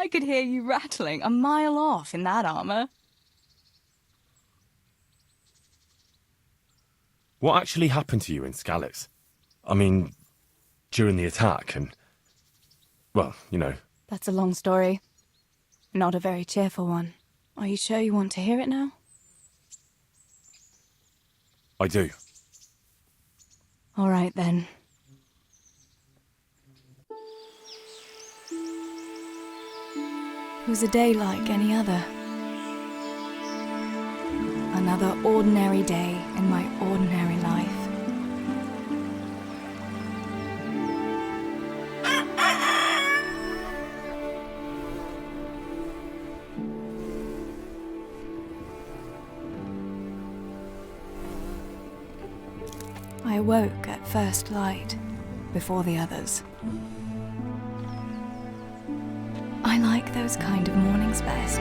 I could hear you rattling a mile off in that armor. What actually happened to you in Skalitz? I mean, during the attack and... well, you know. That's a long story. Not a very cheerful one. Are you sure you want to hear it now? I do. All right, then. It was a day like any other. Another ordinary day in my ordinary life. I awoke at first light, before the others. I like those kind of mornings best.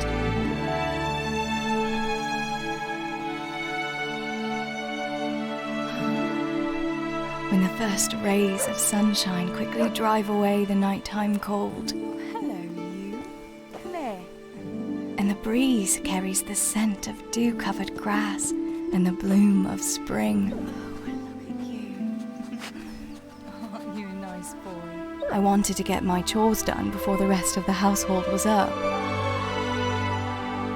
When the first rays of sunshine quickly drive away the nighttime cold. Hello, you. Claire. And the breeze carries the scent of dew-covered grass and the bloom of spring. I wanted to get my chores done before the rest of the household was up.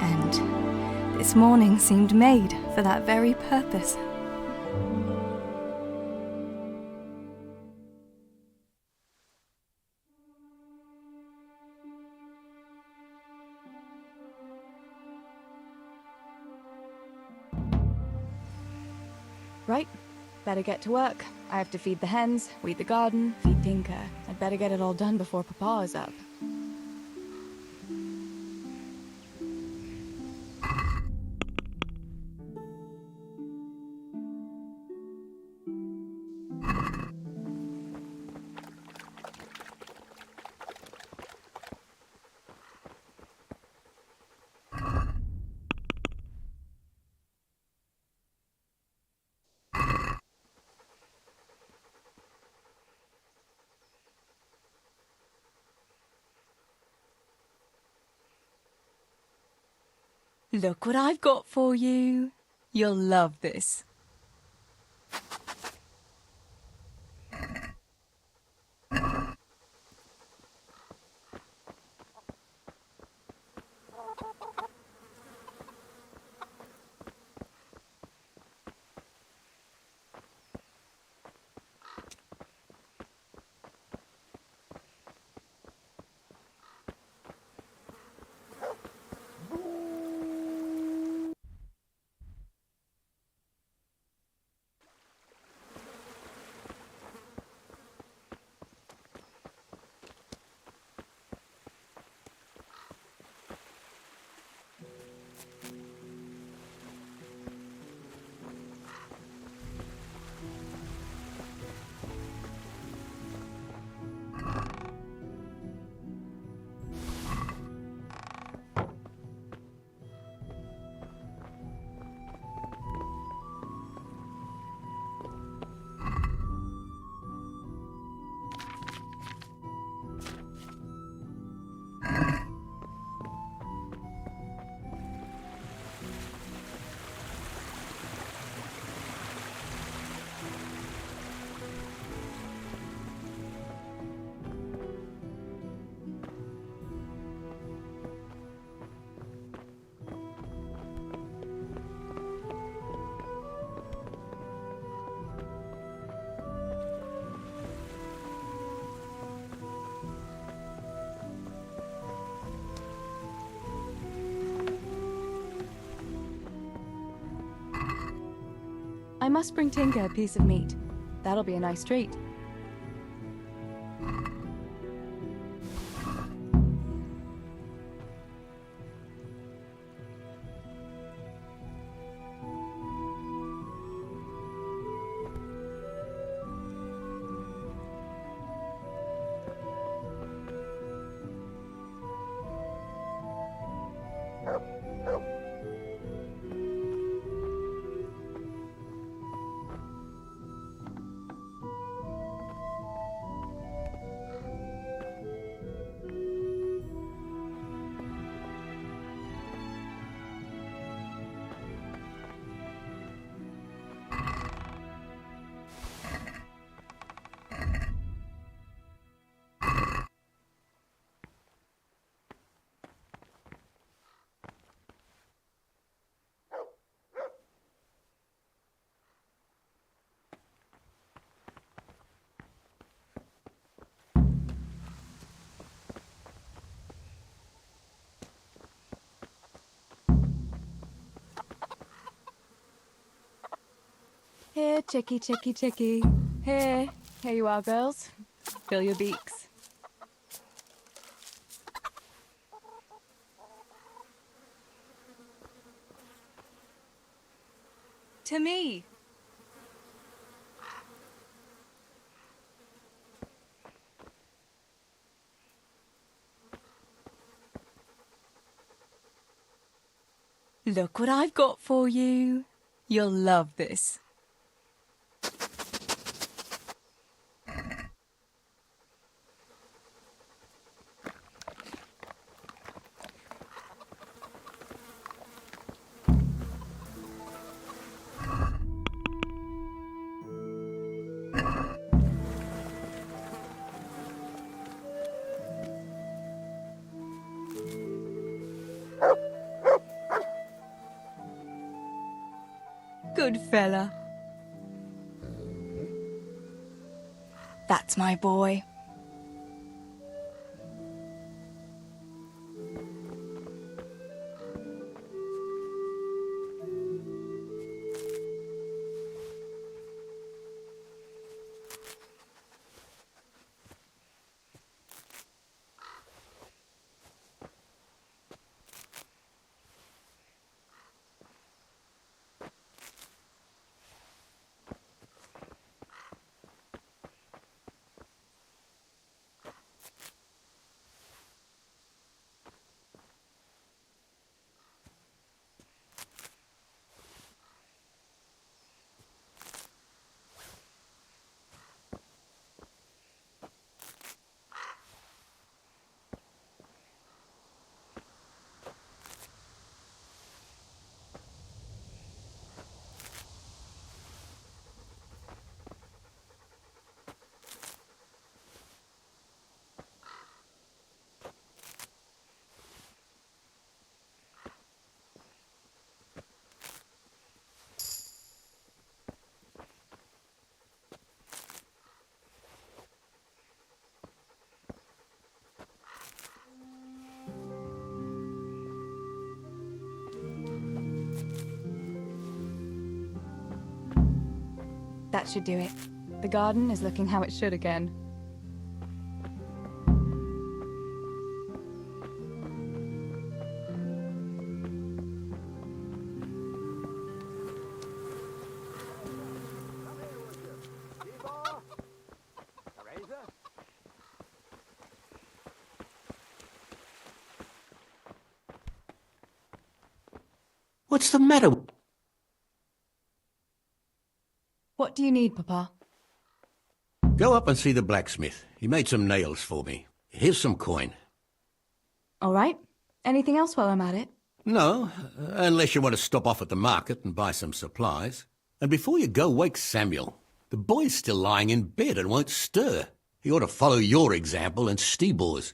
And this morning seemed made for that very purpose. Right. Better get to work. I have to feed the hens, weed the garden, feed Tinker. I'd better get it all done before Papa is up. Look what I've got for you. You'll love this. I must bring Tinker a piece of meat. That'll be a nice treat. Chicky, chicky, chicky. Here you are, girls. Fill your beaks. To me. Look what I've got for you. You'll love this. Good fella. That's my boy. That should do it. The garden is looking how it should again. What's the matter? What do you need, Papa? Go up and see the blacksmith. He made some nails for me. Here's some coin. All right. Anything else while I'm at it? No, unless you want to stop off at the market and buy some supplies. And before you go, wake Samuel. The boy's still lying in bed and won't stir. He ought to follow your example and Stibor's.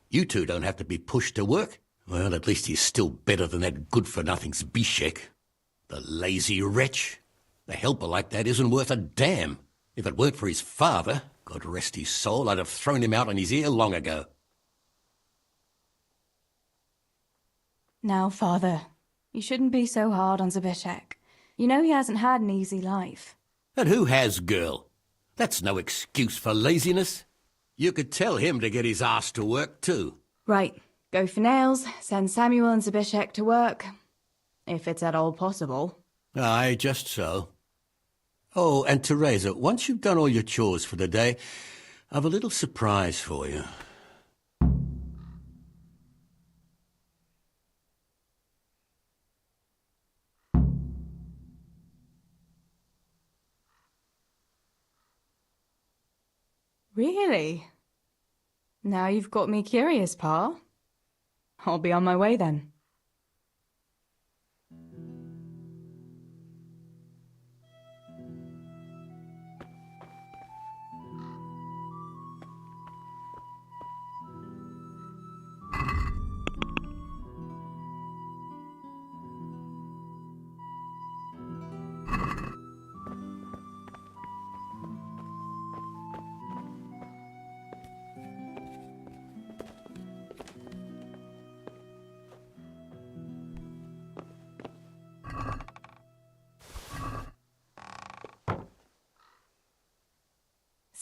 You two don't have to be pushed to work. Well, at least he's still better than that good-for-nothing's Bishek. The lazy wretch. A helper like that isn't worth a damn. If it weren't for his father, God rest his soul, I'd have thrown him out on his ear long ago. Now, Father, you shouldn't be so hard on Zbyszek. You know he hasn't had an easy life. And who has, girl? That's no excuse for laziness. You could tell him to get his ass to work, too. Right. Go for nails, send Samuel and Zbyszek to work. If it's at all possible. Aye, just so. Oh, and Teresa, once you've done all your chores for the day, I've a little surprise for you. Really? Now you've got me curious, Pa. I'll be on my way then.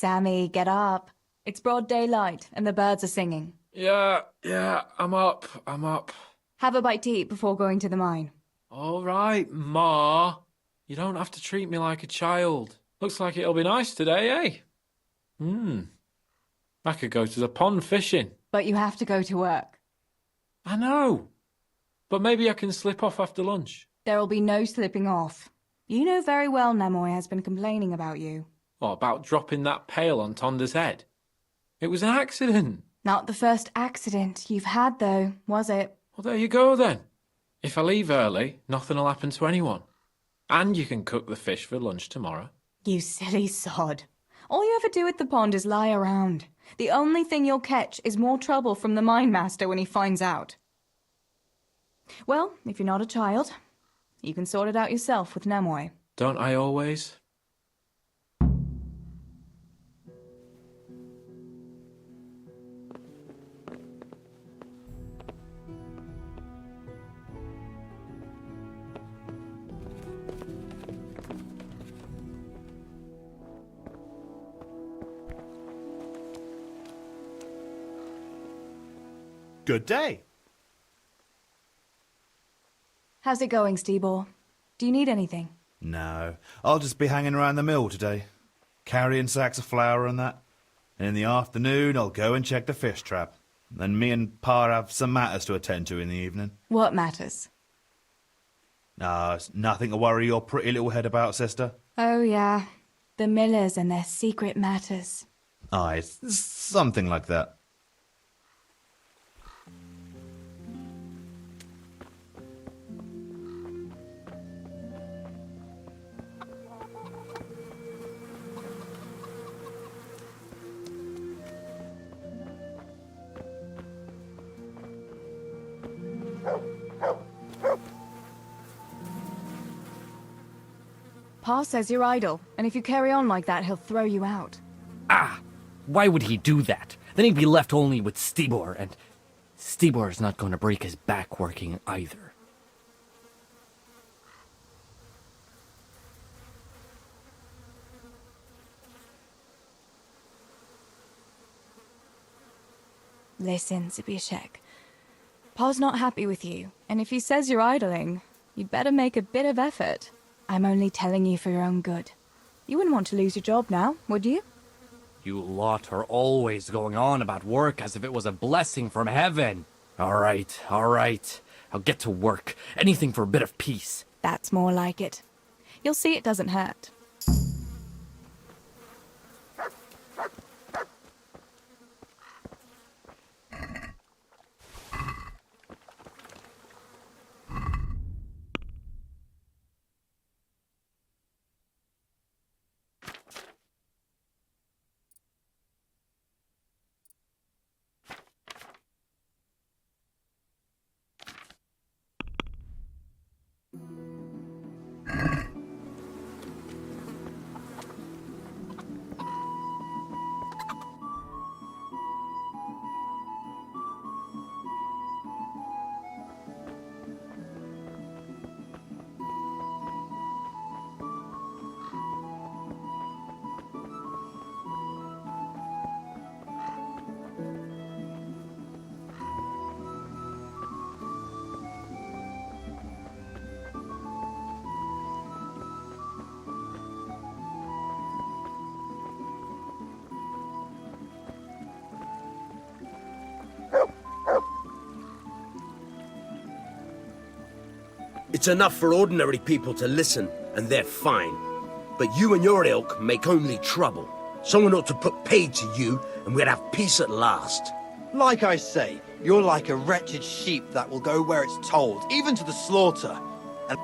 Sammy, get up. It's broad daylight, and the birds are singing. Yeah, I'm up. Have a bite to eat before going to the mine. All right, Ma. You don't have to treat me like a child. Looks like it'll be nice today, eh? I could go to the pond fishing. But you have to go to work. I know. But maybe I can slip off after lunch. There'll be no slipping off. You know very well Nemoy has been complaining about you. What about dropping that pail on Tonda's head? It was an accident. Not the first accident you've had, though, was it? Well, there you go, then. If I leave early, nothing'll happen to anyone. And you can cook the fish for lunch tomorrow. You silly sod. All you ever do at the pond is lie around. The only thing you'll catch is more trouble from the mine master when he finds out. Well, if you're not a child, you can sort it out yourself with Nemoy. Don't I always? Good day. How's it going, Stebor? Do you need anything? No, I'll just be hanging around the mill today, carrying sacks of flour and that. And in the afternoon, I'll go and check the fish trap. Then me and Pa have some matters to attend to in the evening. What matters? It's nothing to worry your pretty little head about, sister. Oh, yeah. The Millers and their secret matters. Aye, it's something like that. Pa says you're idle, and if you carry on like that, he'll throw you out. Why would he do that? Then he'd be left only with Stebor, and Stebor's not going to break his back working either. Listen, Zbyszek. Pa's not happy with you, and if he says you're idling, you'd better make a bit of effort. I'm only telling you for your own good. You wouldn't want to lose your job now, would you? You lot are always going on about work as if it was a blessing from heaven. All right. I'll get to work. Anything for a bit of peace. That's more like it. You'll see it doesn't hurt. It's enough for ordinary people to listen, and they're fine. But you and your ilk make only trouble. Someone ought to put paid to you, and we'd have peace at last. Like I say, you're like a wretched sheep that will go where it's told, even to the slaughter. And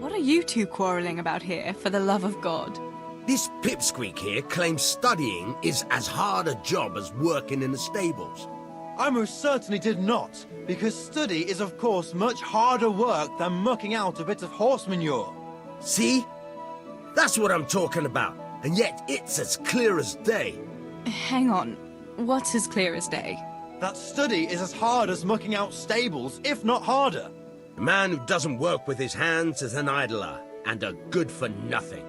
What are you two quarrelling about here, for the love of God? This pipsqueak here claims studying is as hard a job as working in the stables. I most certainly did not, because study is of course much harder work than mucking out a bit of horse manure. See? That's what I'm talking about, and yet it's as clear as day. Hang on. What's as clear as day? That study is as hard as mucking out stables, if not harder. A man who doesn't work with his hands is an idler, and a good for nothing.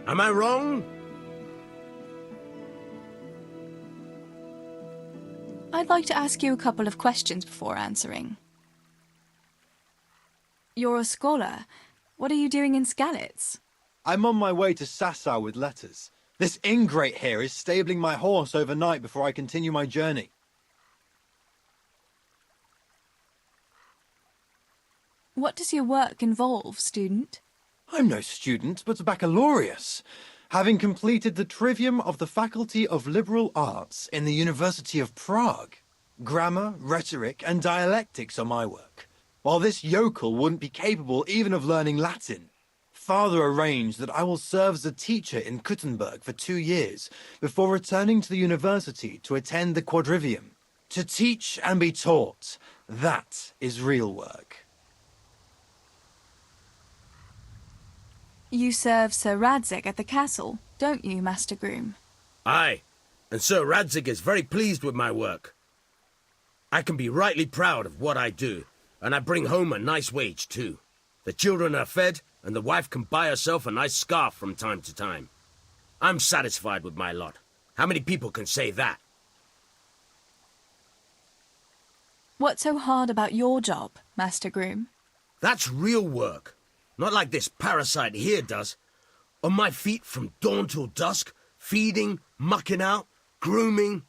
Am I wrong? I'd like to ask you a couple of questions before answering. You're a scholar. What are you doing in Skalitz? I'm on my way to Sasau with letters. This ingrate here is stabling my horse overnight before I continue my journey. What does your work involve, student? I'm no student, but a baccalaureus, having completed the trivium of the Faculty of Liberal Arts in the University of Prague. Grammar, rhetoric, and dialectics are my work, while this yokel wouldn't be capable even of learning Latin. Father arranged that I will serve as a teacher in Kuttenberg for 2 years before returning to the university to attend the quadrivium. To teach and be taught, that is real work. You serve Sir Radzig at the castle, don't you, Master Groom? Aye, and Sir Radzig is very pleased with my work. I can be rightly proud of what I do, and I bring home a nice wage too. The children are fed, and the wife can buy herself a nice scarf from time to time. I'm satisfied with my lot. How many people can say that? What's so hard about your job, Master Groom? That's real work. Not like this parasite here does. On my feet from dawn till dusk, feeding, mucking out, grooming.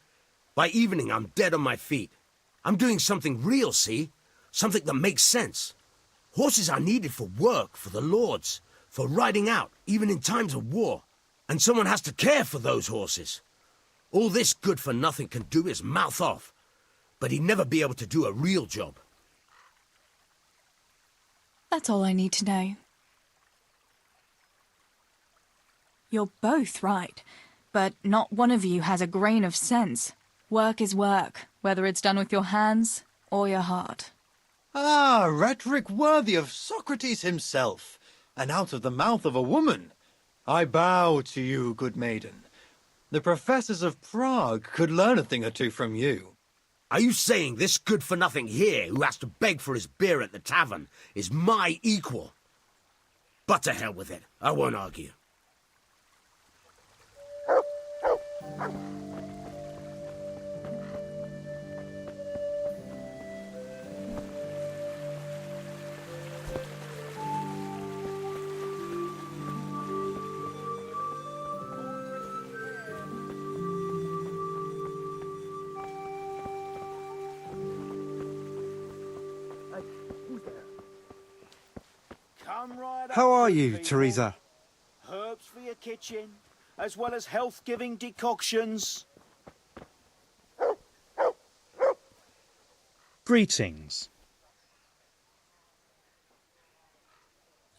By evening, I'm dead on my feet. I'm doing something real, see? Something that makes sense. Horses are needed for work, for the lords, for riding out, even in times of war. And someone has to care for those horses. All this good-for-nothing can do is mouth off. But he'd never be able to do a real job. That's all I need to know. You're both right, but not one of you has a grain of sense. Work is work, whether it's done with your hands or your heart. Ah, rhetoric worthy of Socrates himself, and out of the mouth of a woman. I bow to you, good maiden. The professors of Prague could learn a thing or two from you. Are you saying this good-for-nothing here, who has to beg for his beer at the tavern, is my equal? But to hell with it. I won't argue. How are you, Teresa? Herbs for your kitchen, as well as health-giving decoctions. Greetings.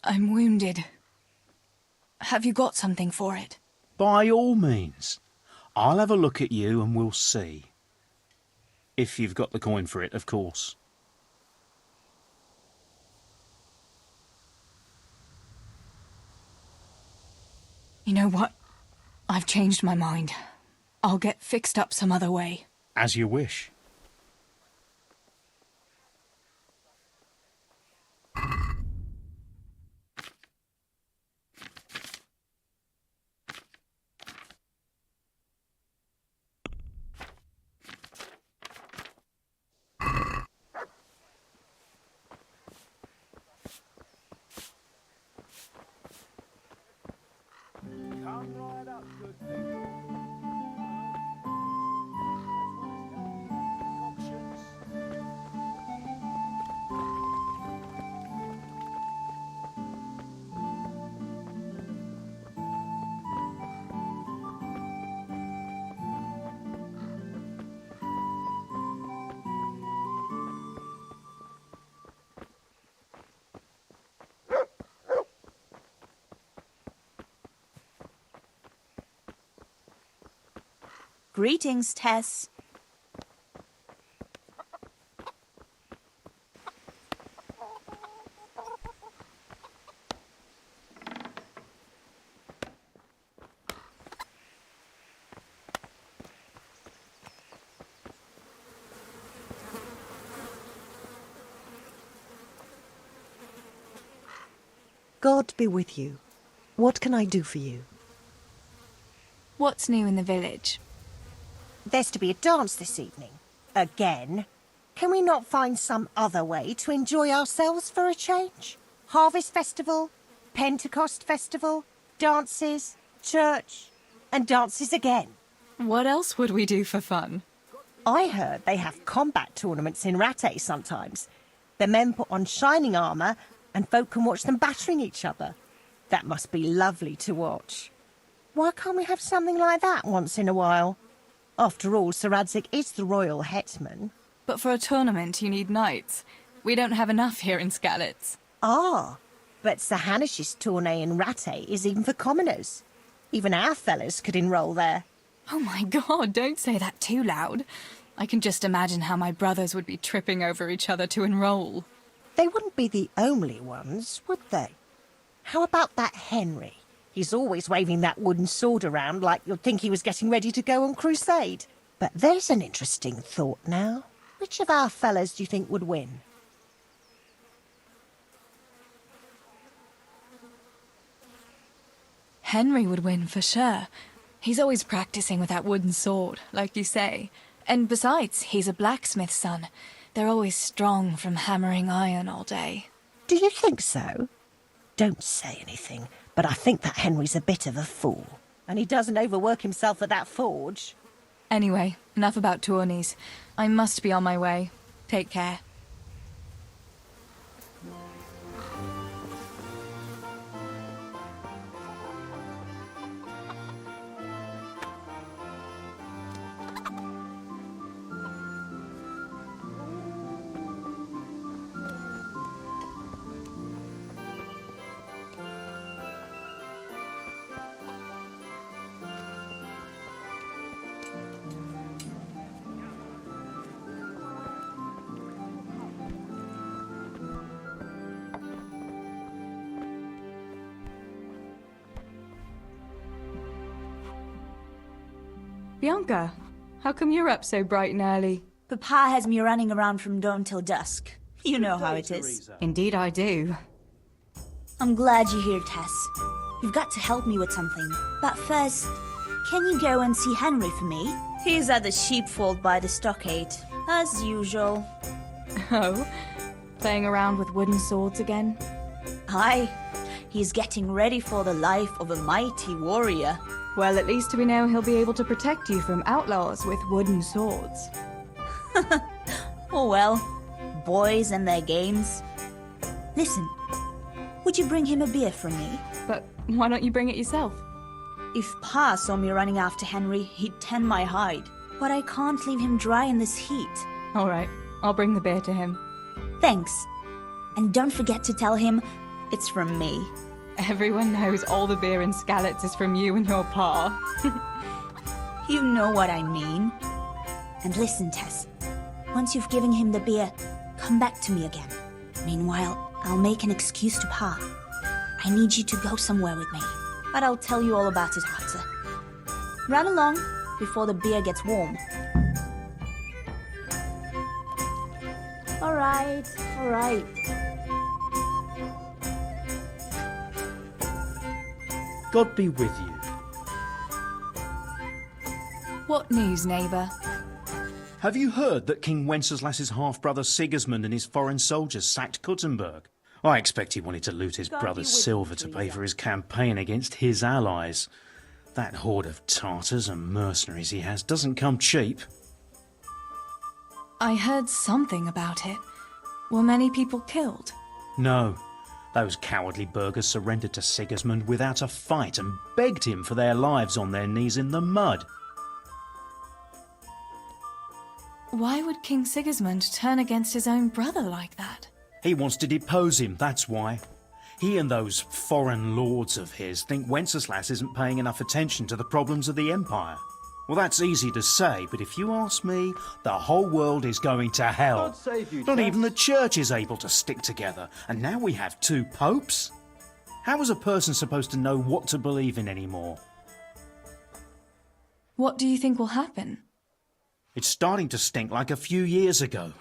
I'm wounded. Have you got something for it? By all means. I'll have a look at you and we'll see. If you've got the coin for it, of course. You know what? I've changed my mind. I'll get fixed up some other way. As you wish. Come right up, good people. Greetings, Tess. God be with you. What can I do for you? What's new in the village? There's to be a dance this evening. Again. Can we not find some other way to enjoy ourselves for a change? Harvest festival, Pentecost festival, dances, church, and dances again. What else would we do for fun? I heard they have combat tournaments in Rattay sometimes. The men put on shining armour and folk can watch them battering each other. That must be lovely to watch. Why can't we have something like that once in a while? After all, Sir Radzig is the royal hetman. But for a tournament, you need knights. We don't have enough here in Skalitz. Ah, but Sir Hanish's tourney in Rattay is even for commoners. Even our fellas could enroll there. Oh my god, don't say that too loud. I can just imagine how my brothers would be tripping over each other to enroll. They wouldn't be the only ones, would they? How about that Henry? He's always waving that wooden sword around like you'd think he was getting ready to go on crusade. But there's an interesting thought now. Which of our fellas do you think would win? Henry would win for sure. He's always practicing with that wooden sword, like you say. And besides, he's a blacksmith's son. They're always strong from hammering iron all day. Do you think so? Don't say anything, but I think that Henry's a bit of a fool. And he doesn't overwork himself at that forge. Anyway, enough about tourneys. I must be on my way. Take care. Bianca, how come you're up so bright and early? Papa has me running around from dawn till dusk. You know how it is. Indeed I do. I'm glad you're here, Tess. You've got to help me with something. But first, can you go and see Henry for me? He's at the sheepfold by the stockade, as usual. Oh? Playing around with wooden swords again? Aye. He's getting ready for the life of a mighty warrior. Well, at least we know he'll be able to protect you from outlaws with wooden swords. Oh well, boys and their games. Listen, would you bring him a beer from me? But why don't you bring it yourself? If Pa saw me running after Henry, he'd tan my hide. But I can't leave him dry in this heat. All right, I'll bring the beer to him. Thanks. And don't forget to tell him it's from me. Everyone knows all the beer in Skalitz is from you and your pa. You know what I mean. And listen, Tess. Once you've given him the beer, come back to me again. Meanwhile, I'll make an excuse to Pa. I need you to go somewhere with me. But I'll tell you all about it after. Run along before the beer gets warm. All right, all right. God be with you. What news, neighbour? Have you heard that King Wenceslaus's half-brother Sigismund and his foreign soldiers sacked Kuttenberg? I expect he wanted to loot his brother's silver to pay for his campaign against his allies. That horde of Tartars and mercenaries he has doesn't come cheap. I heard something about it. Were many people killed? No. Those cowardly burghers surrendered to Sigismund without a fight and begged him for their lives on their knees in the mud. Why would King Sigismund turn against his own brother like that? He wants to depose him, that's why. He and those foreign lords of his think Wenceslaus isn't paying enough attention to the problems of the Empire. Well, that's easy to say, but if you ask me, the whole world is going to hell. God save you, Not Tess. even the church is able to stick together, and now we have 2 popes? How is a person supposed to know what to believe in anymore? What do you think will happen? It's starting to stink like a few years ago.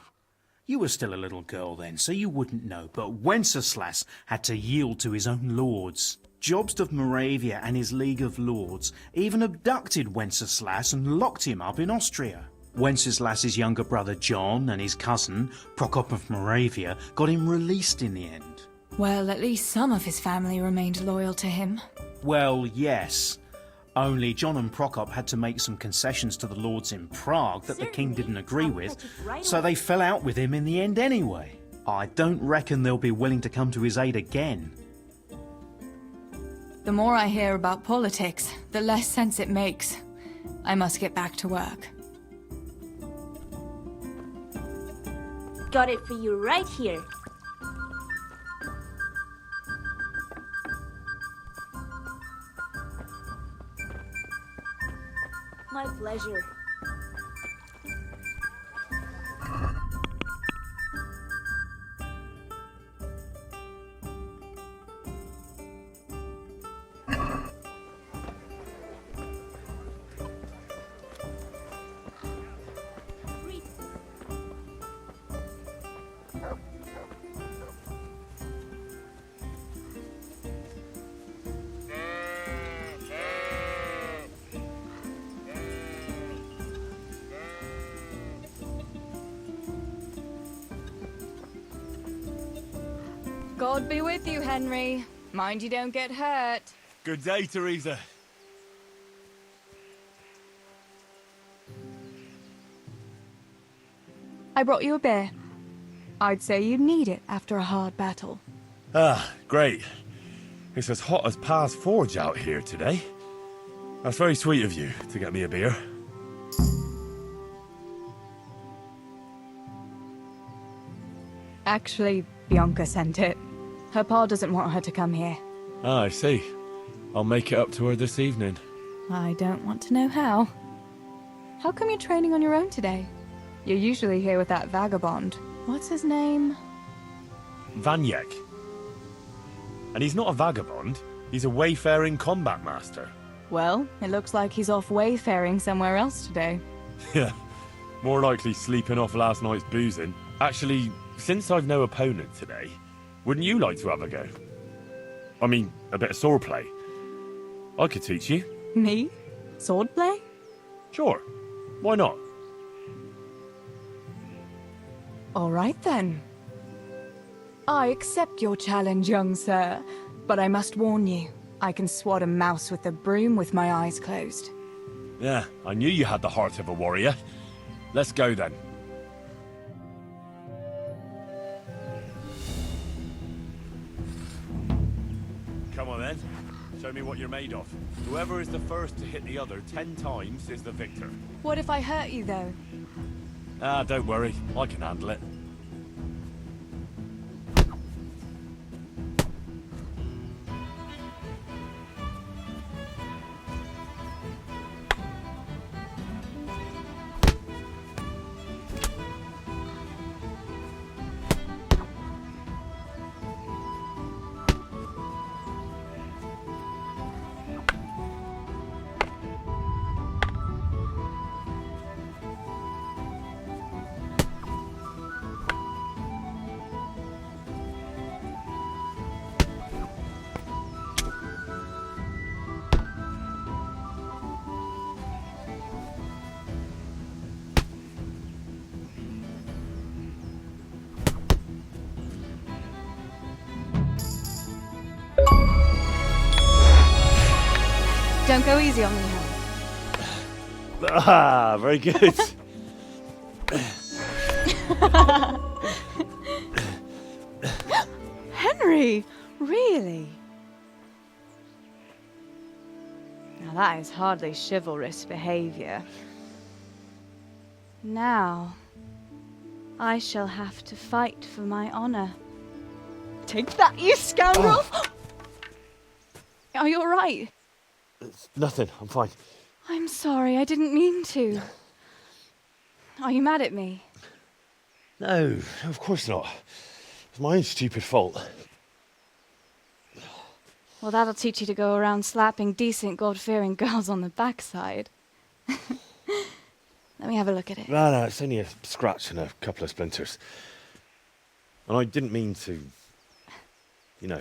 You were still a little girl then, so you wouldn't know, but Wenceslas had to yield to his own lords. Jobst of Moravia and his League of Lords even abducted Wenceslas and locked him up in Austria. Wenceslas's younger brother John and his cousin, Prokop of Moravia, got him released in the end. Well, at least some of his family remained loyal to him. Well, yes. Only John and Prokop had to make some concessions to the lords in Prague that the king didn't agree with, so they fell out with him in the end anyway. I don't reckon they'll be willing to come to his aid again. The more I hear about politics, the less sense it makes. I must get back to work. Got it for you right here. My pleasure. God be with you, Henry. Mind you don't get hurt. Good day, Teresa. I brought you a beer. I'd say you'd need it after a hard battle. Ah, great. It's as hot as Pa's Forge out here today. That's very sweet of you to get me a beer. Actually, Bianca sent it. Her pa doesn't want her to come here. Ah, I see. I'll make it up to her this evening. I don't want to know how. How come you're training on your own today? You're usually here with that vagabond. What's his name? Vanyek. And he's not a vagabond. He's a wayfaring combat master. Well, it looks like he's off wayfaring somewhere else today. Yeah, more likely sleeping off last night's boozing. Actually, since I've no opponent today, wouldn't you like to have a go? I mean, a bit of swordplay. I could teach you. Me? Swordplay? Sure. Why not? All right then. I accept your challenge, young sir, but I must warn you, I can swat a mouse with a broom with my eyes closed. Yeah, I knew you had the heart of a warrior. Let's go then. Come on then. Show me what you're made of. Whoever is the first to hit the other 10 times is the victor. What if I hurt you, though? Ah, don't worry. I can handle it. Don't go easy on me, Harry. Ah, very good. Henry! Really? Now that is hardly chivalrous behavior. Now, I shall have to fight for my honor. Take that, you scoundrel! Oh. Are you alright? It's nothing. I'm fine. I'm sorry, I didn't mean to. Are you mad at me? No, of course not. It's my own stupid fault. Well, that'll teach you to go around slapping decent, God-fearing girls on the backside. Let me have a look at it. No, it's only a scratch and a couple of splinters. And I didn't mean to, you know.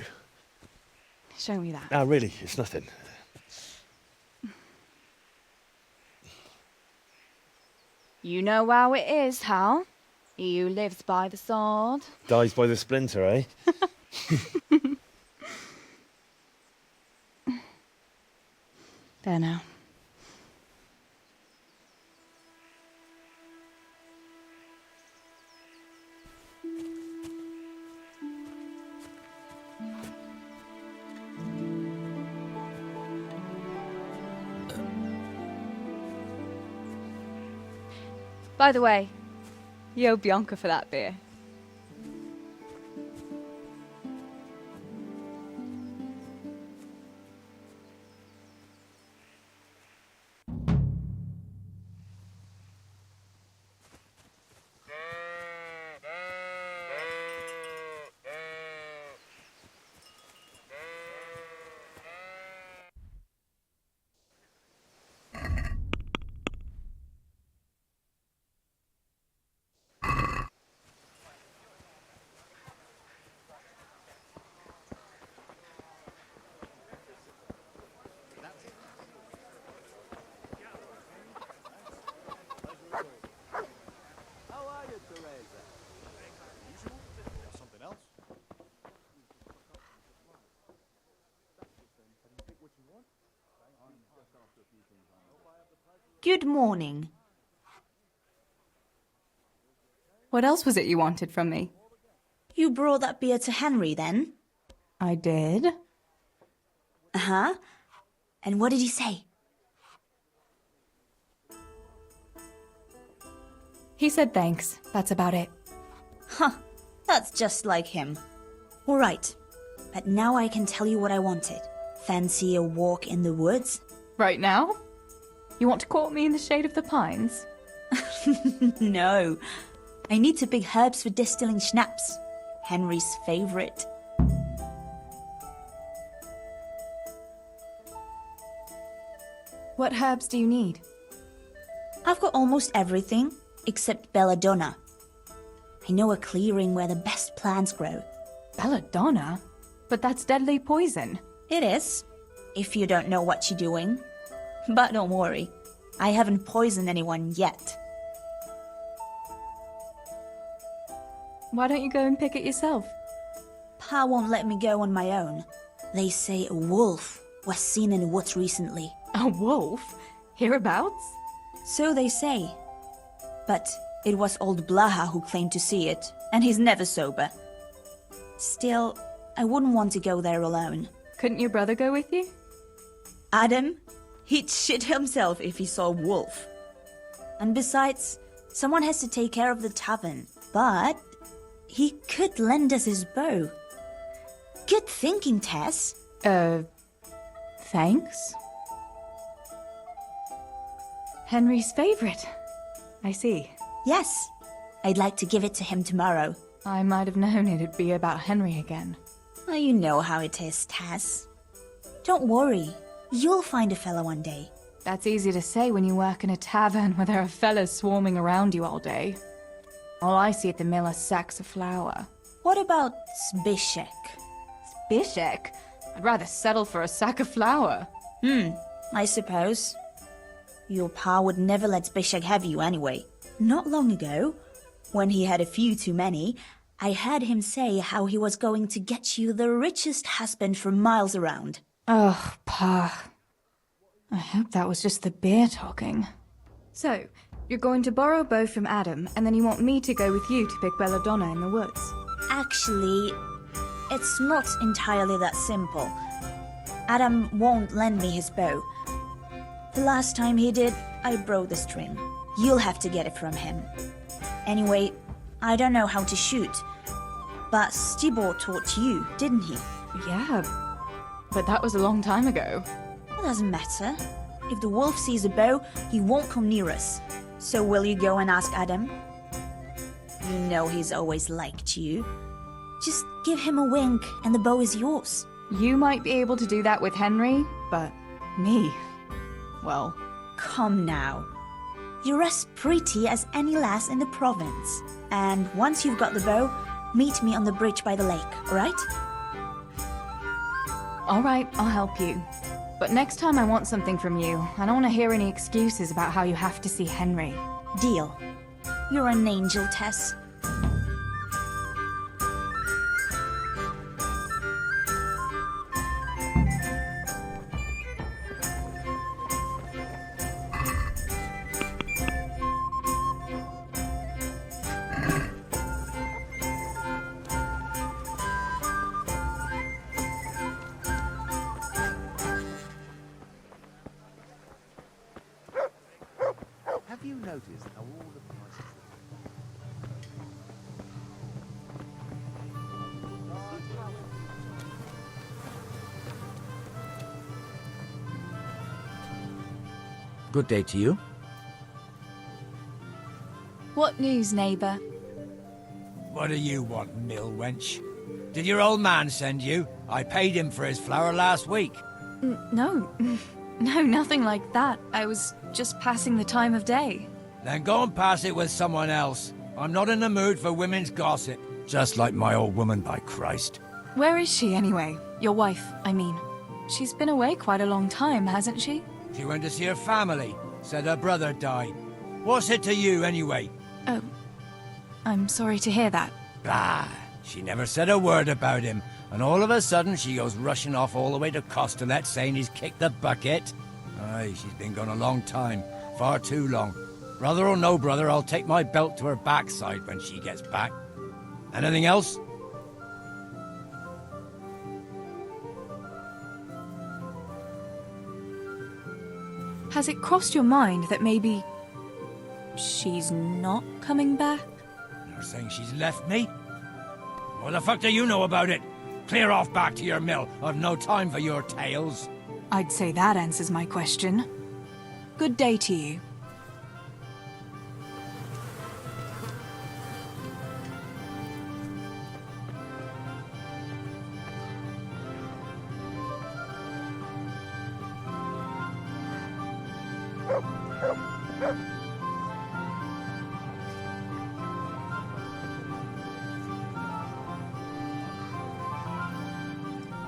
Show me that. No, really, it's nothing. You know how it is, Hal. He who lives by the sword Dies by the splinter, eh? There now. By the way, you owe Bianca for that beer. Good morning. What else was it you wanted from me? You brought that beer to Henry, then? I did. Uh-huh. And what did he say? He said thanks. That's about it. Huh. That's just like him. All right. But now I can tell you what I wanted. Fancy a walk in the woods? Right now? You want to court me in the shade of the pines? No. I need to pick herbs for distilling schnapps. Henry's favorite. What herbs do you need? I've got almost everything except belladonna. I know a clearing where the best plants grow. Belladonna? But that's deadly poison. It is, if you don't know what you're doing. But don't worry, I haven't poisoned anyone yet. Why don't you go and pick it yourself? Pa won't let me go on my own. They say a wolf was seen in the woods recently. A wolf? Hereabouts? So they say. But it was old Blaha who claimed to see it, and he's never sober. Still, I wouldn't want to go there alone. Couldn't your brother go with you? Adam? He'd shit himself if he saw a wolf. And besides, someone has to take care of the tavern. But he could lend us his bow. Good thinking, Tess. Thanks? Henry's favorite. I see. Yes. I'd like to give it to him tomorrow. I might have known it'd be about Henry again. Oh, you know how it is, Tess. Don't worry. You'll find a fella one day. That's easy to say when you work in a tavern where there are fellas swarming around you all day. All I see at the mill are sacks of flour. What about Zbyszek? Zbyszek? I'd rather settle for a sack of flour. I suppose. Your pa would never let Zbyszek have you anyway. Not long ago, when he had a few too many, I heard him say how he was going to get you the richest husband for miles around. Oh, Pa. I hope that was just the beer talking. So, you're going to borrow a bow from Adam, and then you want me to go with you to pick belladonna in the woods? Actually, it's not entirely that simple. Adam won't lend me his bow. The last time he did, I broke the string. You'll have to get it from him. Anyway, I don't know how to shoot. But Stibor taught you, didn't he? Yeah, but that was a long time ago. It doesn't matter. If the wolf sees a bow, he won't come near us. So will you go and ask Adam? You know he's always liked you. Just give him a wink and the bow is yours. You might be able to do that with Henry, but me, well... Come now. You're as pretty as any lass in the province. And once you've got the bow, Meet me on the bridge by the lake, alright? Alright, I'll help you. But next time I want something from you. I don't want to hear any excuses about how you have to see Henry. Deal. You're an angel, Tess. Have you noticed how all the prices... Good day to you. What news, neighbour? What do you want, mill wench? Did your old man send you? I paid him for his flour last week. No. No, nothing like that. I was just passing the time of day. Then go and pass it with someone else. I'm not in the mood for women's gossip. Just like my old woman, by Christ. Where is she, anyway? Your wife, I mean. She's been away quite a long time, hasn't she? She went to see her family. Said her brother died. What's it to you, anyway? Oh, I'm sorry to hear that. Bah! She never said a word about him. And all of a sudden, she goes rushing off all the way to Costalet, saying he's kicked the bucket. Aye, she's been gone a long time. Far too long. Brother or no brother, I'll take my belt to her backside when she gets back. Anything else? Has it crossed your mind that maybe... she's not coming back? You're saying she's left me? What the fuck do you know about it? Clear off back to your mill. I've no time for your tales. I'd say that answers my question. Good day to you.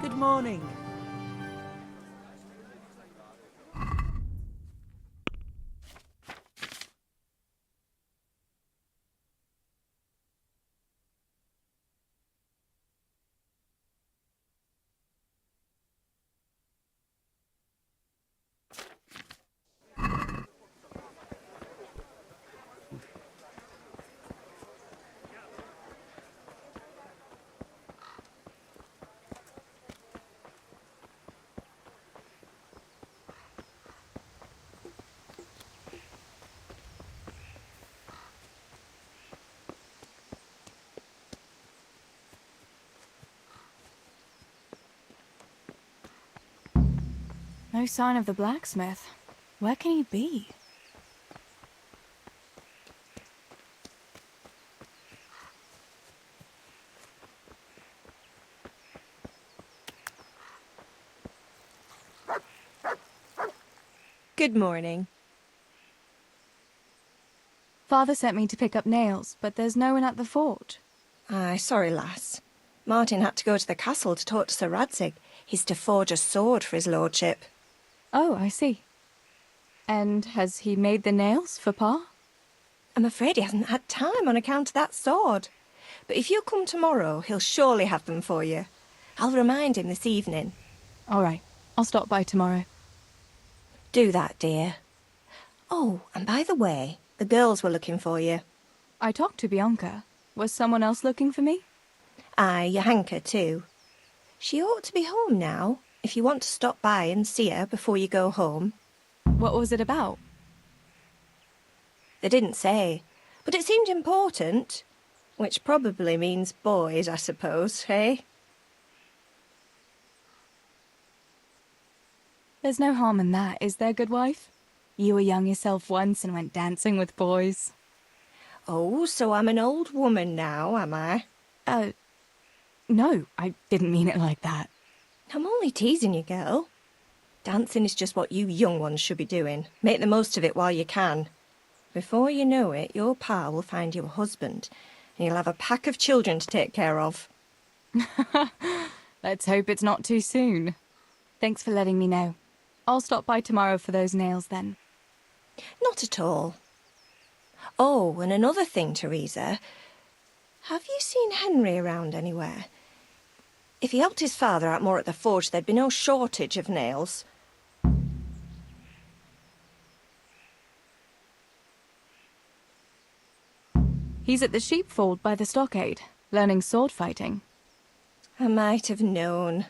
Good morning. No sign of the blacksmith. Where can he be? Good morning. Father sent me to pick up nails, but there's no one at the fort. Aye, sorry, lass. Martin had to go to the castle to talk to Sir Radzig. He's to forge a sword for his lordship. Oh, I see. And has he made the nails for Pa? I'm afraid he hasn't had time on account of that sword. But if you come tomorrow, he'll surely have them for you. I'll remind him this evening. All right. I'll stop by tomorrow. Do that, dear. Oh, and by the way, the girls were looking for you. I talked to Bianca. Was someone else looking for me? Aye, your hanker too. She ought to be home now, if you want to stop by and see her before you go home. What was it about? They didn't say, but it seemed important. Which probably means boys, I suppose, hey? There's no harm in that, is there, good wife? You were young yourself once and went dancing with boys. Oh, so I'm an old woman now, am I? No, I didn't mean it like that. I'm only teasing you, girl. Dancing is just what you young ones should be doing. Make the most of it while you can. Before you know it, your pa will find you a husband, He'll have a pack of children to take care of. Let's hope it's not too soon. Thanks for letting me know. I'll stop by tomorrow for those nails then. Not at all. Oh, and another thing, Teresa. Have you seen Henry around anywhere? If he helped his father out more at the forge, there'd be no shortage of nails. He's at the sheepfold by the stockade, learning sword fighting. I might have known.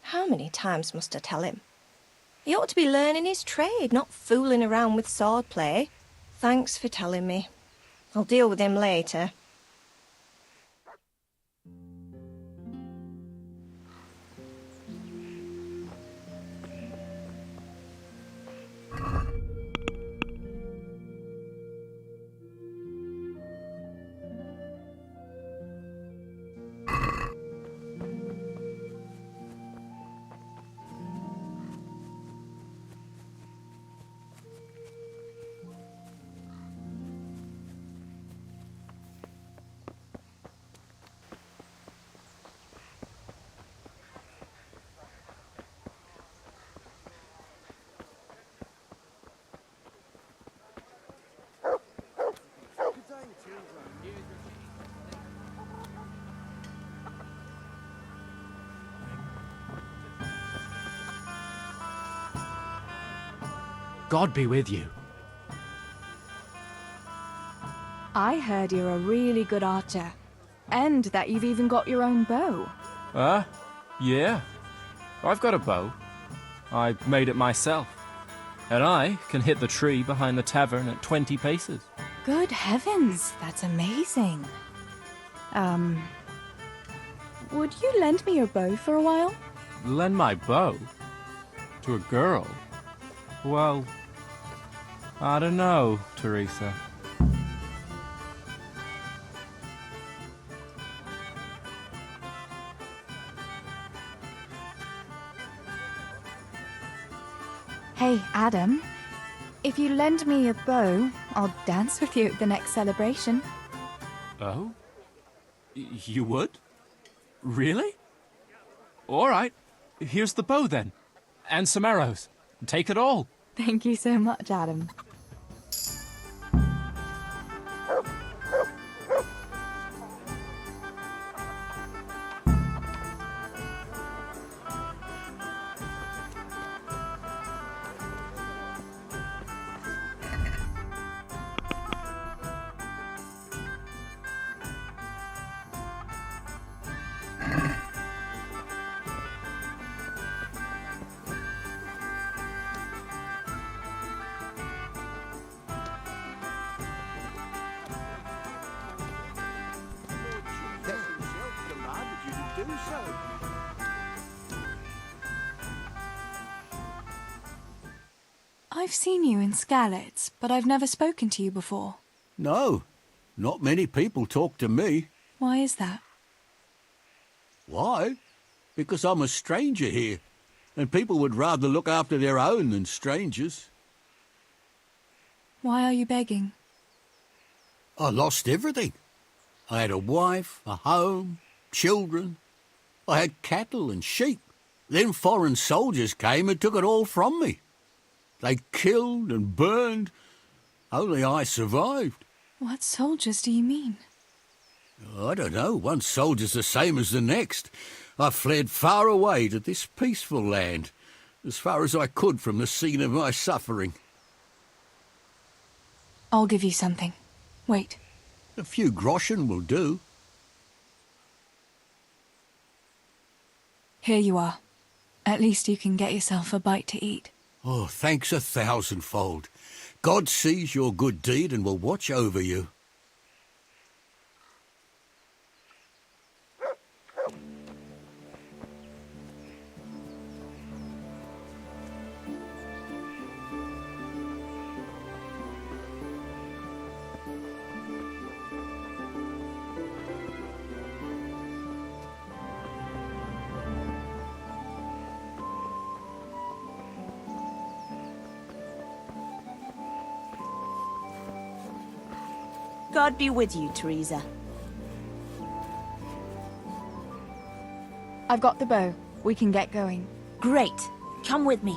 How many times must I tell him? He ought to be learning his trade, not fooling around with swordplay. Thanks for telling me. I'll deal with him later. God be with you. I heard you're a really good archer. And that you've even got your own bow. Yeah. I've got a bow. I made it myself. And I can hit the tree behind the tavern at 20 paces. Good heavens, that's amazing. Would you lend me your bow for a while? Lend my bow? To a girl? Well, I don't know, Teresa. Hey, Adam. If you lend me a bow, I'll dance with you at the next celebration. Oh? You would? Really? All right. Here's the bow, then. And some arrows. Take it all. Thank you so much, Adam. I've seen you in Skalitz, but I've never spoken to you before. No, not many people talk to me. Why is that? Why? Because I'm a stranger here, and people would rather look after their own than strangers. Why are you begging? I lost everything. I had a wife, a home, children. I had cattle and sheep. Then foreign soldiers came and took it all from me. They killed and burned. Only I survived. What soldiers do you mean? I don't know. One soldier's the same as the next. I fled far away to this peaceful land, as far as I could from the scene of my suffering. I'll give you something. Wait. A few groschen will do. Here you are. At least you can get yourself a bite to eat. Oh, thanks 1,000-fold. God sees your good deed and will watch over you. God be with you, Teresa. I've got the bow. We can get going. Great. Come with me.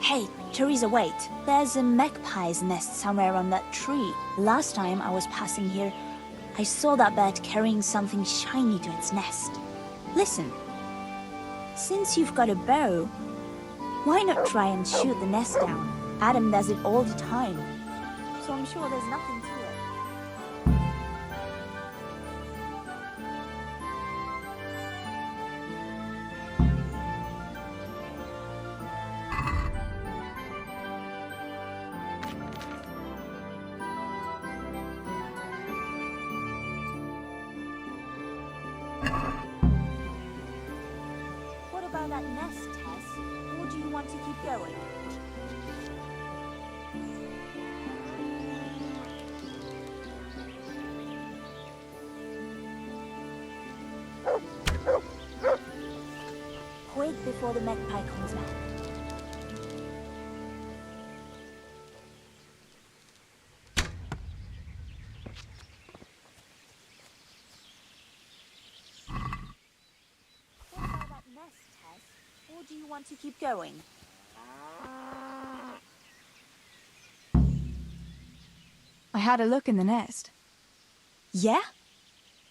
Hey, Teresa, wait. There's a magpie's nest somewhere on that tree. Last time I was passing here, I saw that bird carrying something shiny to its nest. Listen. Since you've got a bow, why not try and shoot the nest down? Adam does it all the time. So I'm sure there's nothing to it. What about that nest, Tess? Or do you want to keep going? Quick before the magpie comes back. What about that nest, Tess? Or do you want to keep going? I had a look in the nest. Yeah?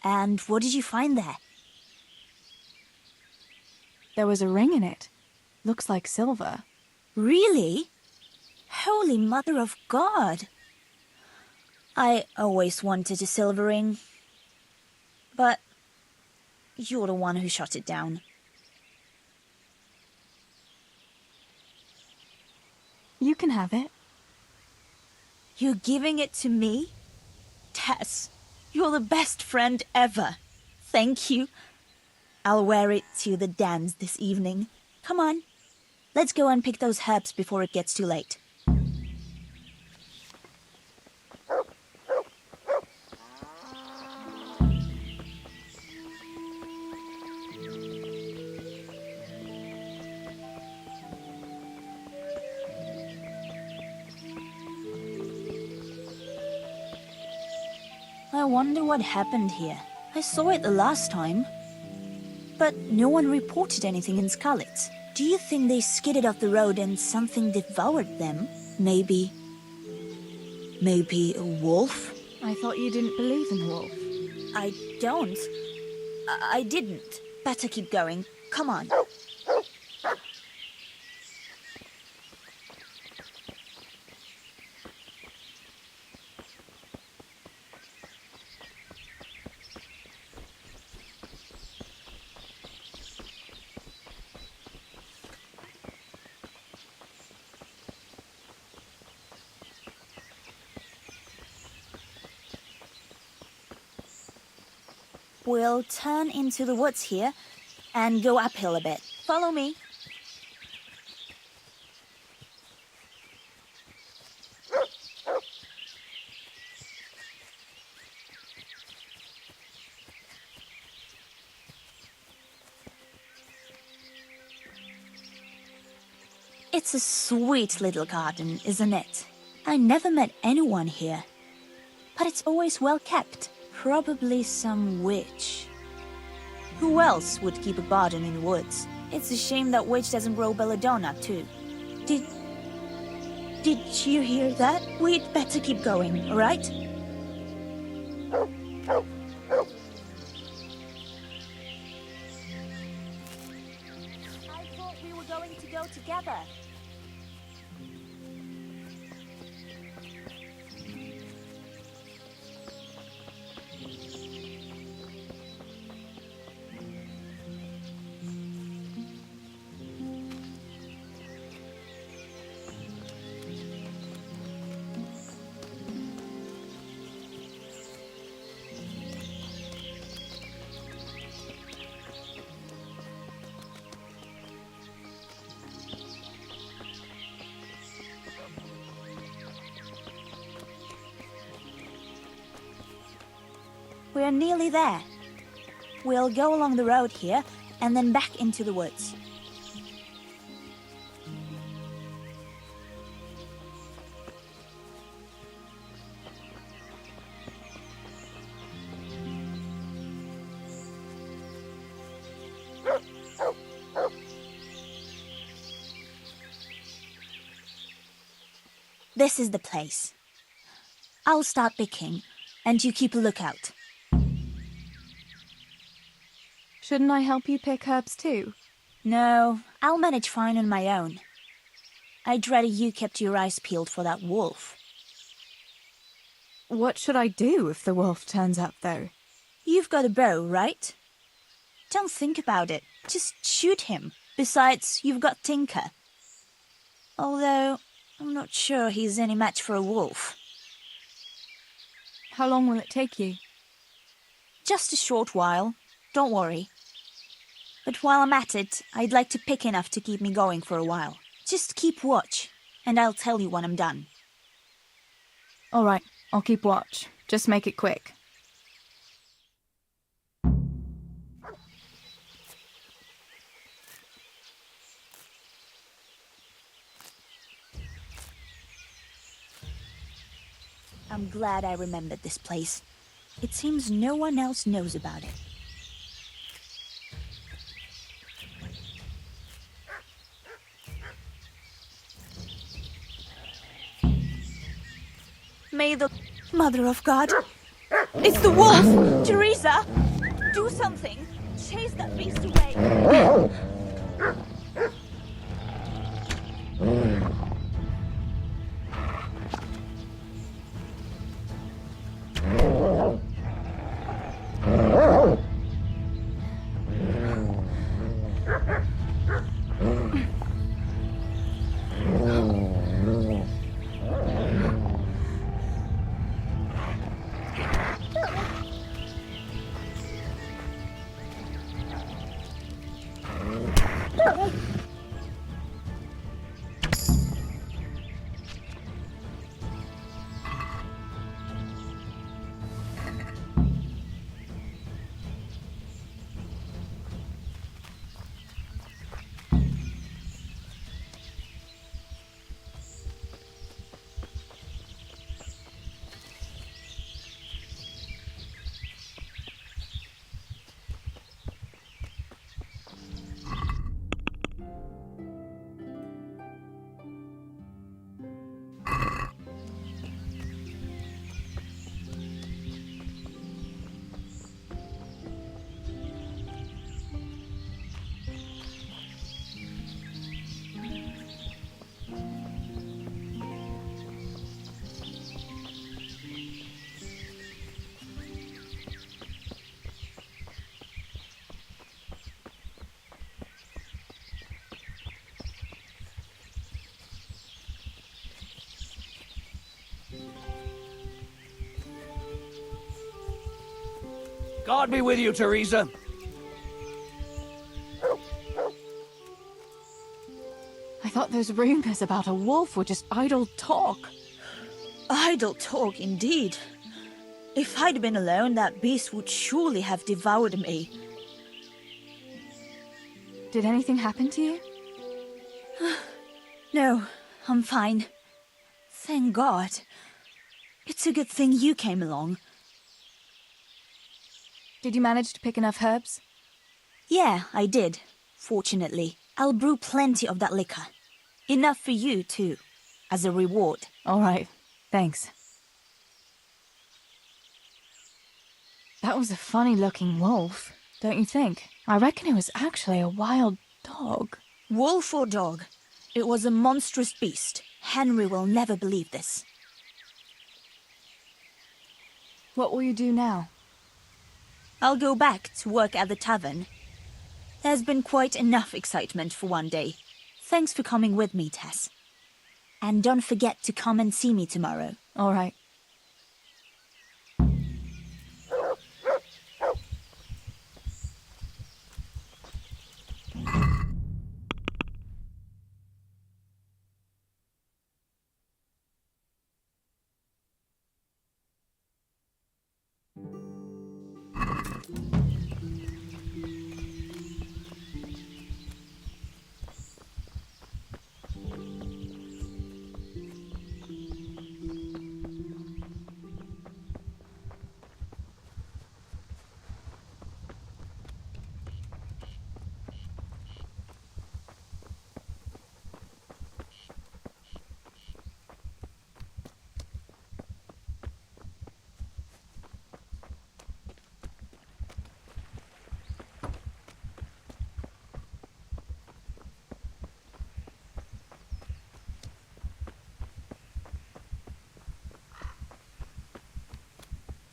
And what did you find there? There was a ring in it. Looks like silver. Really? Holy Mother of God! I always wanted a silver ring. But you're the one who shot it down. You can have it. You're giving it to me? Tess, you're the best friend ever. Thank you. I'll wear it to the dance this evening. Come on. Let's go and pick those herbs before it gets too late. I wonder what happened here. I saw it the last time. But no one reported anything in Skalitz. Do you think they skidded off the road and something devoured them? Maybe a wolf? I thought you didn't believe in the wolf. I don't. I didn't. Better keep going. Come on. We'll turn into the woods here and go uphill a bit. Follow me. It's a sweet little garden, isn't it? I never met anyone here, but it's always well kept. Probably some witch. Who else would keep a garden in the woods? It's a shame that witch doesn't grow belladonna, too. Did you hear that? We'd better keep going, all right? I thought we were going to go together. We're nearly there. We'll go along the road here, and then back into the woods. This is the place. I'll start picking, and you keep a lookout. Shouldn't I help you pick herbs too? No, I'll manage fine on my own. I'd rather you kept your eyes peeled for that wolf. What should I do if the wolf turns up, though? You've got a bow, right? Don't think about it. Just shoot him. Besides, you've got Tinker. Although, I'm not sure he's any match for a wolf. How long will it take you? Just a short while. Don't worry. But while I'm at it, I'd like to pick enough to keep me going for a while. Just keep watch, and I'll tell you when I'm done. All right, I'll keep watch. Just make it quick. I'm glad I remembered this place. It seems no one else knows about it. May the Mother of God... It's the wolf! Teresa! Do something! Chase that beast away! God be with you, Teresa. I thought those rumors about a wolf were just idle talk. Idle talk, indeed. If I'd been alone, that beast would surely have devoured me. Did anything happen to you? No, I'm fine. Thank God. It's a good thing you came along. Did you manage to pick enough herbs? Yeah, I did. Fortunately. I'll brew plenty of that liquor. Enough for you, too. As a reward. All right. Thanks. That was a funny-looking wolf, don't you think? I reckon it was actually a wild dog. Wolf or dog? It was a monstrous beast. Henry will never believe this. What will you do now? I'll go back to work at the tavern. There's been quite enough excitement for one day. Thanks for coming with me, Tess. And don't forget to come and see me tomorrow. All right.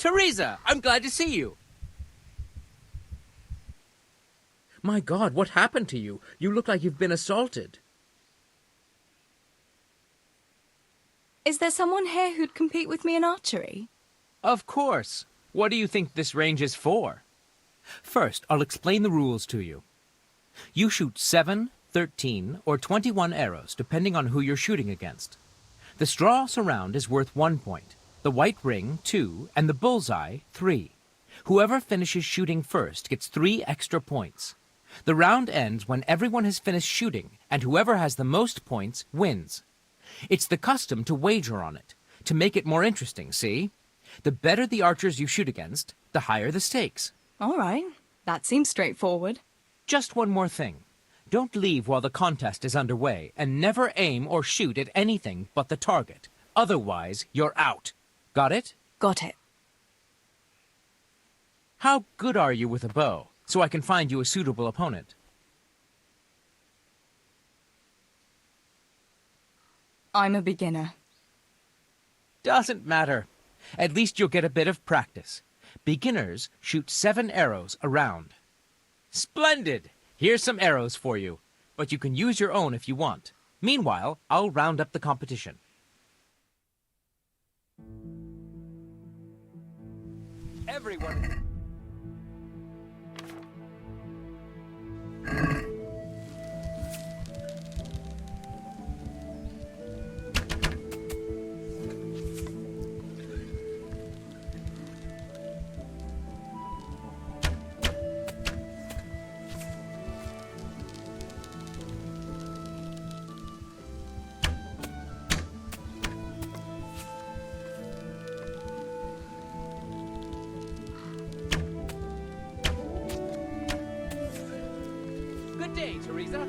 Teresa, I'm glad to see you. My God, what happened to you? You look like you've been assaulted. Is there someone here who'd compete with me in archery? Of course. What do you think this range is for? First, I'll explain the rules to you. You shoot 7, 13, or 21 arrows, depending on who you're shooting against. The straw surround is worth 1 point, the white ring 2, and the bullseye 3. Whoever finishes shooting first gets 3 extra points. The round ends when everyone has finished shooting, and whoever has the most points wins. It's the custom to wager on it, to make it more interesting, see? The better the archers you shoot against, the higher the stakes. All right, that seems straightforward. Just one more thing. Don't leave while the contest is underway, and never aim or shoot at anything but the target. Otherwise, you're out. Got it? Got it. How good are you with a bow, so I can find you a suitable opponent? I'm a beginner. Doesn't matter. At least you'll get a bit of practice. Beginners shoot 7 arrows a round. Splendid! Here's some arrows for you, but you can use your own if you want. Meanwhile, I'll round up the competition. Everyone... Good day, Teresa.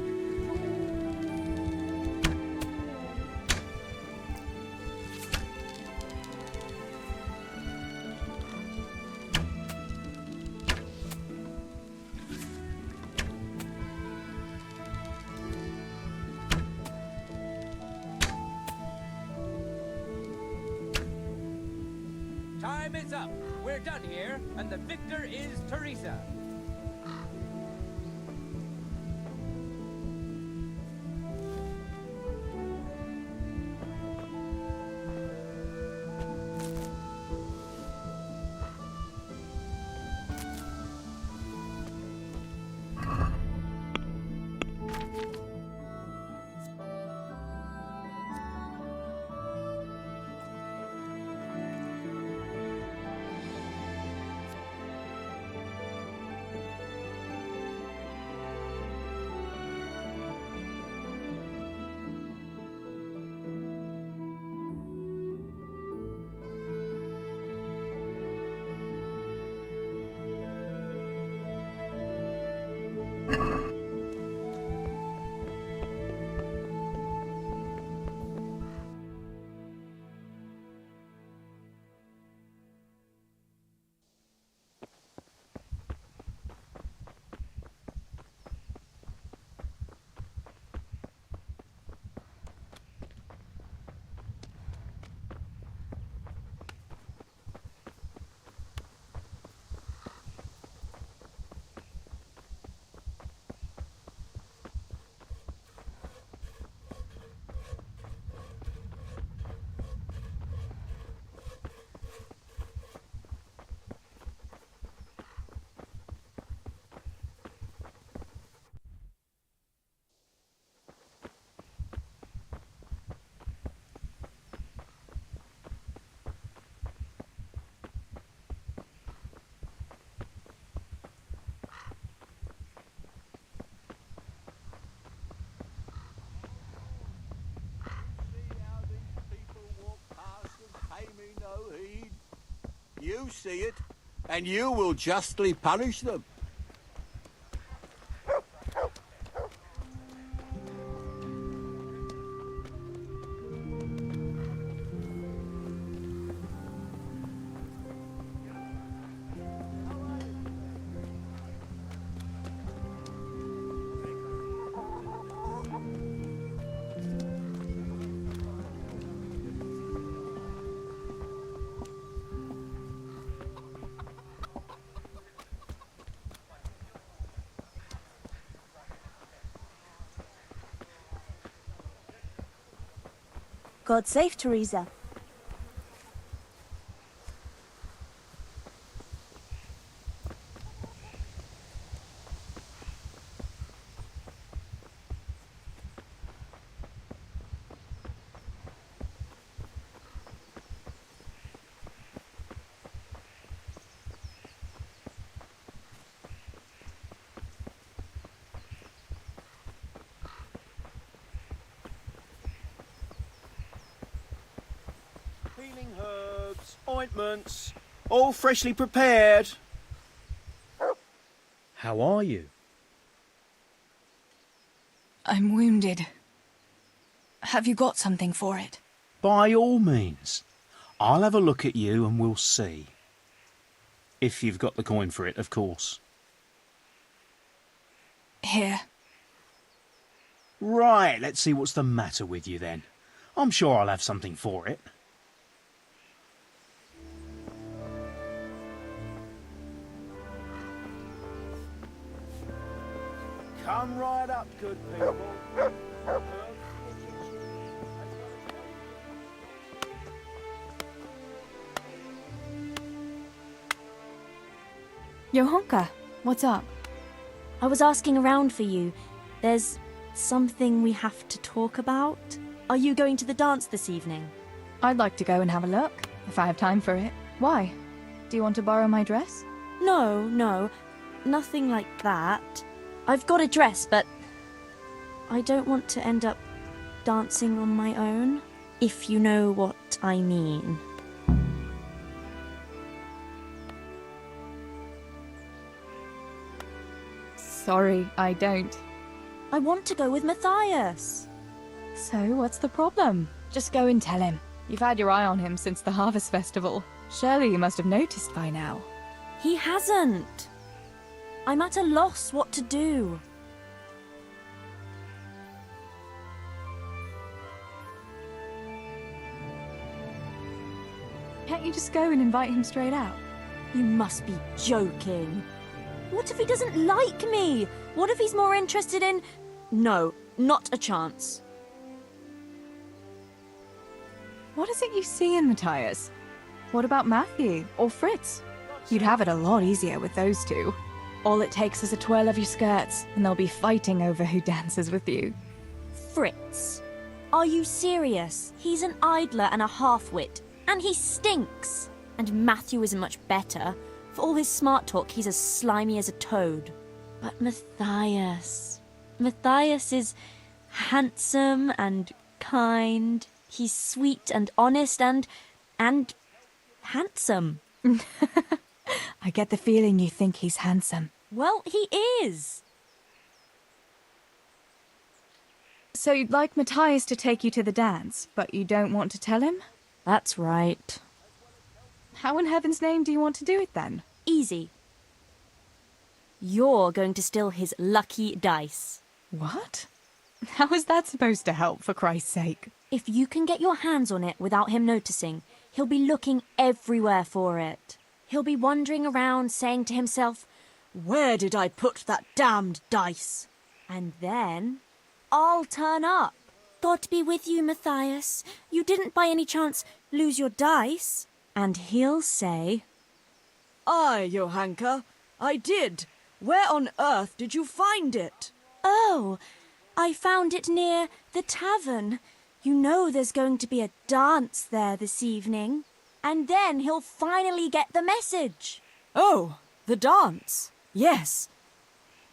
Time is up. We're done here, and the victor is Teresa. You see it, and you will justly punish them. God save Teresa. Healing herbs, ointments, all freshly prepared. How are you? I'm wounded. Have you got something for it? By all means. I'll have a look at you and we'll see. If you've got the coin for it, of course. Here. Right, let's see what's the matter with you then. I'm sure I'll have something for it. Come right up, good people. Johanka, what's up? I was asking around for you. There's something we have to talk about. Are you going to the dance this evening? I'd like to go and have a look, if I have time for it. Why? Do you want to borrow my dress? No, nothing like that. I've got a dress, but I don't want to end up dancing on my own, if you know what I mean. Sorry, I don't. I want to go with Matthias. So, what's the problem? Just go and tell him. You've had your eye on him since the Harvest Festival. Surely you must have noticed by now. He hasn't. I'm at a loss what to do. Can't you just go and invite him straight out? You must be joking. What if he doesn't like me? What if he's more interested in... No, not a chance. What is it you see in Matthias? What about Matthew or Fritz? You'd have it a lot easier with those two. All it takes is a twirl of your skirts, and they'll be fighting over who dances with you. Fritz? Are you serious? He's an idler and a half-wit, and he stinks. And Matthew isn't much better. For all his smart talk, he's as slimy as a toad. But Matthias is handsome and kind. He's sweet and honest and handsome. I get the feeling you think he's handsome. Well, he is. So you'd like Matthias to take you to the dance, but you don't want to tell him? That's right. How in heaven's name do you want to do it then? Easy. You're going to steal his lucky dice. What? How is that supposed to help, for Christ's sake? If you can get your hands on it without him noticing, he'll be looking everywhere for it. He'll be wandering around saying to himself, "Where did I put that damned dice?" And then I'll turn up. God be with you, Matthias. You didn't by any chance lose your dice? And he'll say, "Aye, Johanka, I did. Where on earth did you find it?" "Oh, I found it near the tavern. You know there's going to be a dance there this evening." And then he'll finally get the message. "Oh, the dance. Yes.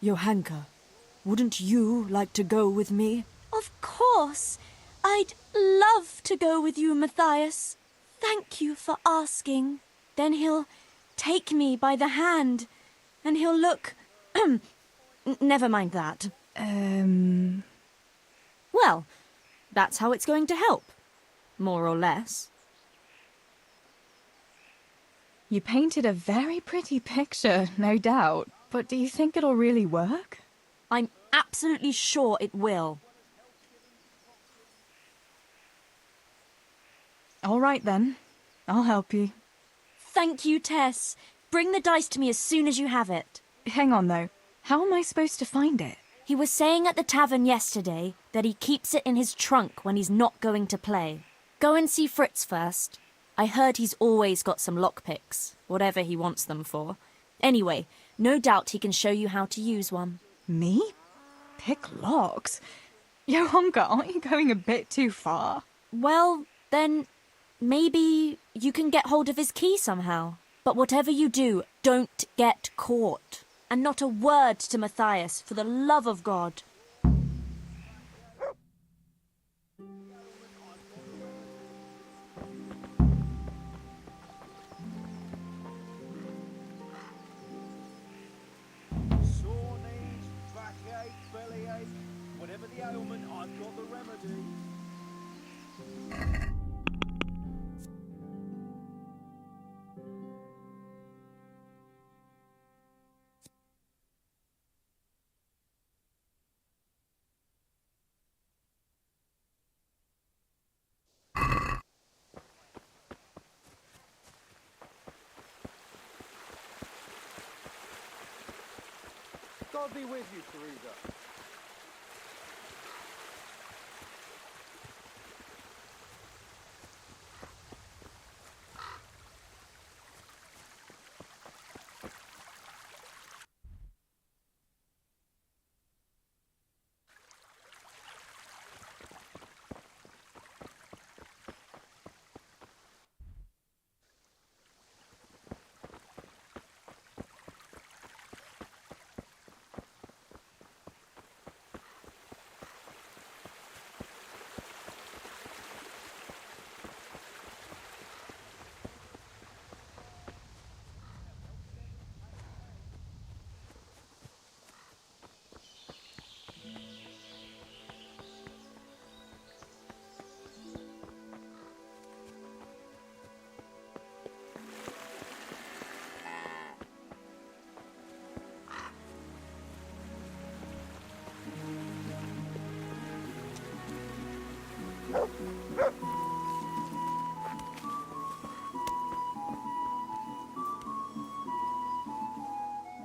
Johanka, wouldn't you like to go with me?" "Of course. I'd love to go with you, Matthias. Thank you for asking." Then he'll take me by the hand, and he'll look... Never mind that. Well, that's how it's going to help. More or less. You painted a very pretty picture, no doubt. But do you think it'll really work? I'm absolutely sure it will. All right, then. I'll help you. Thank you, Tess. Bring the dice to me as soon as you have it. Hang on, though. How am I supposed to find it? He was saying at the tavern yesterday that he keeps it in his trunk when he's not going to play. Go and see Fritz first. I heard he's always got some lockpicks, whatever he wants them for. Anyway, no doubt he can show you how to use one. Me? Pick locks? Johanka, aren't you going a bit too far? Well, then, maybe you can get hold of his key somehow. But whatever you do, don't get caught. And not a word to Matthias, for the love of God. Sore knees, backache, bellyache, whatever the ailment, I've got the remedy. God be with you, Teresa.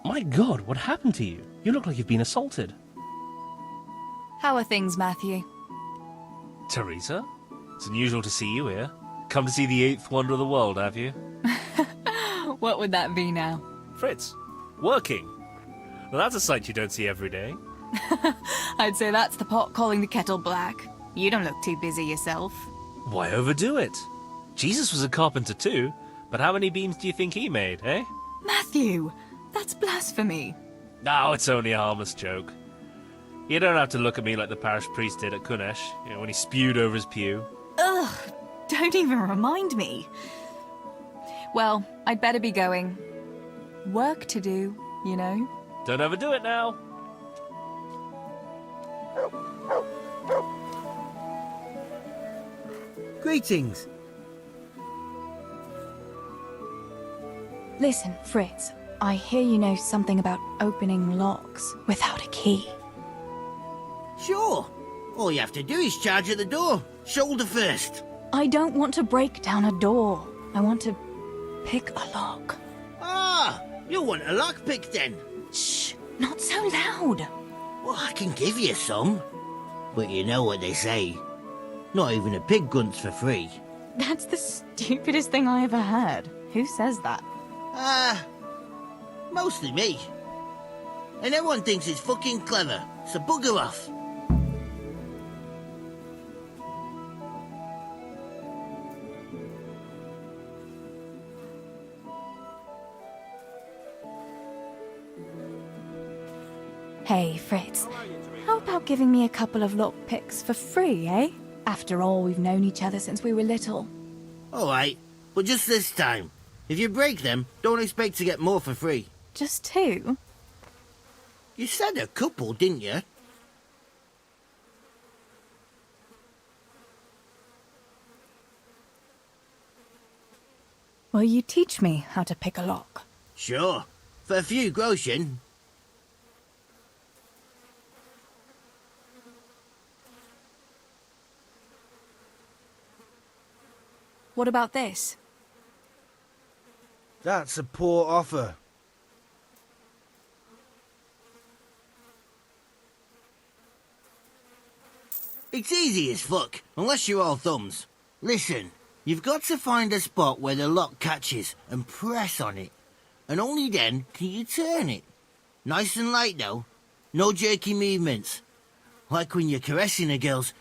My God, what happened to you? You look like you've been assaulted. How are things, Matthew? Teresa? It's unusual to see you here. Come to see the eighth wonder of the world, have you? What would that be now? Fritz, working. Well, that's a sight you don't see every day. I'd say that's the pot calling the kettle black. You don't look too busy yourself. Why overdo it? Jesus was a carpenter too, but how many beams do you think he made, eh? Matthew, that's blasphemy. No, it's only a harmless joke. You don't have to look at me like the parish priest did at Kunesh, when he spewed over his pew. Ugh, don't even remind me. Well, I'd better be going. Work to do, you know. Don't overdo it now. Greetings. Listen, Fritz, I hear you know something about opening locks without a key. Sure. All you have to do is charge at the door. Shoulder first. I don't want to break down a door. I want to pick a lock. Ah, you want a lockpick then? Shh, not so loud. Well, I can give you some. But you know what they say. Not even a pig grunts for free. That's the stupidest thing I ever heard. Who says that? Mostly me. And everyone thinks it's fucking clever, so bugger off. Hey, Fritz, how about giving me a couple of lockpicks for free, eh? After all, we've known each other since we were little. All right, but just this time. If you break them, don't expect to get more for free. Just two? You said a couple, didn't you? Will you teach me how to pick a lock? Sure. For a few groschen. What about this? That's a poor offer. It's easy as fuck, unless you're all thumbs. Listen, you've got to find a spot where the lock catches and press on it. And only then can you turn it. Nice and light, though. No jerky movements. Like when you're caressing a girl's...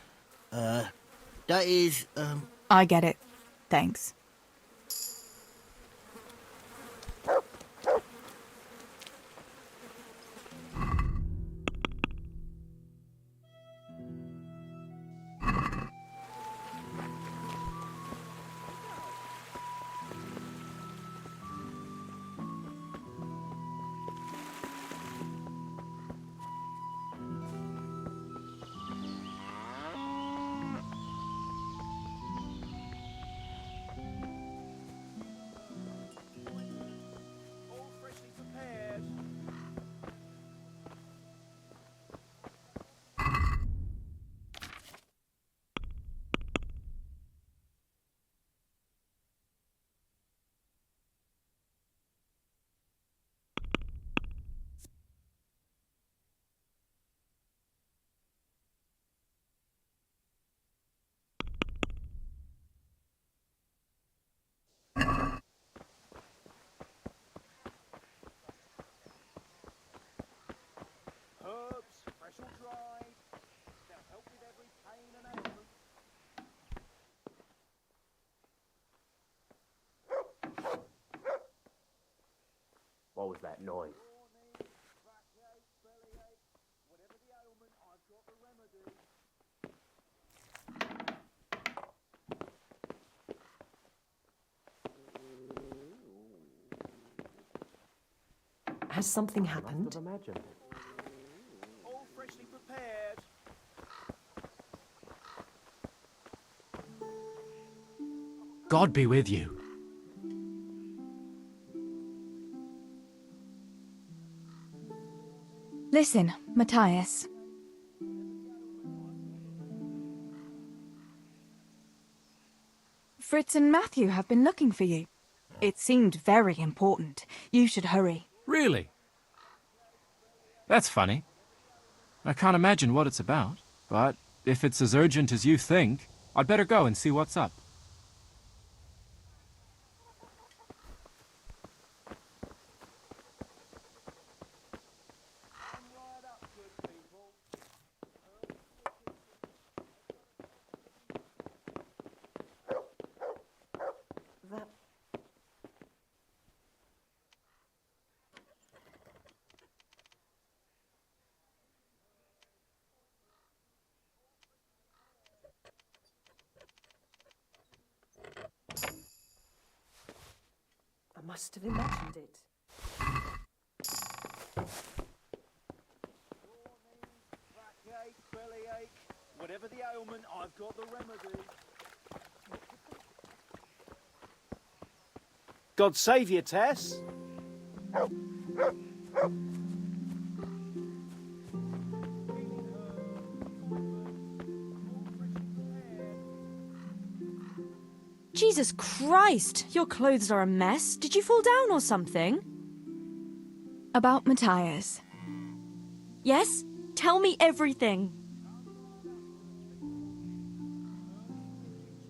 that is, I get it. Thanks. What was that noise? Has something happened? All freshly prepared. God be with you. Listen, Matthias. Fritz and Matthew have been looking for you. It seemed very important. You should hurry. Really? That's funny. I can't imagine what it's about, but if it's as urgent as you think, I'd better go and see what's up. I must have imagined it. Backache, bellyache, whatever the ailment, I've got the remedy. God save you, Tess. Jesus Christ! Your clothes are a mess. Did you fall down or something? About Matthias. Yes? Tell me everything.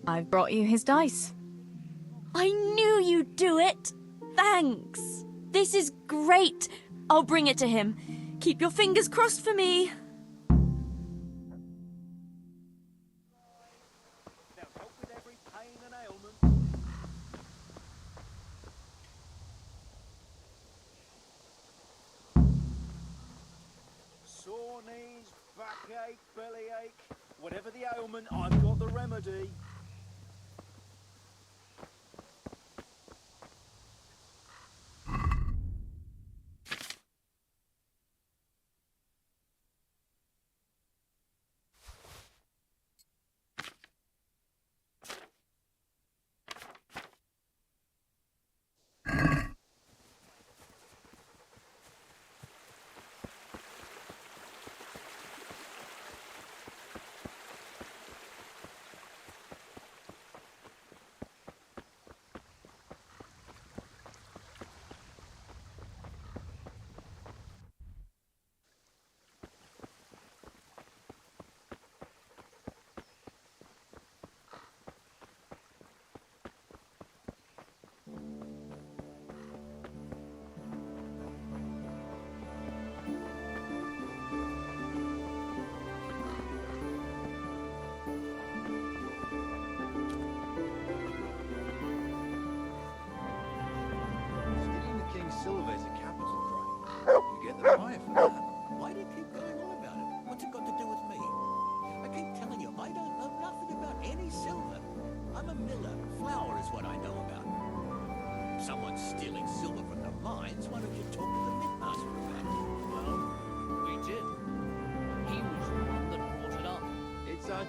I've brought you his dice. I knew you'd do it. Thanks. This is great. I'll bring it to him. Keep your fingers crossed for me. Sore knees, backache, bellyache, whatever the ailment, I've got the remedy.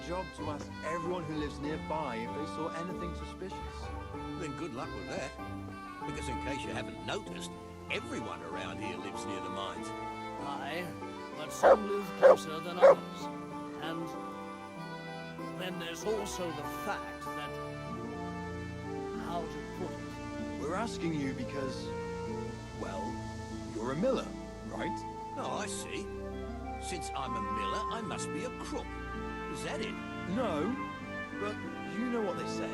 job to ask everyone who lives nearby if they saw anything suspicious. Then good luck with that. Because in case you haven't noticed, everyone around here lives near the mines. Aye, but some live closer than others. And then there's also the fact that... how to put it? We're asking you because, well, you're a miller, right? Oh, I see. Since I'm a miller, I must be a crook. Is that it? No, but you know what they say.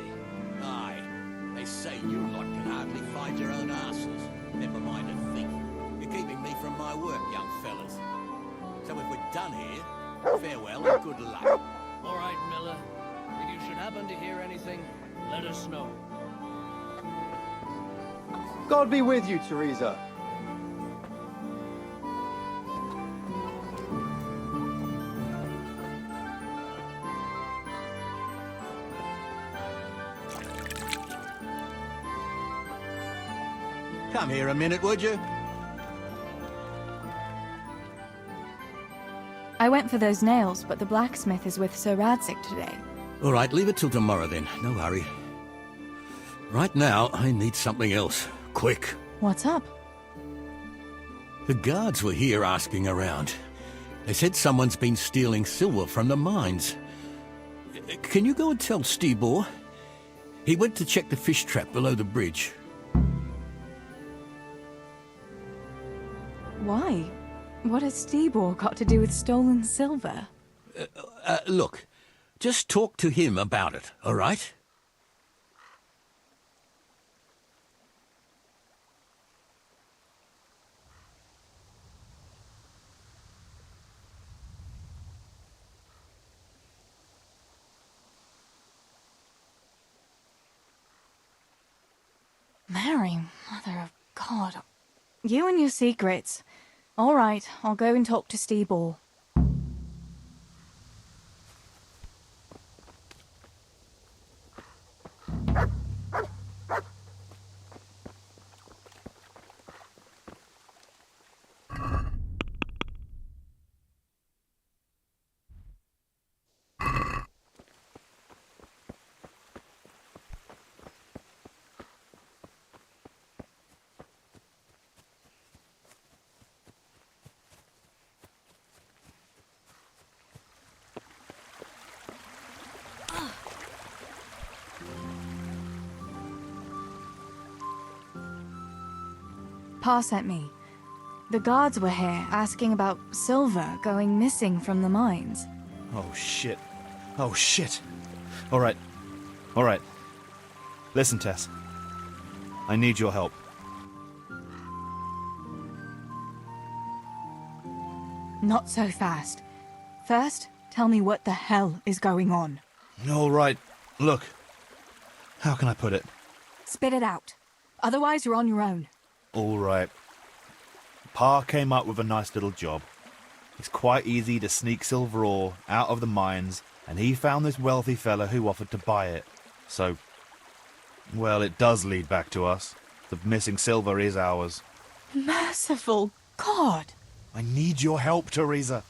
Aye. They say you lot can hardly find your own asses. Never mind a thief. You're keeping me from my work, young fellas. So if we're done here, farewell and good luck. All right, Miller. If you should happen to hear anything, let us know. God be with you, Teresa. Come here a minute, would you? I went for those nails, but the blacksmith is with Sir Radzig today. All right, leave it till tomorrow then. No hurry. Right now, I need something else. Quick. What's up? The guards were here asking around. They said someone's been stealing silver from the mines. Can you go and tell Stibor? He went to check the fish trap below the bridge. Why? What has Stibor got to do with stolen silver? Look, just talk to him about it, all right? Mary, Mother of God. You and your secrets. All right, I'll go and talk to Stibor. Pa sent me. The guards were here asking about silver going missing from the mines. Oh, shit. Oh, shit. All right. All right. Listen, Tess. I need your help. Not so fast. First, tell me what the hell is going on. All right. Look. How can I put it? Spit it out. Otherwise, you're on your own. All right. Pa came up with a nice little job. It's quite easy to sneak silver ore out of the mines, and he found this wealthy fella who offered to buy it. So, well, it does lead back to us. The missing silver is ours. Merciful God! I need your help, Teresa.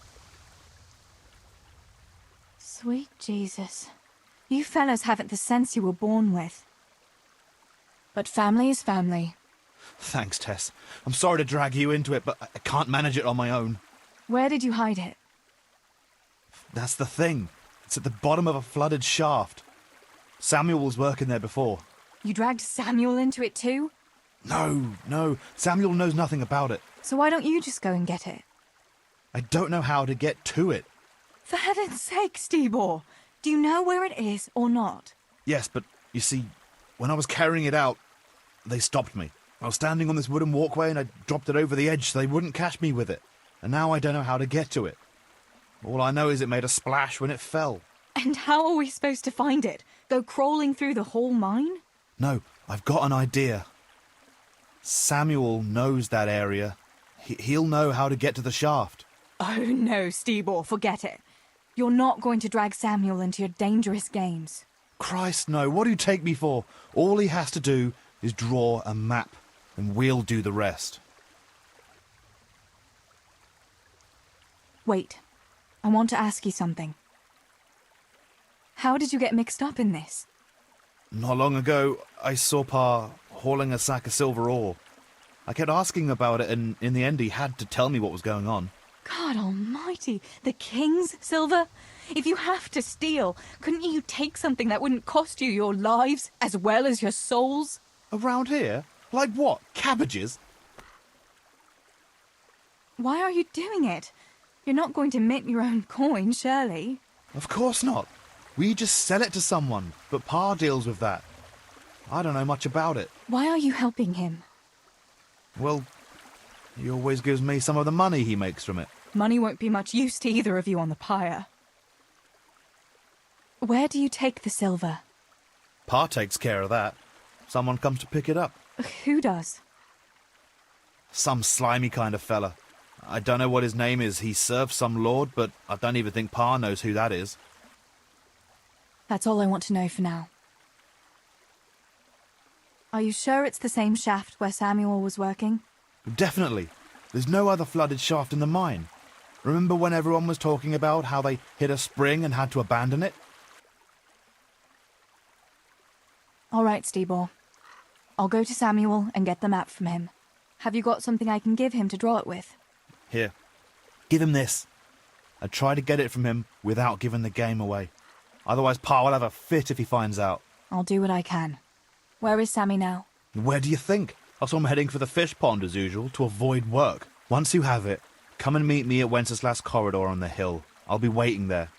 Sweet Jesus. You fellas haven't the sense you were born with. But family is family. Thanks, Tess. I'm sorry to drag you into it, but I can't manage it on my own. Where did you hide it? That's the thing. It's at the bottom of a flooded shaft. Samuel was working there before. You dragged Samuel into it too? No. Samuel knows nothing about it. So why don't you just go and get it? I don't know how to get to it. For heaven's sake, Stibor! Do you know where it is or not? Yes, but you see, when I was carrying it out, they stopped me. I was standing on this wooden walkway and I dropped it over the edge so they wouldn't catch me with it. And now I don't know how to get to it. All I know is it made a splash when it fell. And how are we supposed to find it? Go crawling through the whole mine? No, I've got an idea. Samuel knows that area. He'll know how to get to the shaft. Oh no, Stibor, forget it. You're not going to drag Samuel into your dangerous games. Christ, no. What do you take me for? All he has to do is draw a map, and we'll do the rest. Wait. I want to ask you something. How did you get mixed up in this? Not long ago, I saw Pa hauling a sack of silver ore. I kept asking about it, and in the end he had to tell me what was going on. God almighty, the king's silver? If you have to steal, couldn't you take something that wouldn't cost you your lives as well as your souls? Around here? Like what? Cabbages? Why are you doing it? You're not going to mint your own coin, surely? Of course not. We just sell it to someone, but Pa deals with that. I don't know much about it. Why are you helping him? Well, he always gives me some of the money he makes from it. Money won't be much use to either of you on the pyre. Where do you take the silver? Pa takes care of that. Someone comes to pick it up. Who does? Some slimy kind of fella. I don't know what his name is. He serves some lord, but I don't even think Pa knows who that is. That's all I want to know for now. Are you sure it's the same shaft where Samuel was working? Definitely. There's no other flooded shaft in the mine. Remember when everyone was talking about how they hit a spring and had to abandon it? All right, Stibor. I'll go to Samuel and get the map from him. Have you got something I can give him to draw it with? Here. Give him this. I try to get it from him without giving the game away. Otherwise Pa will have a fit if he finds out. I'll do what I can. Where is Sammy now? Where do you think? I saw him heading for the fish pond as usual to avoid work. Once you have it, come and meet me at Wenceslaus corridor on the hill. I'll be waiting there.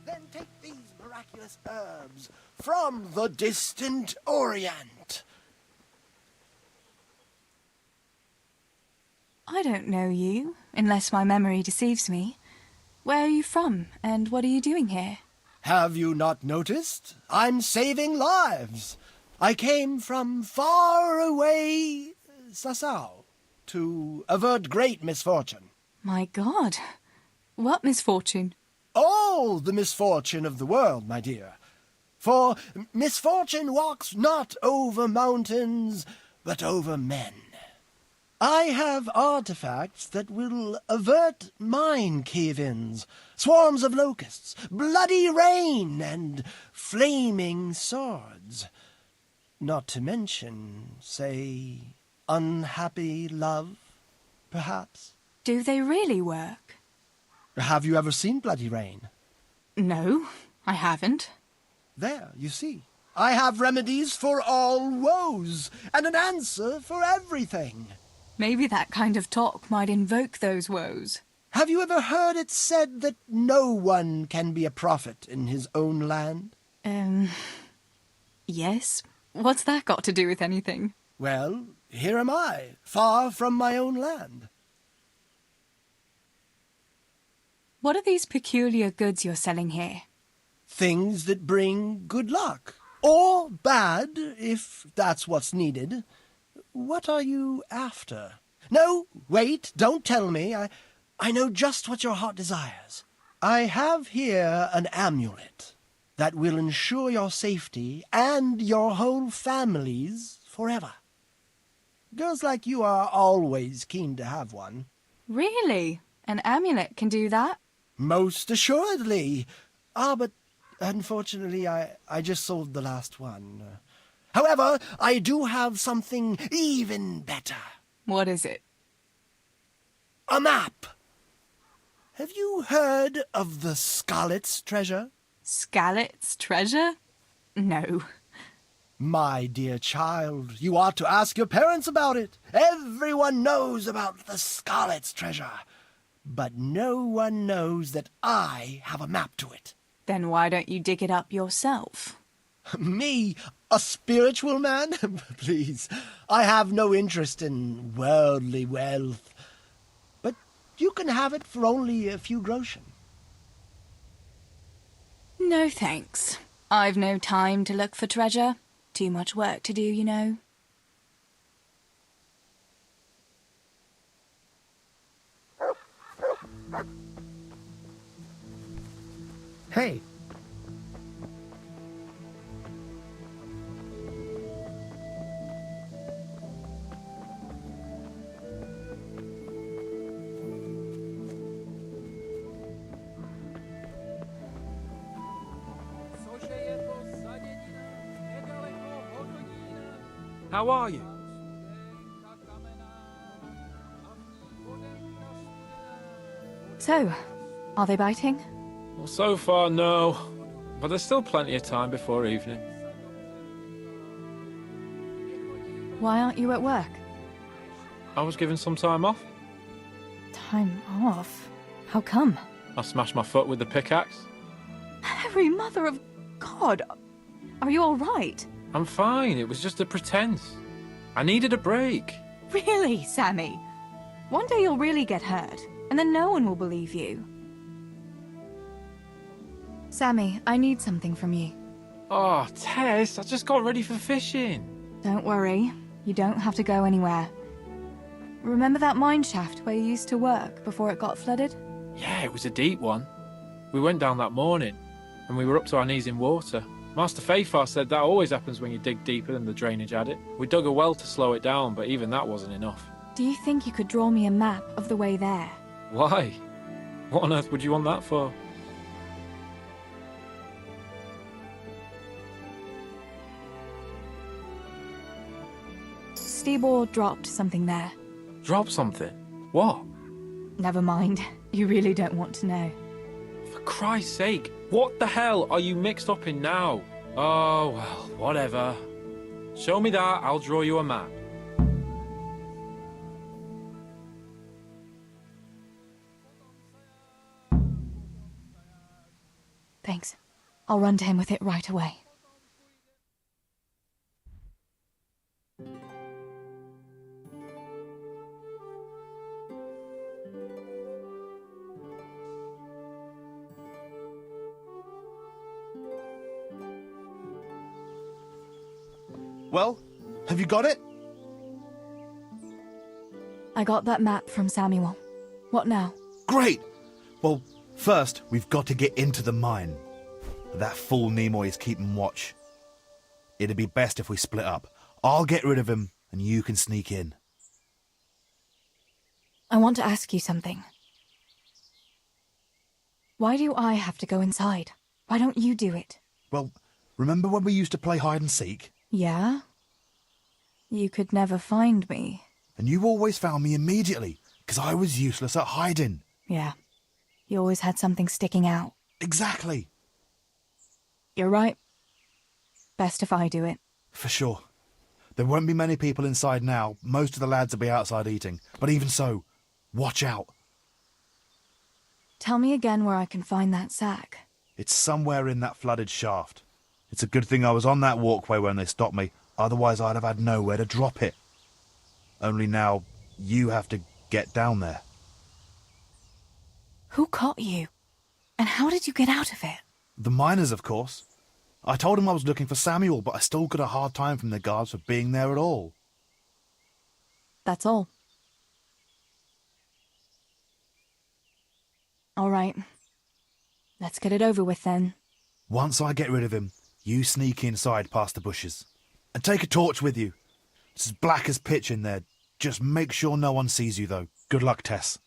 Then take these miraculous herbs from the distant Orient. I don't know you, unless my memory deceives me. Where are you from, and what are you doing here? Have you not noticed? I'm saving lives. I came from far away Sassau to avert great misfortune. My God, what misfortune? All the misfortune of the world, my dear. For misfortune walks not over mountains, but over men. I have artifacts that will avert mine cave-ins, swarms of locusts, bloody rain, and flaming swords. Not to mention, say, unhappy love, perhaps. Do they really work? Have you ever seen bloody rain? No, I haven't. There, you see. I have remedies for all woes, and an answer for everything. Maybe that kind of talk might invoke those woes. Have you ever heard it said that no one can be a prophet in his own land? Yes. What's that got to do with anything? Well, here am I, far from my own land. What are these peculiar goods you're selling here? Things that bring good luck. Or bad, if that's what's needed. What are you after? No, wait, don't tell me. I know just what your heart desires. I have here an amulet that will ensure your safety and your whole family's forever. Girls like you are always keen to have one. Really? An amulet can do that? Most assuredly. But unfortunately, I just sold the last one. However, I do have something even better. What is it? A map. Have you heard of the Skalitz treasure? Skalitz treasure? No. My dear child, you ought to ask your parents about it. Everyone knows about the Skalitz treasure. But no one knows that I have a map to it. Then why don't you dig it up yourself? Me? A spiritual man? Please, I have no interest in worldly wealth. But you can have it for only a few groschen. No thanks. I've no time to look for treasure. Too much work to do, you know. Hey. How are you? So, are they biting? Well, so far, no. But there's still plenty of time before evening. Why aren't you at work? I was given some time off. Time off? How come? I smashed my foot with the pickaxe. Mary, Mother of God! Are you all right? I'm fine. It was just a pretense. I needed a break. Really, Sammy? One day you'll really get hurt, and then no one will believe you. Sammy, I need something from you. Oh, Tess, I just got ready for fishing. Don't worry. You don't have to go anywhere. Remember that mine shaft where you used to work before it got flooded? Yeah, it was a deep one. We went down that morning, and we were up to our knees in water. Master Fafar said that always happens when you dig deeper than the drainage had it. We dug a well to slow it down, but even that wasn't enough. Do you think you could draw me a map of the way there? Why? What on earth would you want that for? Stibor dropped something there. Drop something? What? Never mind. You really don't want to know. For Christ's sake, what the hell are you mixed up in now? Oh, well, whatever. Show me that, I'll draw you a map. Thanks. I'll run to him with it right away. Well, have you got it? I got that map from Samuel. What now? Great! Well, first, we've got to get into the mine. That fool Nimoy is keeping watch. It'd be best if we split up. I'll get rid of him, and you can sneak in. I want to ask you something. Why do I have to go inside? Why don't you do it? Well, remember when we used to play hide and seek? Yeah? You could never find me. And you always found me immediately, because I was useless at hiding. Yeah. You always had something sticking out. Exactly. You're right. Best if I do it. For sure. There won't be many people inside now. Most of the lads will be outside eating. But even so, watch out. Tell me again where I can find that sack. It's somewhere in that flooded shaft. It's a good thing I was on that walkway when they stopped me, otherwise I'd have had nowhere to drop it. Only now, you have to get down there. Who caught you? And how did you get out of it? The miners, of course. I told them I was looking for Samuel, but I still got a hard time from the guards for being there at all. That's all. All right. Let's get it over with then. Once I get rid of him, you sneak inside past the bushes. And take a torch with you. It's as black as pitch in there. Just make sure no one sees you, though. Good luck, Tess.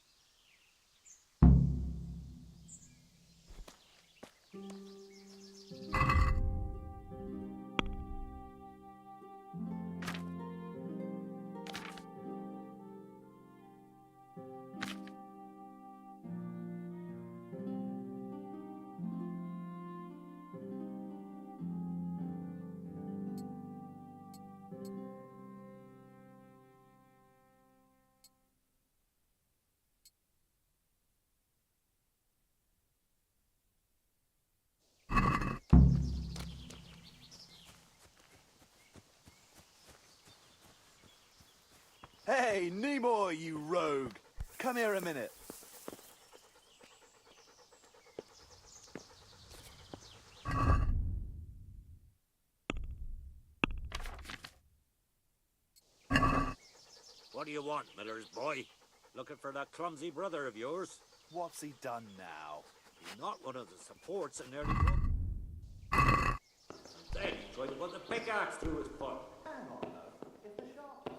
Hey, Nimoy, you rogue! Come here a minute. What do you want, miller's boy? Looking for that clumsy brother of yours? What's he done now? He's not one of the supports and nearly broke. And then he tried to put the pickaxe through his foot. Hang on, though. If the shaft...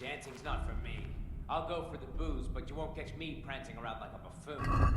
Dancing's not for me. I'll go for the booze, but you won't catch me prancing around like a buffoon.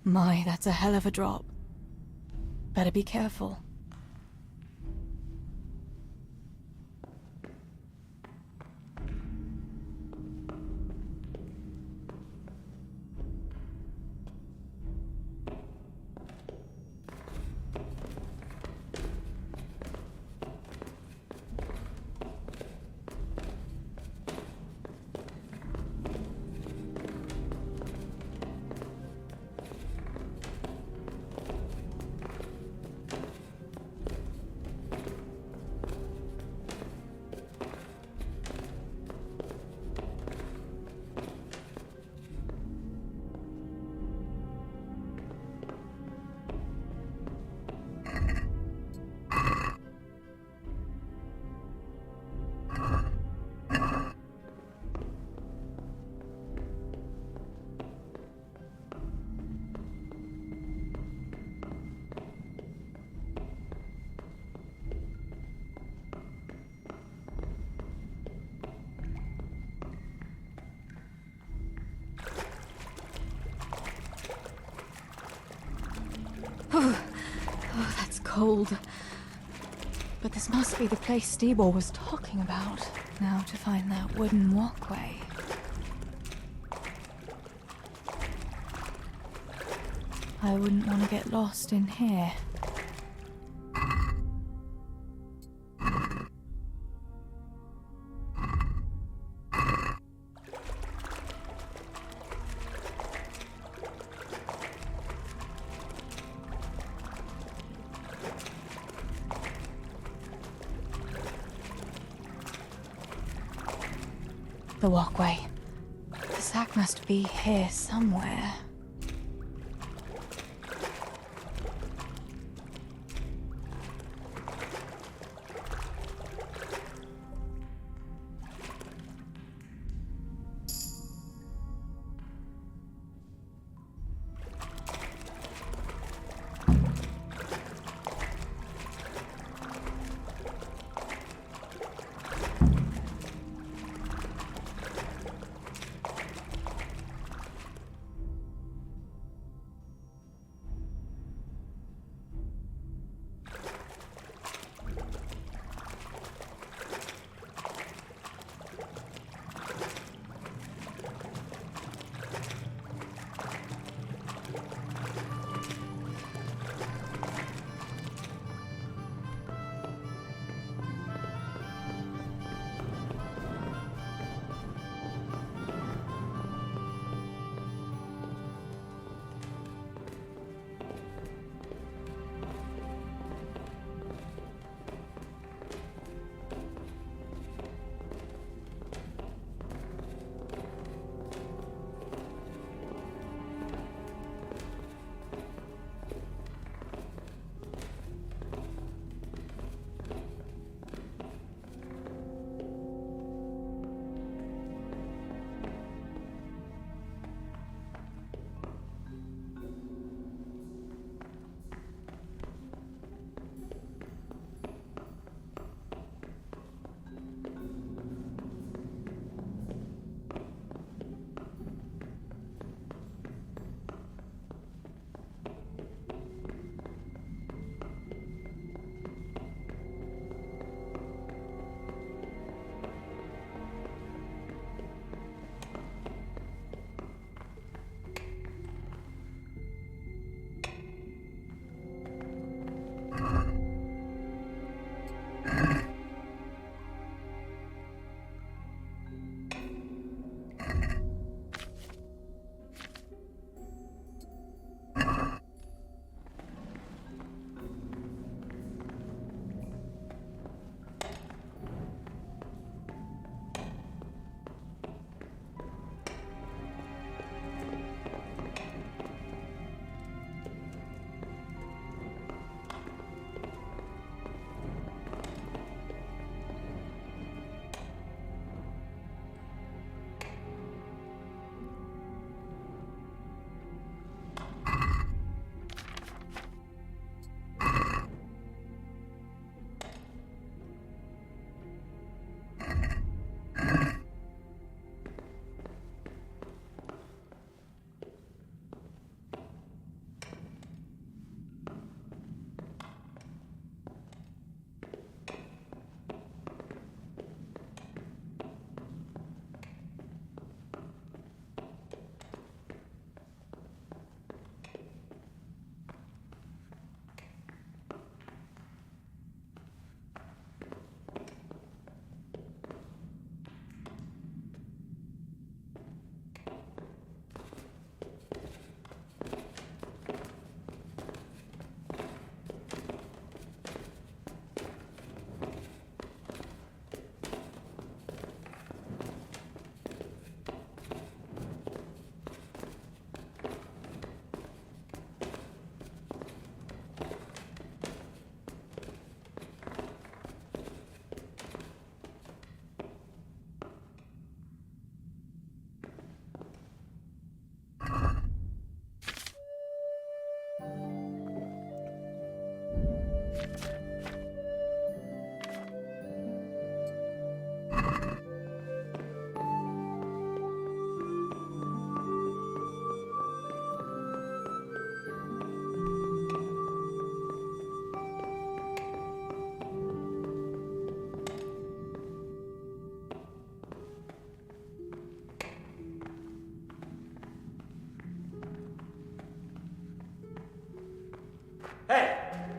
My, that's a hell of a drop. Better be careful. Oh, that's cold. But this must be the place Stibor was talking about. Now to find that wooden walkway. I wouldn't want to get lost in here. The walkway. The sack must be here somewhere.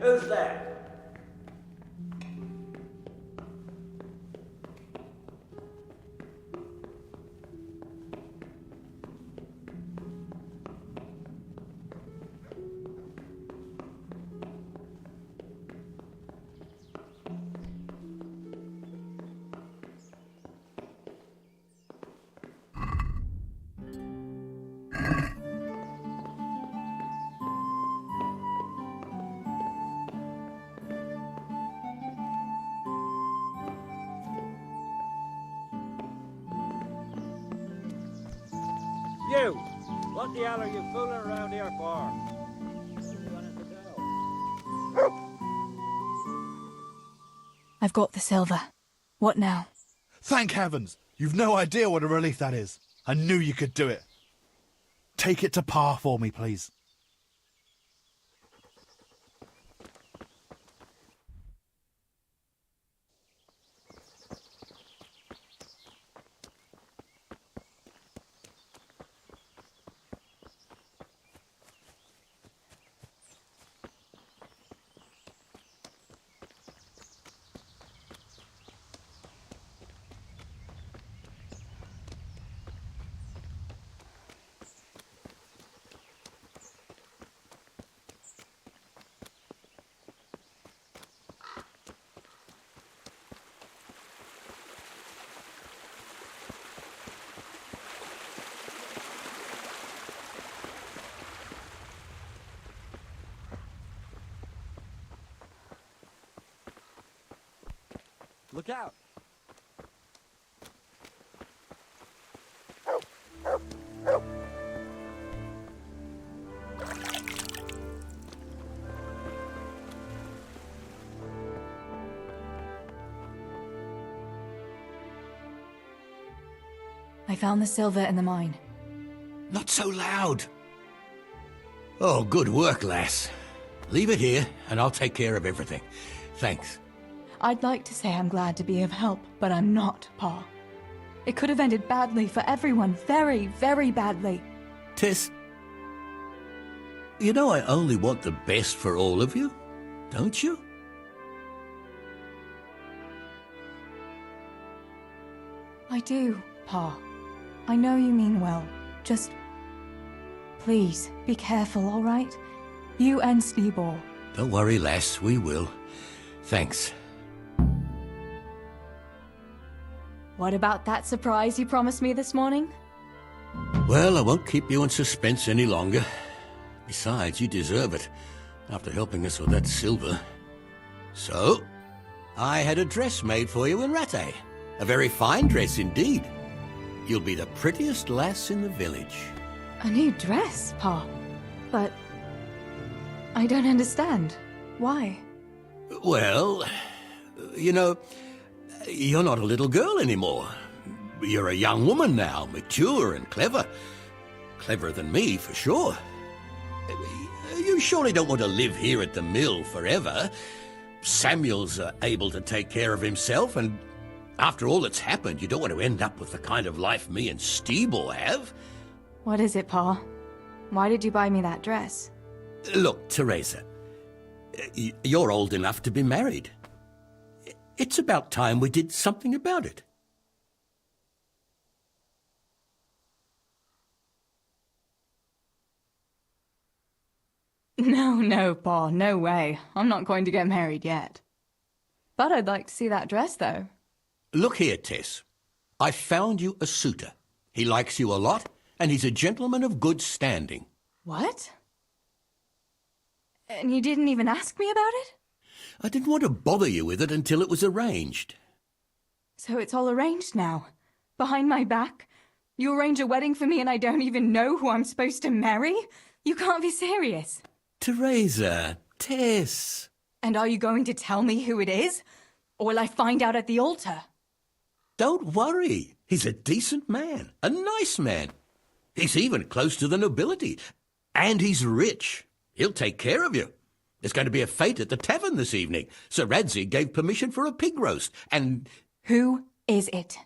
Who's there? You! What the hell are you fooling around here for? I've got the silver. What now? Thank heavens! You've no idea what a relief that is. I knew you could do it. Take it to Pa for me, please. Look out! I found the silver in the mine. Not so loud. Oh, good work, lass. Leave it here, and I'll take care of everything. Thanks. I'd like to say I'm glad to be of help, but I'm not, Pa. It could have ended badly for everyone. Very, very badly. Tess, you know I only want the best for all of you, don't you? I do, Pa. I know you mean well. Just... please, be careful, all right? You and Stibor. Don't worry, lass, we will. Thanks. What about that surprise you promised me this morning? Well, I won't keep you in suspense any longer. Besides, you deserve it, after helping us with that silver. So, I had a dress made for you in Rattay. A very fine dress indeed. You'll be the prettiest lass in the village. A new dress, Pa. But... I don't understand. Why? Well, you know, you're not a little girl anymore. You're a young woman now, mature and clever. Cleverer than me, for sure. You surely don't want to live here at the mill forever. Samuel's able to take care of himself, and after all that's happened, you don't want to end up with the kind of life me and Stibor have. What is it, Pa? Why did you buy me that dress? Look, Teresa, you're old enough to be married. It's about time we did something about it. No, Pa, no way. I'm not going to get married yet. But I'd like to see that dress, though. Look here, Tess. I found you a suitor. He likes you a lot, and he's a gentleman of good standing. What? And you didn't even ask me about it? I didn't want to bother you with it until it was arranged. So it's all arranged now? Behind my back? You arrange a wedding for me and I don't even know who I'm supposed to marry? You can't be serious. Teresa, Tess. And are you going to tell me who it is? Or will I find out at the altar? Don't worry. He's a decent man, a nice man. He's even close to the nobility. And he's rich. He'll take care of you. There's going to be a fete at the tavern this evening. Sir Radzig gave permission for a pig roast, and... Who is it?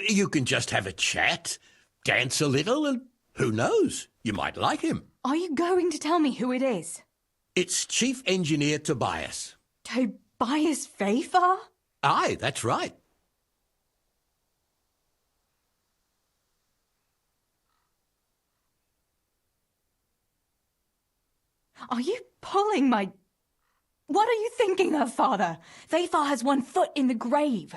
You can just have a chat, dance a little, and who knows? You might like him. Are you going to tell me who it is? It's Chief Engineer Tobias. Tobias Fafar? Aye, that's right. Are you pulling my... What are you thinking of, Father? Fafar has one foot in the grave.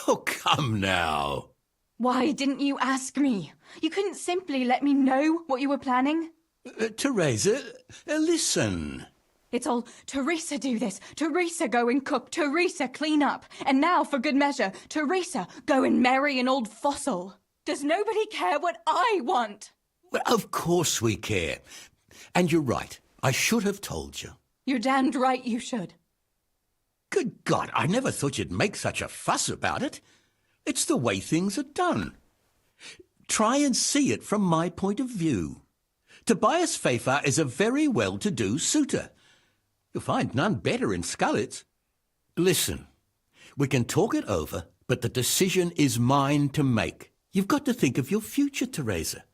Oh, come now. Why didn't you ask me? You couldn't simply let me know what you were planning? Teresa, listen. It's all, Teresa do this, Teresa go and cook, Teresa clean up. And now, for good measure, Teresa go and marry an old fossil. Does nobody care what I want? Well, of course we care. And you're right. I should have told you. You're damned right you should. Good God, I never thought you'd make such a fuss about it. It's the way things are done. Try and see it from my point of view. Tobias Fafar is a very well-to-do suitor. You'll find none better in Skalitz. Listen, we can talk it over, but the decision is mine to make. You've got to think of your future, Teresa.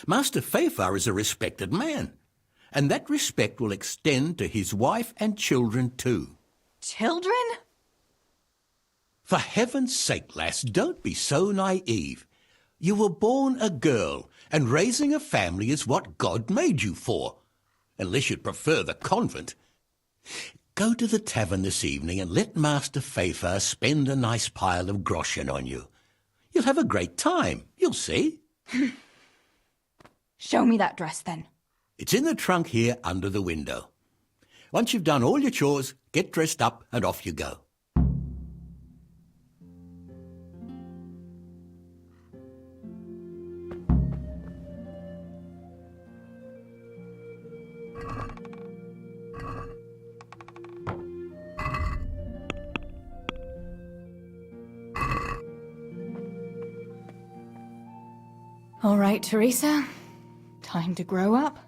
Master Fafar is a respected man, and that respect will extend to his wife and children too. Children? For heaven's sake, lass, don't be so naive. You were born a girl, and raising a family is what God made you for. Unless you'd prefer the convent. Go to the tavern this evening and let Master Fafar spend a nice pile of groschen on you. You'll have a great time, you'll see. Show me that dress, then. It's in the trunk here under the window. Once you've done all your chores, get dressed up and off you go. All right, Teresa. Time to grow up,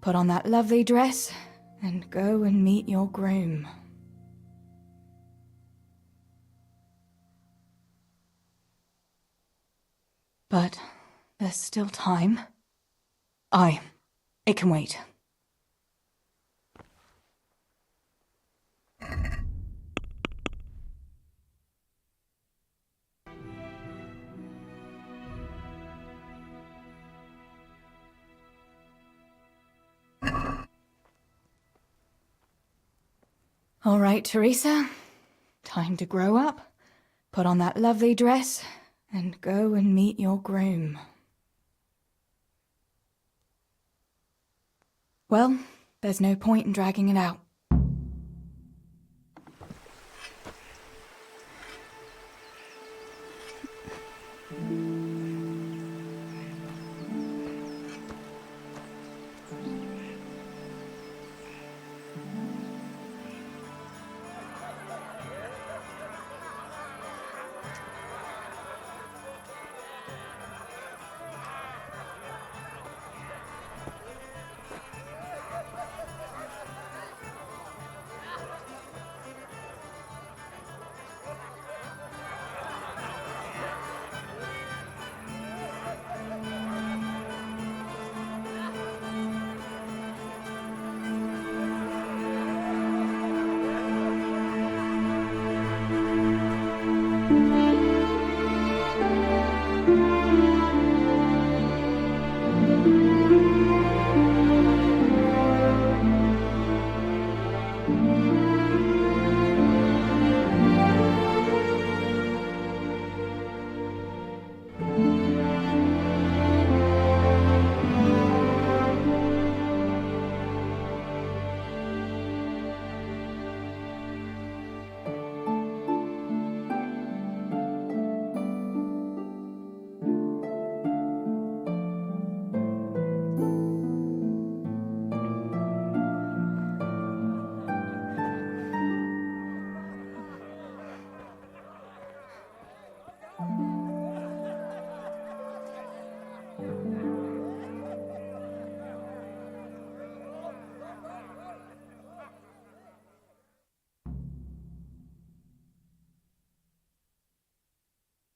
put on that lovely dress, and go and meet your groom. But there's still time. Aye, it can wait. All right, Teresa. Time to grow up, put on that lovely dress, and go and meet your groom. Well, there's no point in dragging it out.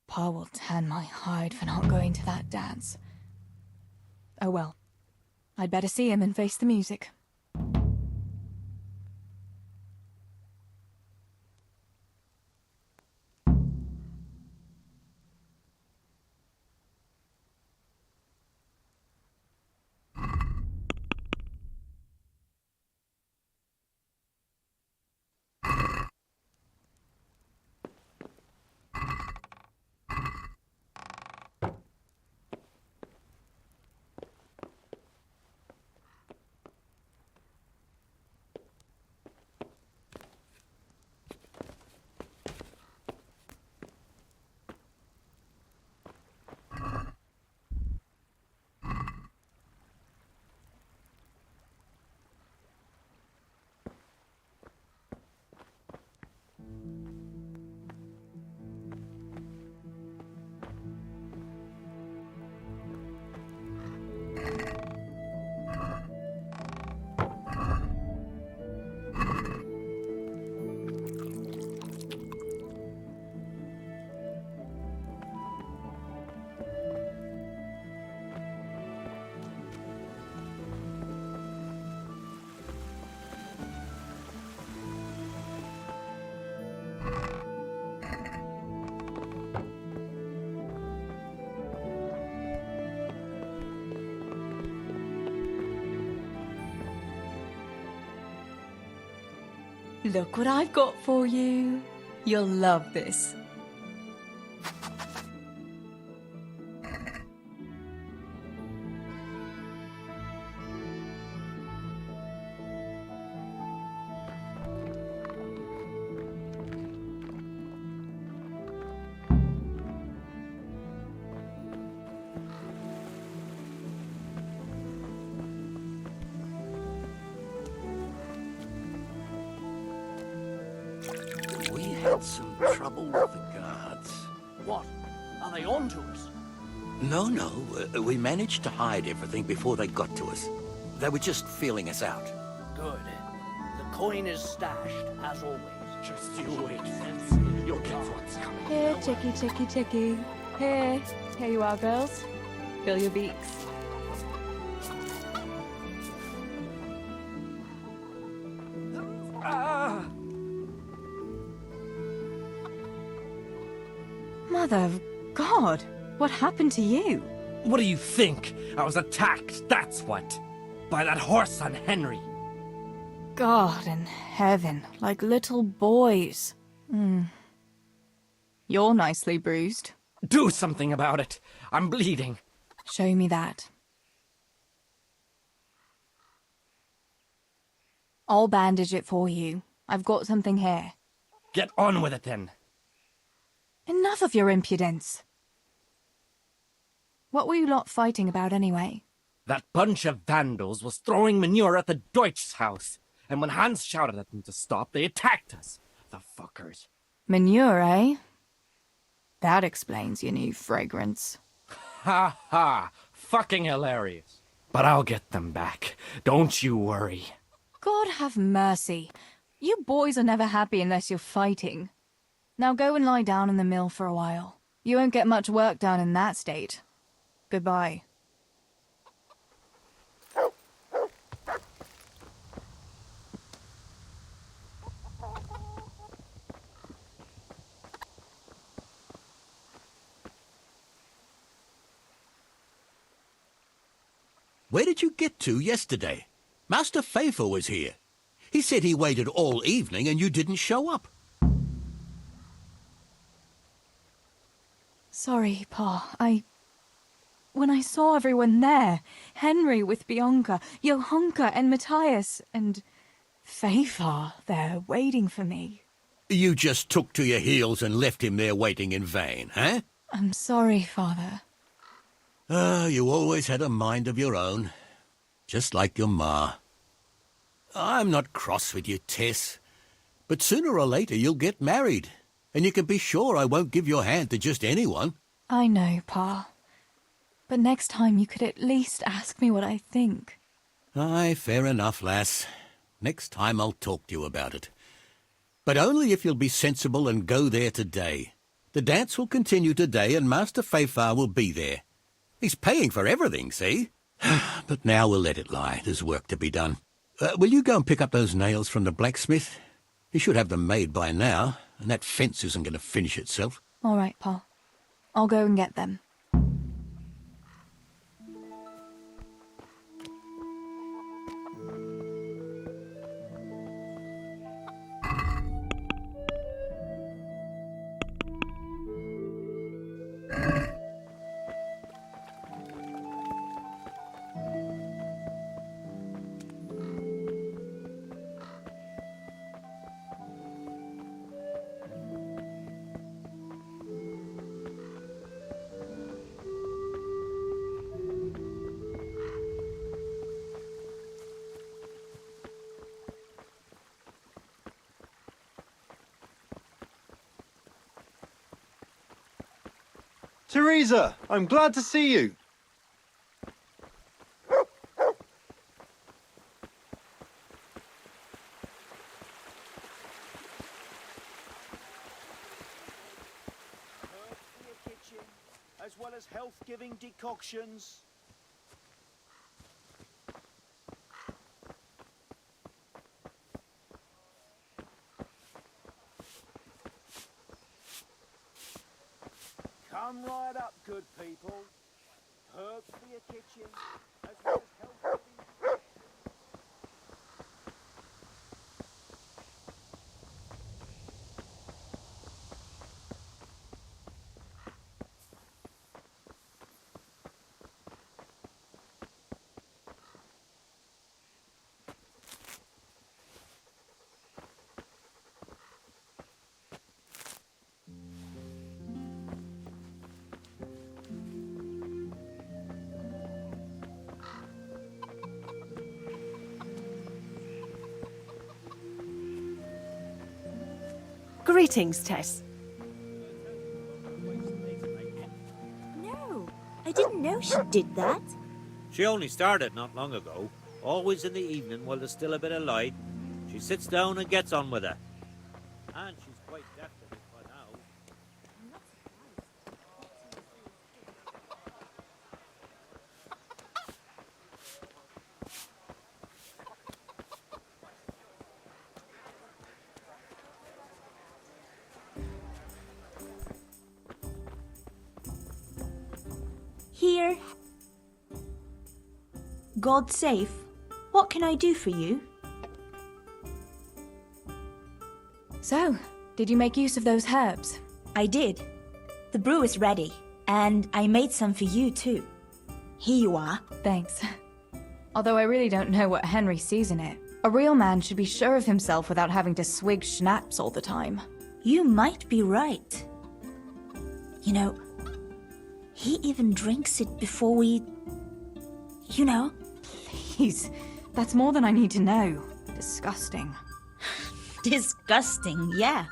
Pa will tan my hide for not going to that dance. Oh well, I'd better see him and face the music. Look what I've got for you. You'll love this. We had some trouble with the guards. What? Are they on to us? No, we managed to hide everything before they got to us. They were just feeling us out. Good. The coin is stashed, as always. Just you wait. You'll get what's coming. Here, chicky. Here you are, girls. Fill your beaks. Mother of God, what happened to you? What do you think? I was attacked, that's what. By that horse son Henry. God in heaven, like little boys. You're nicely bruised. Do something about it. I'm bleeding. Show me that. I'll bandage it for you. I've got something here. Get on with it then. Enough of your impudence. What were you lot fighting about anyway? That bunch of vandals was throwing manure at the Deutsch's house. And when Hans shouted at them to stop, they attacked us. The fuckers. Manure, eh? That explains your new fragrance. Ha ha! Fucking hilarious. But I'll get them back. Don't you worry. God have mercy. You boys are never happy unless you're fighting. Now go and lie down in the mill for a while. You won't get much work done in that state. Goodbye. Where did you get to yesterday? Master Faithful was here. He said he waited all evening and you didn't show up. Sorry, Pa. When I saw everyone there, Henry with Bianca, Johanka and Matthias, and Faithful there waiting for me. You just took to your heels and left him there waiting in vain, eh? I'm sorry, Father. You always had a mind of your own, just like your ma. I'm not cross with you, Tess, but sooner or later you'll get married, and you can be sure I won't give your hand to just anyone. I know, Pa. But next time you could at least ask me what I think. Aye, fair enough, lass. Next time I'll talk to you about it. But only if you'll be sensible and go there today. The dance will continue today and Master Faithful will be there. He's paying for everything, see? But now we'll let it lie. There's work to be done. Will you go and pick up those nails from the blacksmith? He should have them made by now, and that fence isn't going to finish itself. All right, Pa. I'll go and get them. Teresa, I'm glad to see you. Herbs for your kitchen, as well as health-giving decoctions. Come right up, good people. Herbs for your kitchen, as well as health-giving decoctions. Greetings, Tess. No, I didn't know she did that. She only started not long ago. Always in the evening while there's still a bit of light. She sits down and gets on with it. And she's quite deaf to it by now. Here. God safe. What can I do for you? So, did you make use of those herbs? I did. The brew is ready, and I made some for you too. Here you are. Thanks. Although I really don't know what Henry sees in it. A real man should be sure of himself without having to swig schnapps all the time. You might be right. You know, he even drinks it before we... You know. Please, that's more than I need to know. Disgusting. Disgusting, yeah.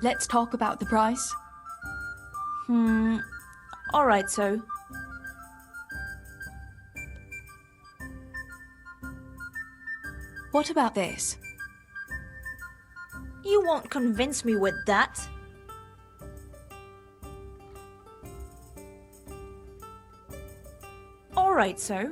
Let's talk about the price. Alright, so. What about this? You won't convince me with that. Alright, so.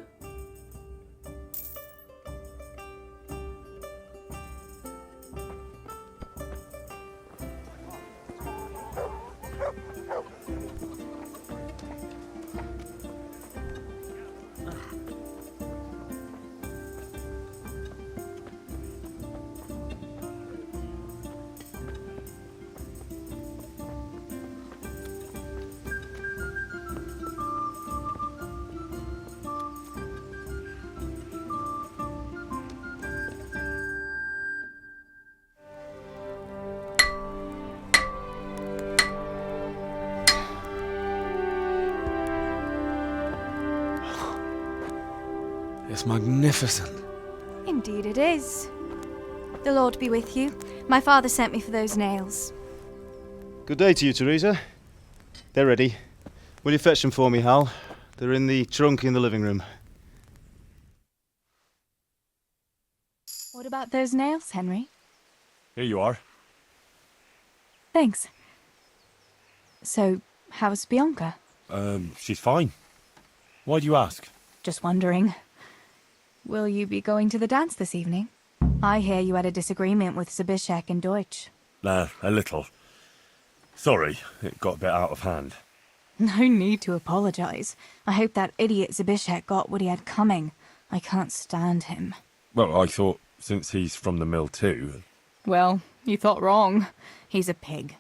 It's magnificent. Indeed it is. The Lord be with you. My father sent me for those nails. Good day to you, Teresa. They're ready. Will you fetch them for me, Hal? They're in the trunk in the living room. What about those nails, Henry? Here you are. Thanks. So, how's Bianca? She's fine. Why do you ask? Just wondering. Will you be going to the dance this evening? I hear you had a disagreement with Zbyszek and Deutsch. A little. Sorry, it got a bit out of hand. No need to apologize. I hope that idiot Zbyszek got what he had coming. I can't stand him. Well, I thought, since he's from the mill too... Well, you thought wrong. He's a pig.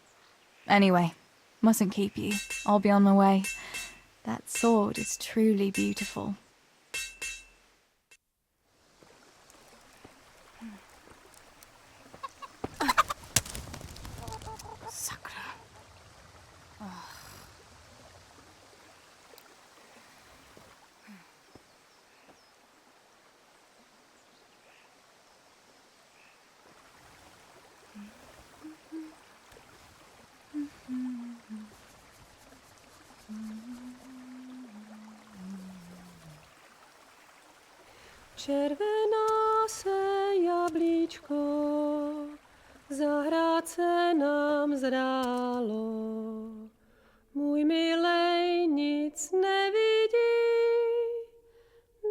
Anyway, mustn't keep you. I'll be on my way. That sword is truly beautiful. Červená se jablíčko, zahrát se nám zdálo. Můj milej nic nevidí,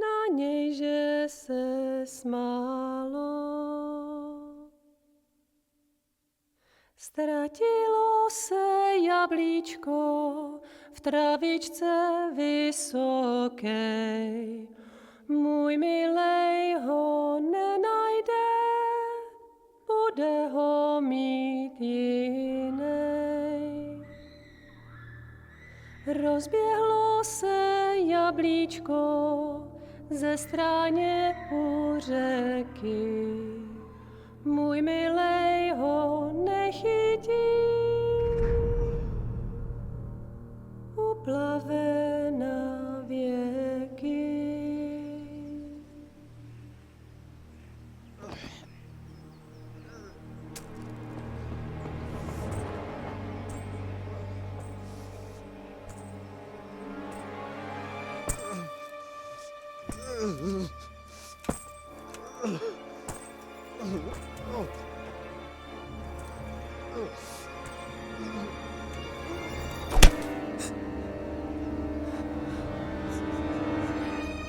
na něj, že se smálo. Ztratilo se jablíčko v travičce vysokej. Můj milej ho nenajde, bude ho mít jinej. Rozběhlo se jablíčko ze stráně u řeky. Můj milej ho nechytí, uplave na věky.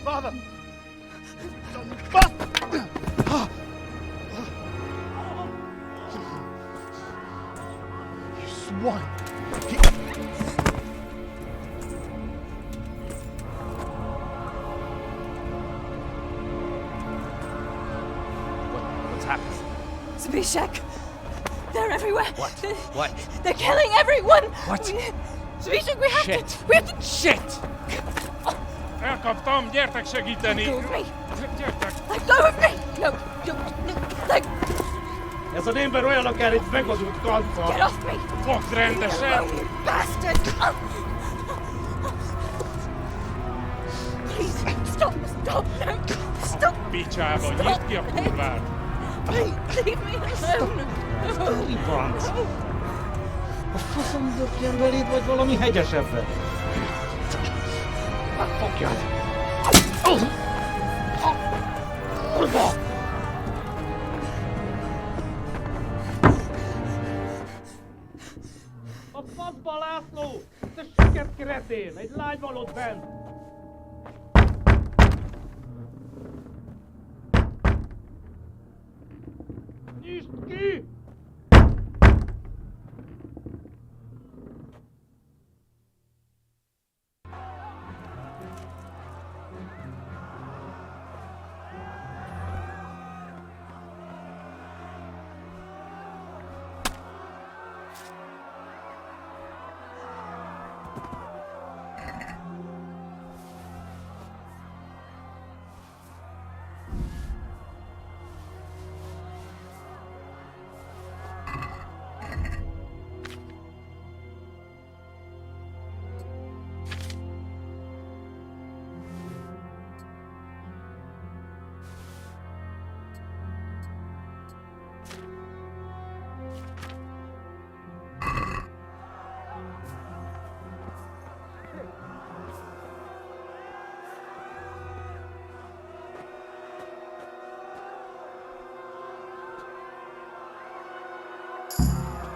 Father! You swine! What's happened? Zbyszek! They're everywhere! What? They're killing everyone! What? Zbyszek, we have Shit! to... We have to... Shit! Elkaptam, gyertek segíteni! Let go of me! Gyertek! Let go of me! No, let... Ez az ember olyan, akár egy megadott kanca. Get off me! Fogd rendesen! You bastard! Please, stop! No! Stop! Picsába, nyisd ki a kurvát! Please, leave me alone! Deliverance! A faszom döpjen beléd, vagy valami hegyesebbre? Fogjad! Kurva! A faszba, László! Te süket kretén! Egy lány van ott bent! Nyisd ki!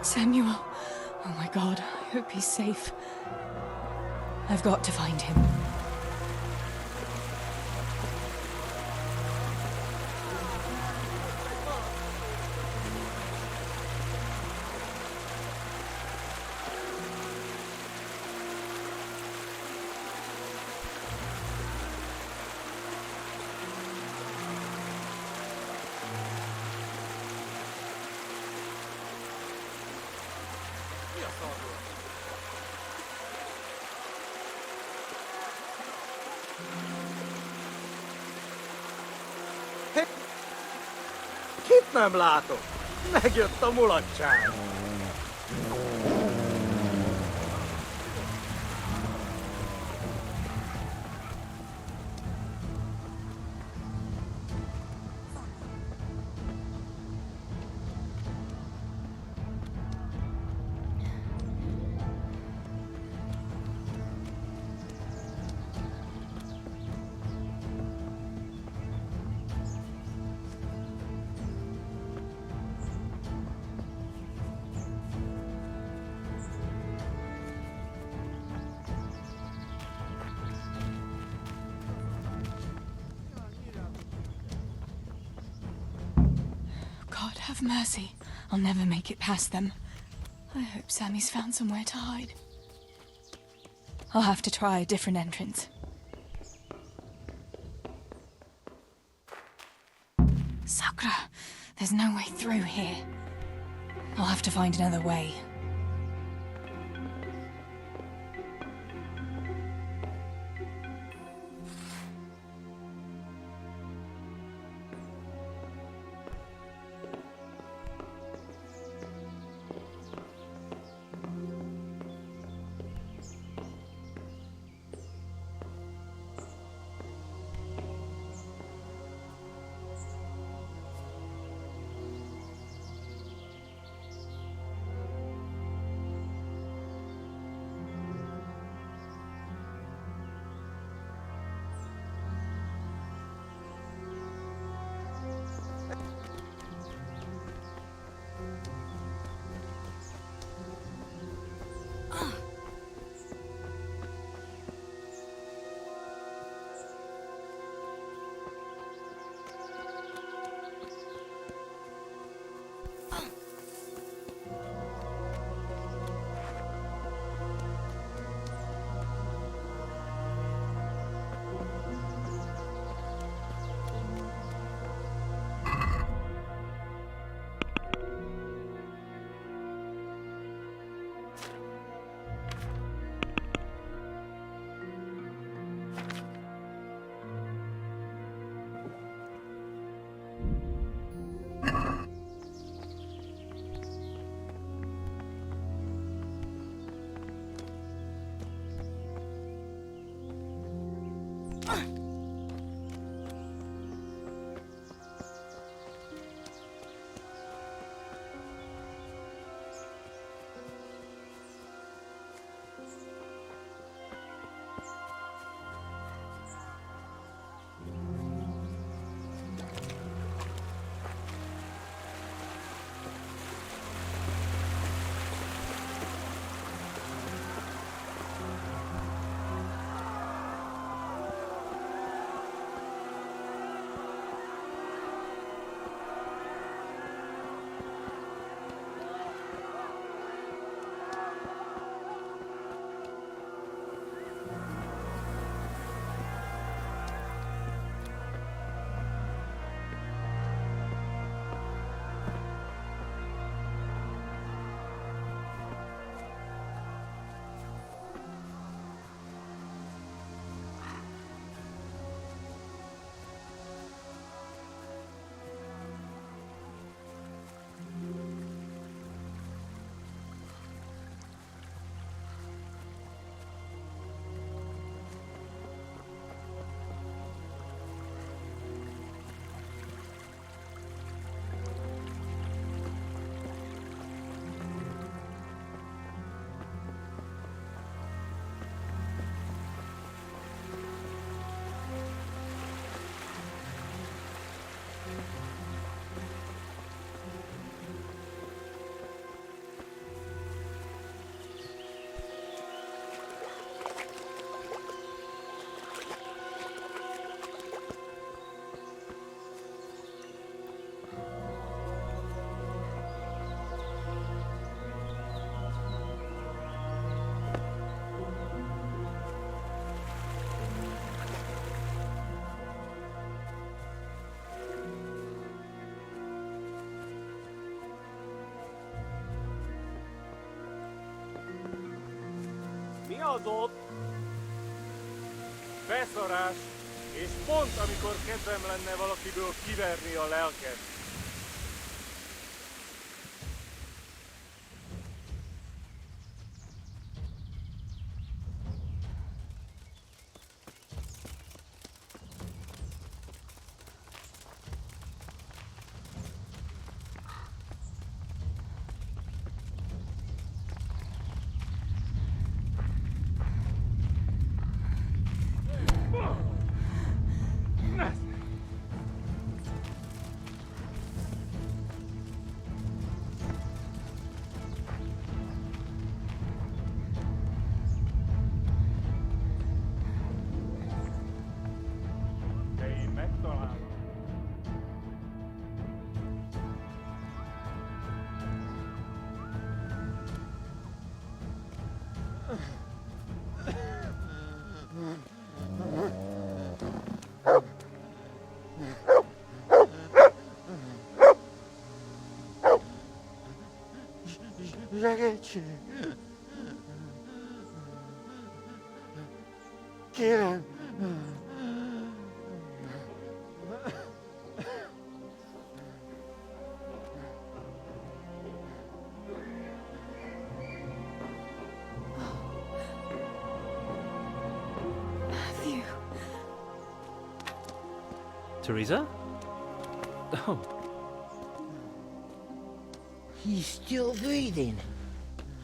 Samuel. Oh my God, I hope he's safe. I've got to find him. Kit nem látok? Megjött a mulatság! God have mercy. I'll never make it past them. I hope Sammy's found somewhere to hide. I'll have to try a different entrance. Sakura, there's no way through here. I'll have to find another way. Mi az ott? Beszarás, és pont amikor kedvem lenne valakiből kiverni a lelket. Kieran. Matthew. Teresa? Oh. He's still breathing.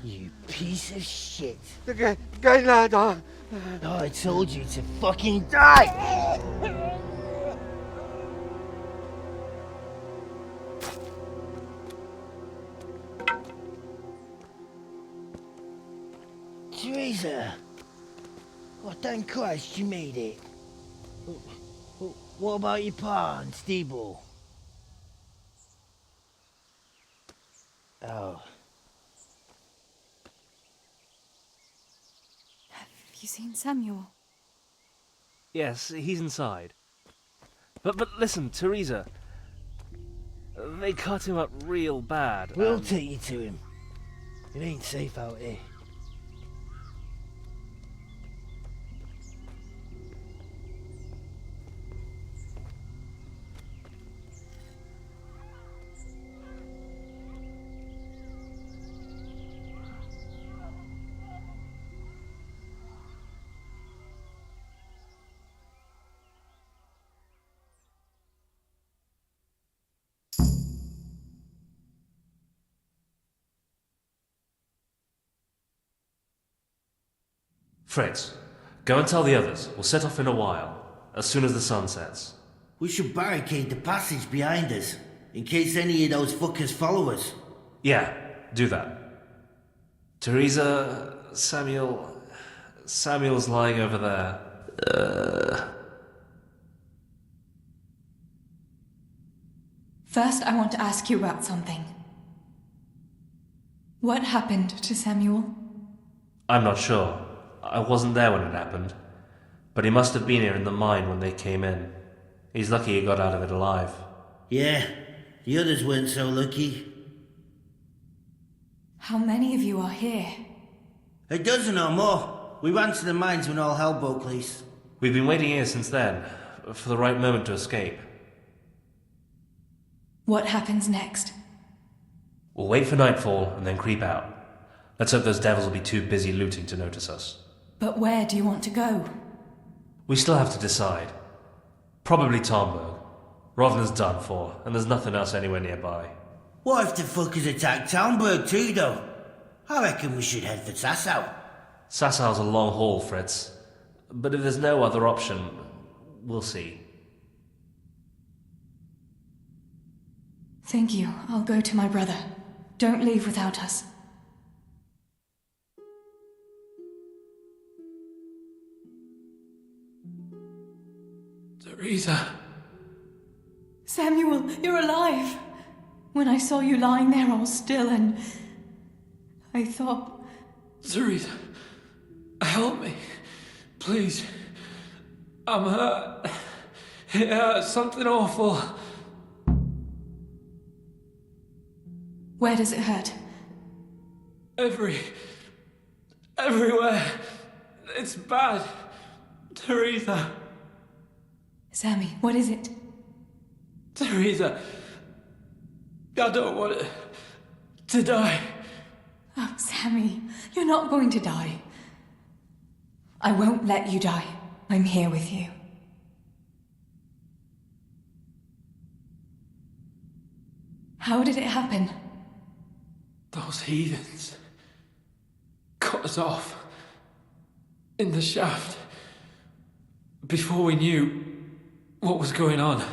You piece of shit. Gaylada. Oh, I told you to fucking die! Teresa! Oh, thank Christ you made it. What about your pa and Steeble? Oh. Have you seen Samuel? Yes, he's inside. But listen, Teresa. They cut him up real bad. We'll take you to him. It ain't safe out here. Fritz, go and tell the others. We'll set off in a while, as soon as the sun sets. We should barricade the passage behind us, in case any of those fuckers follow us. Yeah, do that. Teresa, Samuel's lying over there. First, I want to ask you about something. What happened to Samuel? I'm not sure. I wasn't there when it happened. But he must have been here in the mine when they came in. He's lucky he got out of it alive. Yeah, the others weren't so lucky. How many of you are here? A dozen or more. We ran to the mines when all hell broke loose. We've been waiting here since then, for the right moment to escape. What happens next? We'll wait for nightfall and then creep out. Let's hope those devils will be too busy looting to notice us. But where do you want to go? We still have to decide. Probably Tomberg. Rovna's done for, and there's nothing else anywhere nearby. What if the fuckers attack Townburg too, though? I reckon we should head for Sasau. Sassau's a long haul, Fritz. But if there's no other option, we'll see. Thank you. I'll go to my brother. Don't leave without us. Teresa. Samuel, you're alive. When I saw you lying there all still and I thought... Teresa, help me. Please. I'm hurt. It hurts. Something awful. Where does it hurt? Everywhere. It's bad. Teresa. Sammy, what is it? Teresa. I don't want to die. Oh, Sammy, you're not going to die. I won't let you die. I'm here with you. How did it happen? Those heathens cut us off in the shaft before we knew what was going on.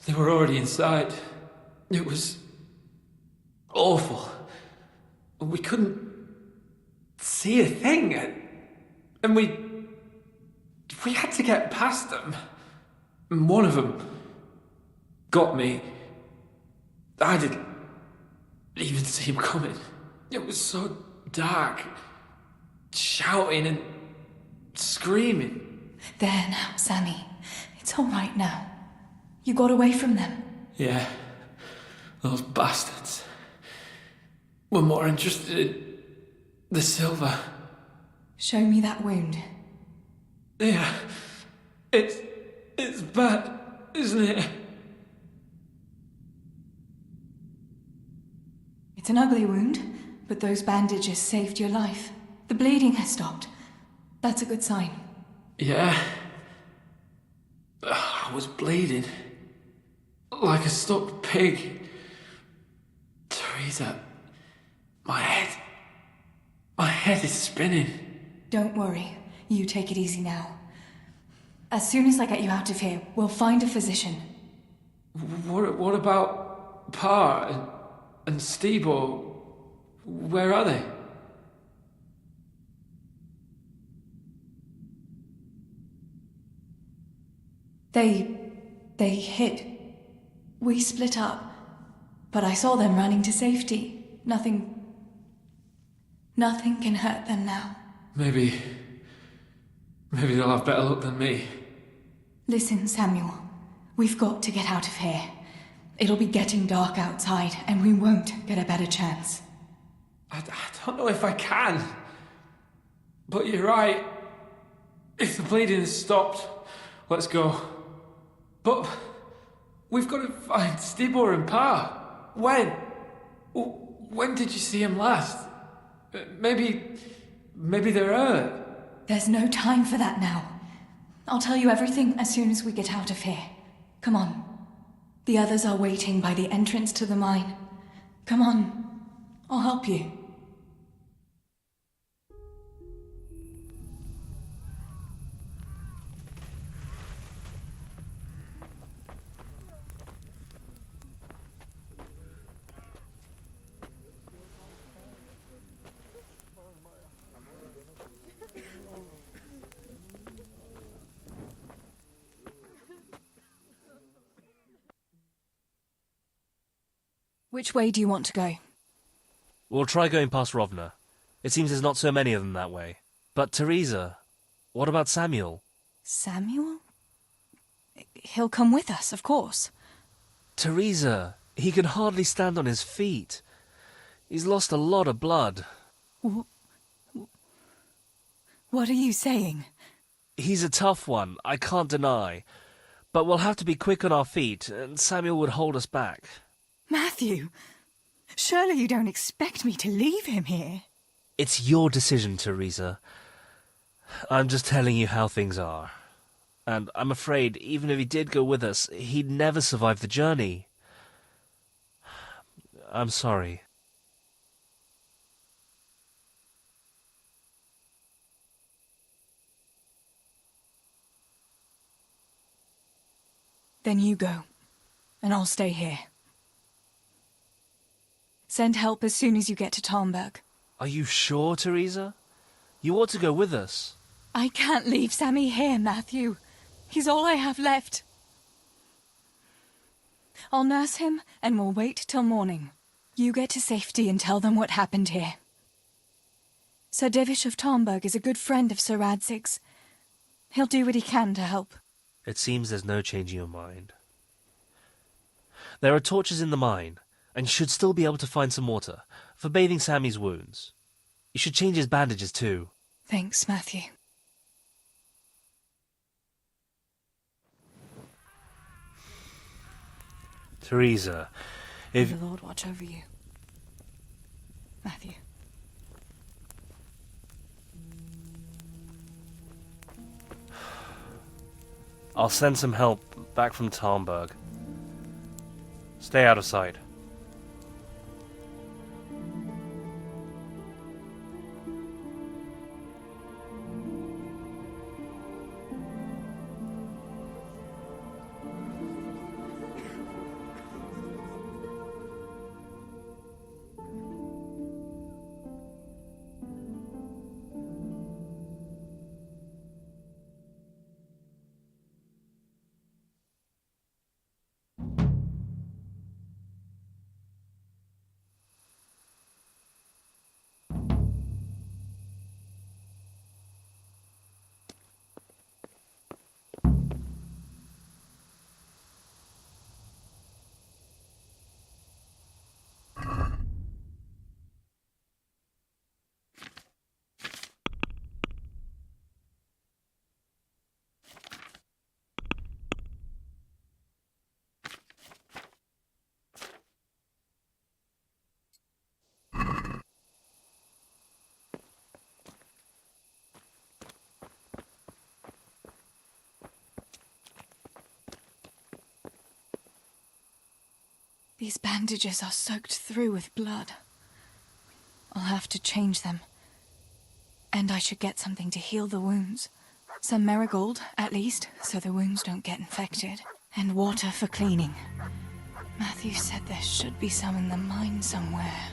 They were already inside. It was awful. We couldn't see a thing, and we had to get past them. And one of them got me. I didn't even see him coming. It was so dark, shouting and screaming. There now, Sammy. It's all right now. You got away from them. Yeah, those bastards. We're more interested in the silver. Show me that wound. Yeah. It's bad, isn't it? It's an ugly wound, but those bandages saved your life. The bleeding has stopped. That's a good sign. Yeah. I was bleeding. Like a stuck pig. Teresa, my head is spinning. Don't worry. You take it easy now. As soon as I get you out of here, we'll find a physician. What about Pa and Stebo? Where are they? They hid. We split up, but I saw them running to safety. Nothing can hurt them now. Maybe they'll have better luck than me. Listen, Samuel. We've got to get out of here. It'll be getting dark outside, and we won't get a better chance. I don't know if I can. But you're right. If the bleeding has stopped, let's go. But we've got to find Stibor and Pa. When? When did you see him last? Maybe they're hurt. There's no time for that now. I'll tell you everything as soon as we get out of here. Come on. The others are waiting by the entrance to the mine. Come on. I'll help you. Which way do you want to go? We'll try going past Rovna. It seems there's not so many of them that way. But Teresa, what about Samuel? Samuel? He'll come with us, of course. Teresa, he can hardly stand on his feet. He's lost a lot of blood. What are you saying? He's a tough one, I can't deny. But we'll have to be quick on our feet, and Samuel would hold us back. Matthew, surely you don't expect me to leave him here? It's your decision, Teresa. I'm just telling you how things are. And I'm afraid, even if he did go with us, he'd never survive the journey. I'm sorry. Then you go, and I'll stay here. Send help as soon as you get to Talmberg. Are you sure, Teresa? You ought to go with us. I can't leave Sammy here, Matthew. He's all I have left. I'll nurse him, and we'll wait till morning. You get to safety and tell them what happened here. Sir Divish of Talmberg is a good friend of Sir Radzig's. He'll do what he can to help. It seems there's no changing your mind. There are torches in the mine, and you should still be able to find some water for bathing Sammy's wounds. You should change his bandages too. Thanks, Matthew. Teresa, if... May the Lord watch over you. Matthew. I'll send some help back from Talmberg. Stay out of sight. These bandages are soaked through with blood. I'll have to change them. And I should get something to heal the wounds. Some marigold, at least, so the wounds don't get infected. And water for cleaning. Matthew said there should be some in the mine somewhere.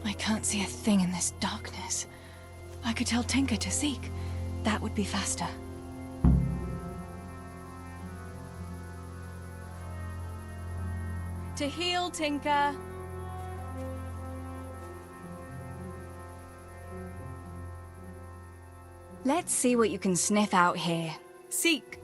I can't see a thing in this darkness. I could tell Tinker to seek. That would be faster. To heal, Tinker. Let's see what you can sniff out here. Seek.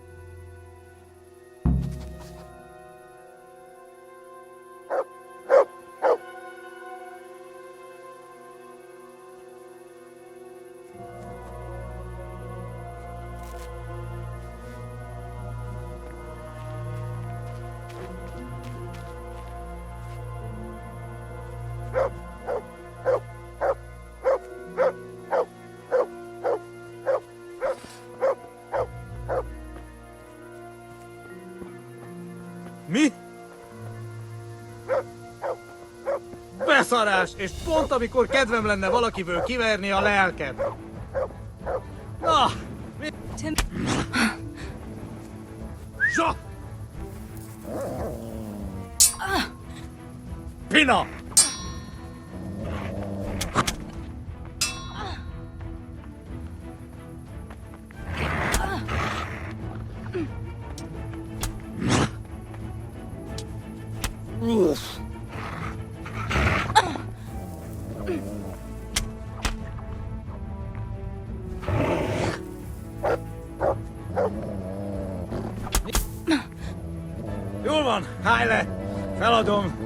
Mi? Beszarás! És pont amikor kedvem lenne valakiből kiverni a lelkem. Na! Mi? Zsa! Pina! Jól van, állj le! Feladom!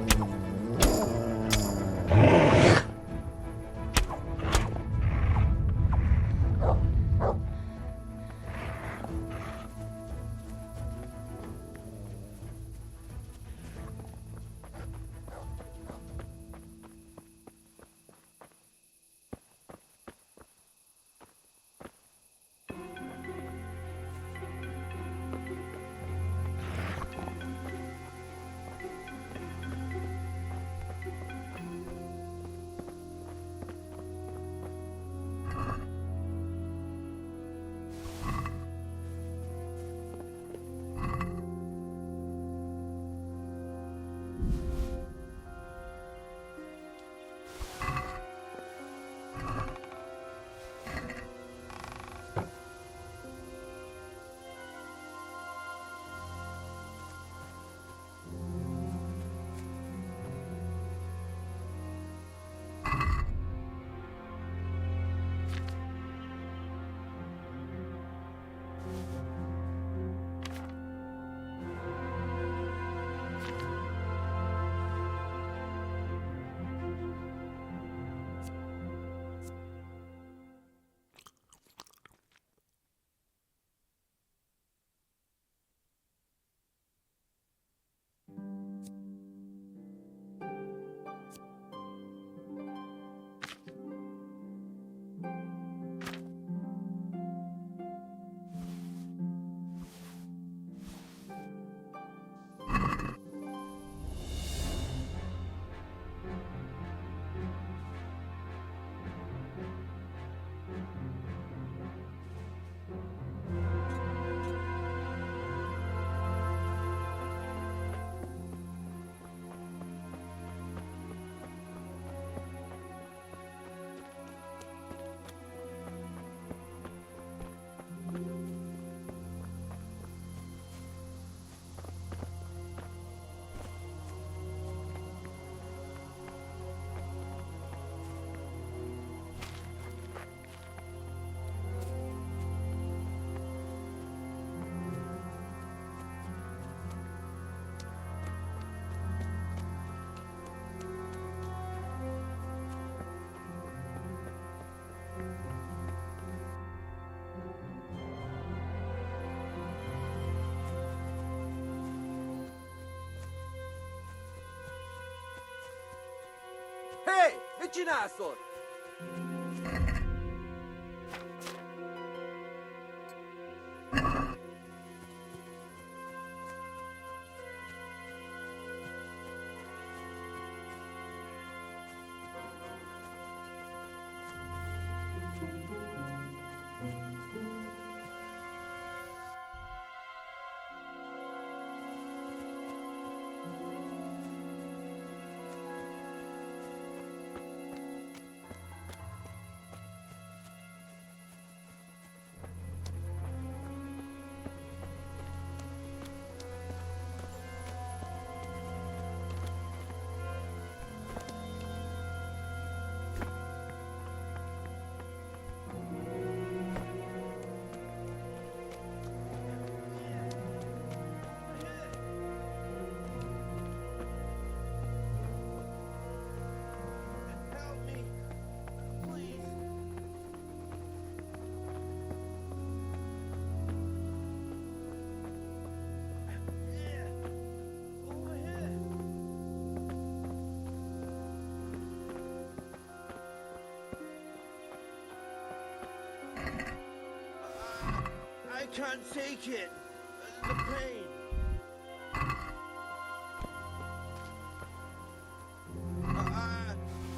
Mit csinálsz ott? I can't take it. The pain.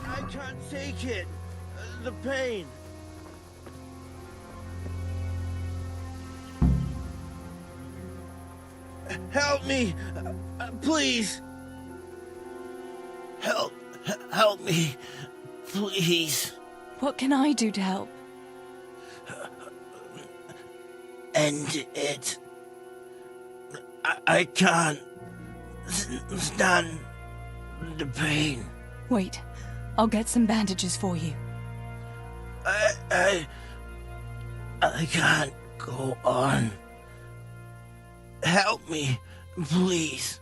I can't take it. The pain. Help me, please. Help me, please. What can I do to help? End it. I can't stand the pain. Wait, I'll get some bandages for you. I can't go on. Help me, please.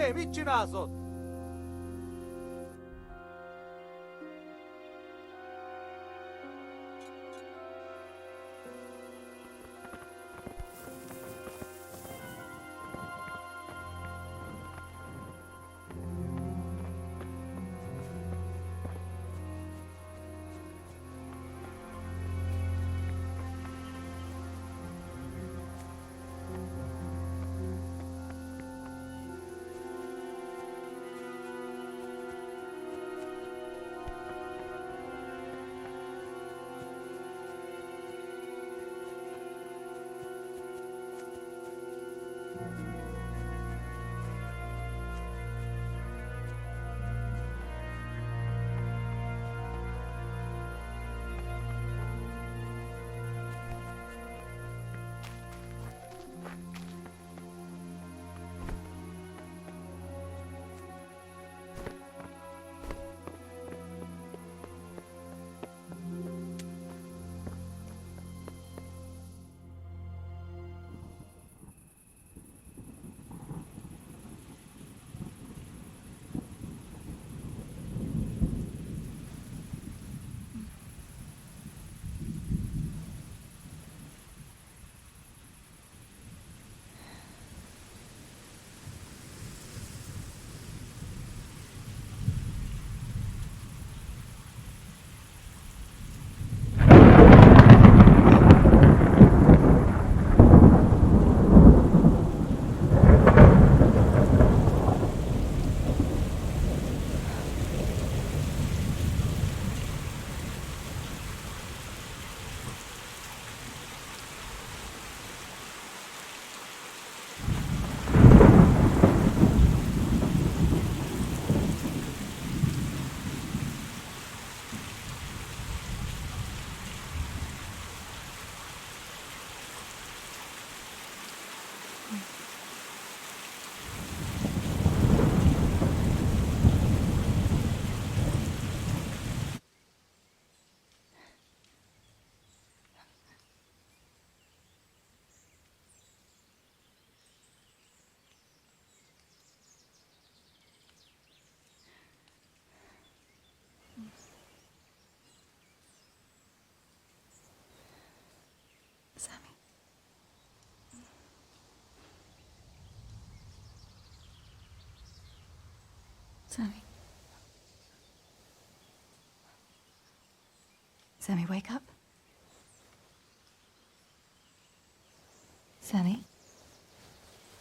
Hé, mit csinálsz ott? Sammy. Sammy. Sammy, wake up. Sammy.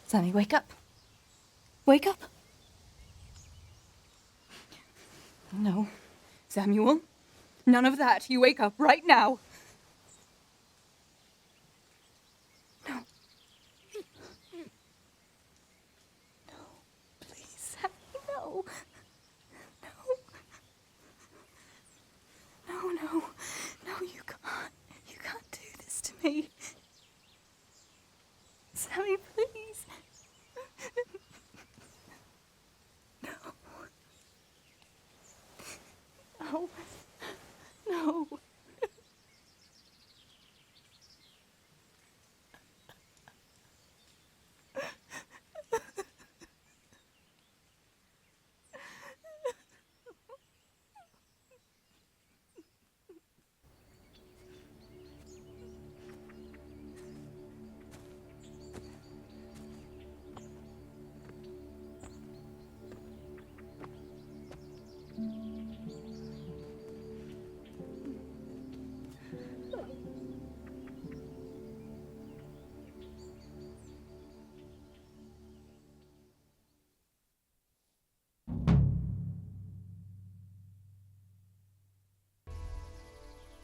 Sammy, wake up. Wake up. No. Samuel. None of that. You wake up right now. No. No. Please, Sammy, no. No. No. No, you can't. You can't do this to me. Sammy, please. No. No. No.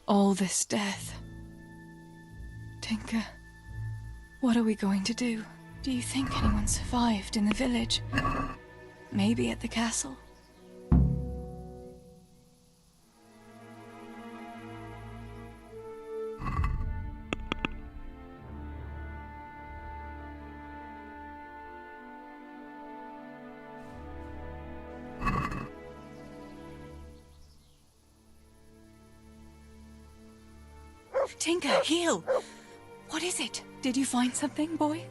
All this death. Tinker, what are we going to do? Do you think anyone survived in the village? Maybe at the castle? Tinker, heal! What is it? Did you find something, boy?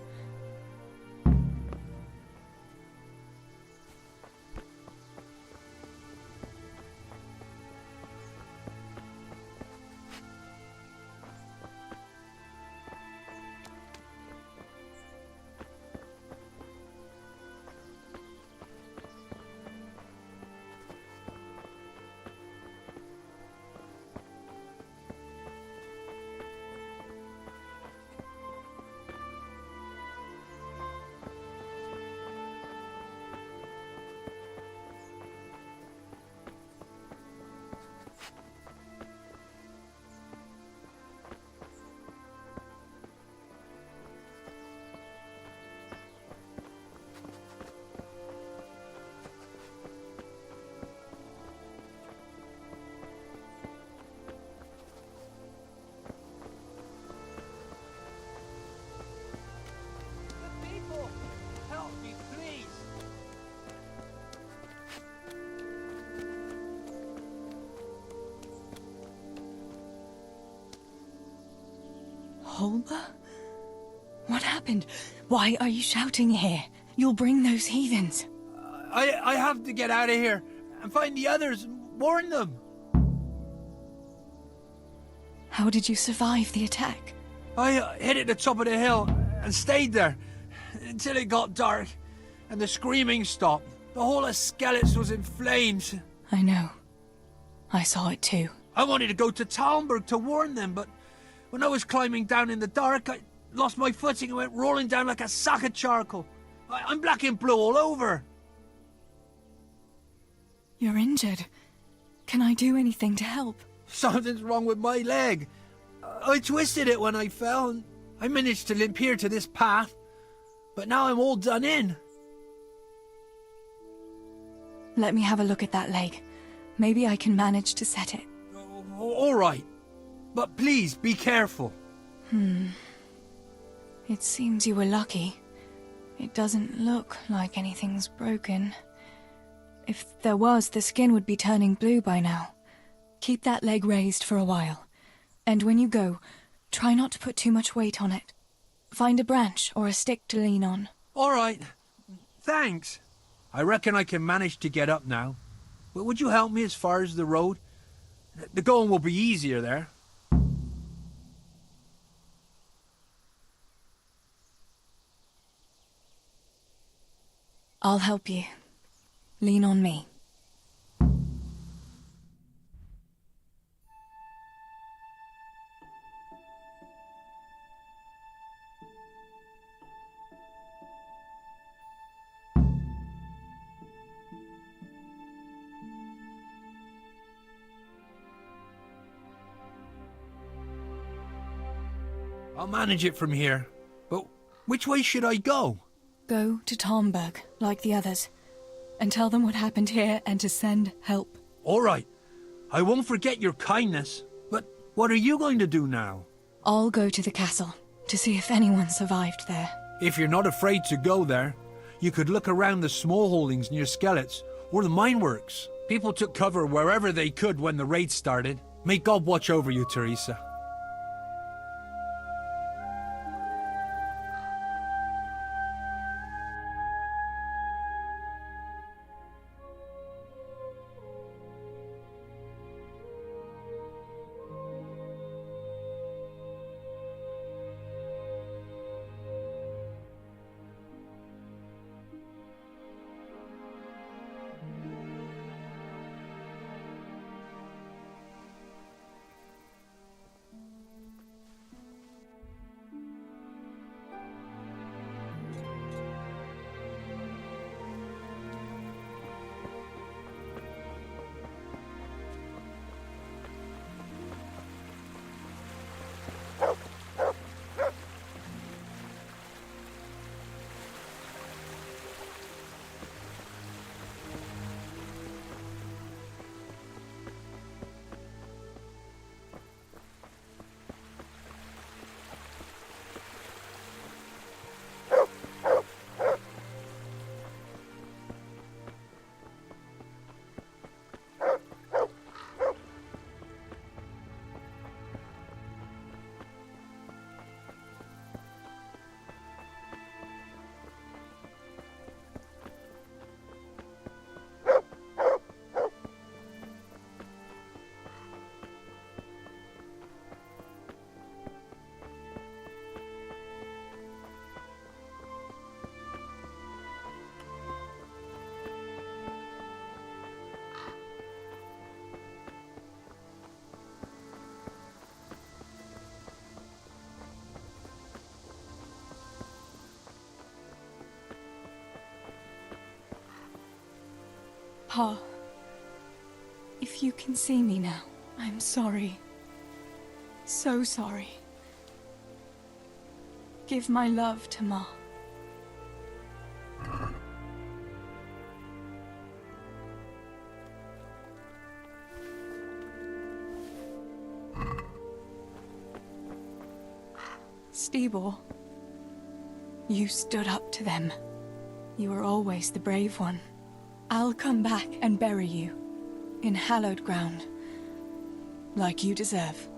Kobyla? What happened? Why are you shouting here? You'll bring those heathens. I have to get out of here and find the others and warn them. How did you survive the attack? I hid at the top of the hill and stayed there until it got dark and the screaming stopped. The whole of Skalitz was in flames. I know. I saw it too. I wanted to go to Talmberg to warn them, but when I was climbing down in the dark, I lost my footing and went rolling down like a sack of charcoal. I'm black and blue all over. You're injured. Can I do anything to help? Something's wrong with my leg. I twisted it when I fell, and I managed to limp here to this path. But now I'm all done in. Let me have a look at that leg. Maybe I can manage to set it. All right. But please, be careful. It seems you were lucky. It doesn't look like anything's broken. If there was, the skin would be turning blue by now. Keep that leg raised for a while. And when you go, try not to put too much weight on it. Find a branch or a stick to lean on. All right. Thanks. I reckon I can manage to get up now. But would you help me as far as the road? The going will be easier there. I'll help you. Lean on me. I'll manage it from here. But which way should I go? Go to Talmberg, like the others, and tell them what happened here and to send help. All right. I won't forget your kindness. But what are you going to do now? I'll go to the castle to see if anyone survived there. If you're not afraid to go there, you could look around the small holdings near Skalitz or the mine works. People took cover wherever they could when the raid started. May God watch over you, Teresa. Pa, if you can see me now, I'm sorry. So sorry. Give my love to Ma. Stibor, you stood up to them. You were always the brave one. I'll come back and bury you in hallowed ground, like you deserve.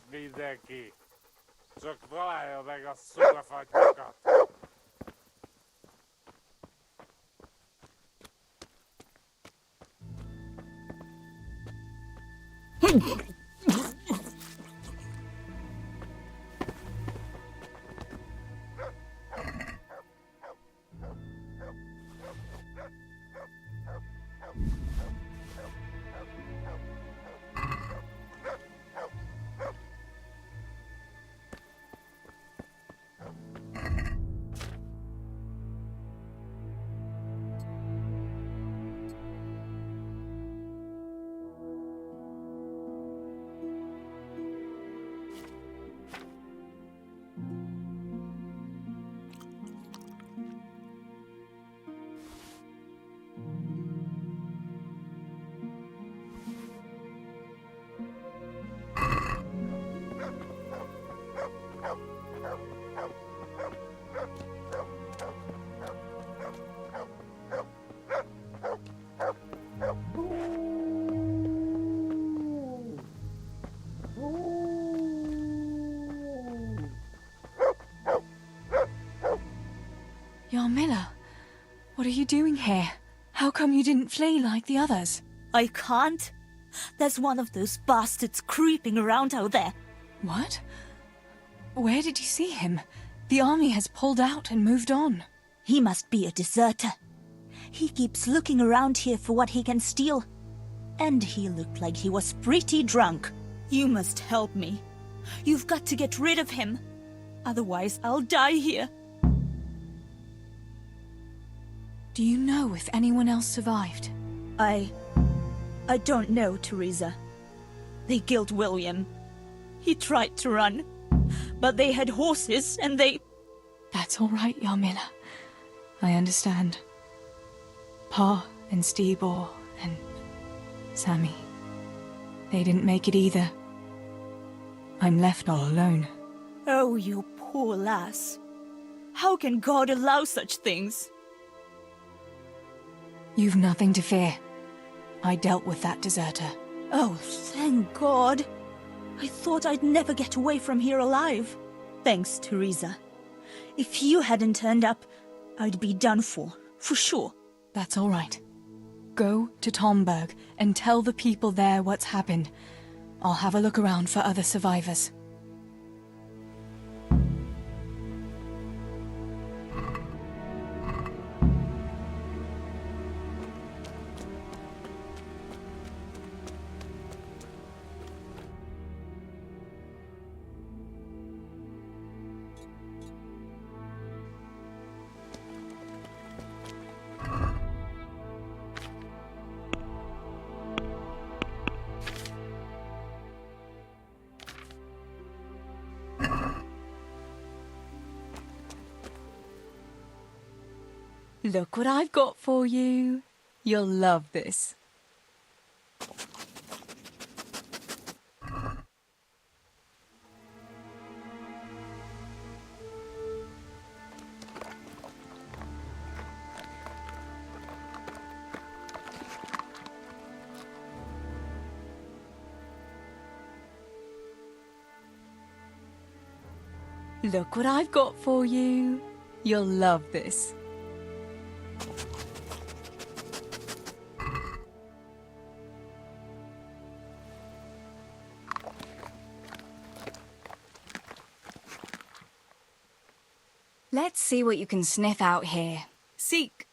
mindenki. Csak találja meg a szugafattyúkat. Yarmila, what are you doing here? How come you didn't flee like the others? I can't. There's one of those bastards creeping around out there. What? Where did you see him? The army has pulled out and moved on. He must be a deserter. He keeps looking around here for what he can steal. And he looked like he was pretty drunk. You must help me. You've got to get rid of him. Otherwise, I'll die here. Do you know if anyone else survived? I don't know, Teresa. They killed William. He tried to run, but they had horses and they... That's all right, Yarmila. I understand. Pa and Stibor and Sammy. They didn't make it either. I'm left all alone. Oh, you poor lass. How can God allow such things? You've nothing to fear. I dealt with that deserter. Oh, thank God. I thought I'd never get away from here alive. Thanks, Teresa. If you hadn't turned up, I'd be done for sure. That's all right. Go to Tomberg and tell the people there what's happened. I'll have a look around for other survivors. Look what I've got for you. You'll love this. Look what I've got for you. You'll love this. Let's see what you can sniff out here. Seek.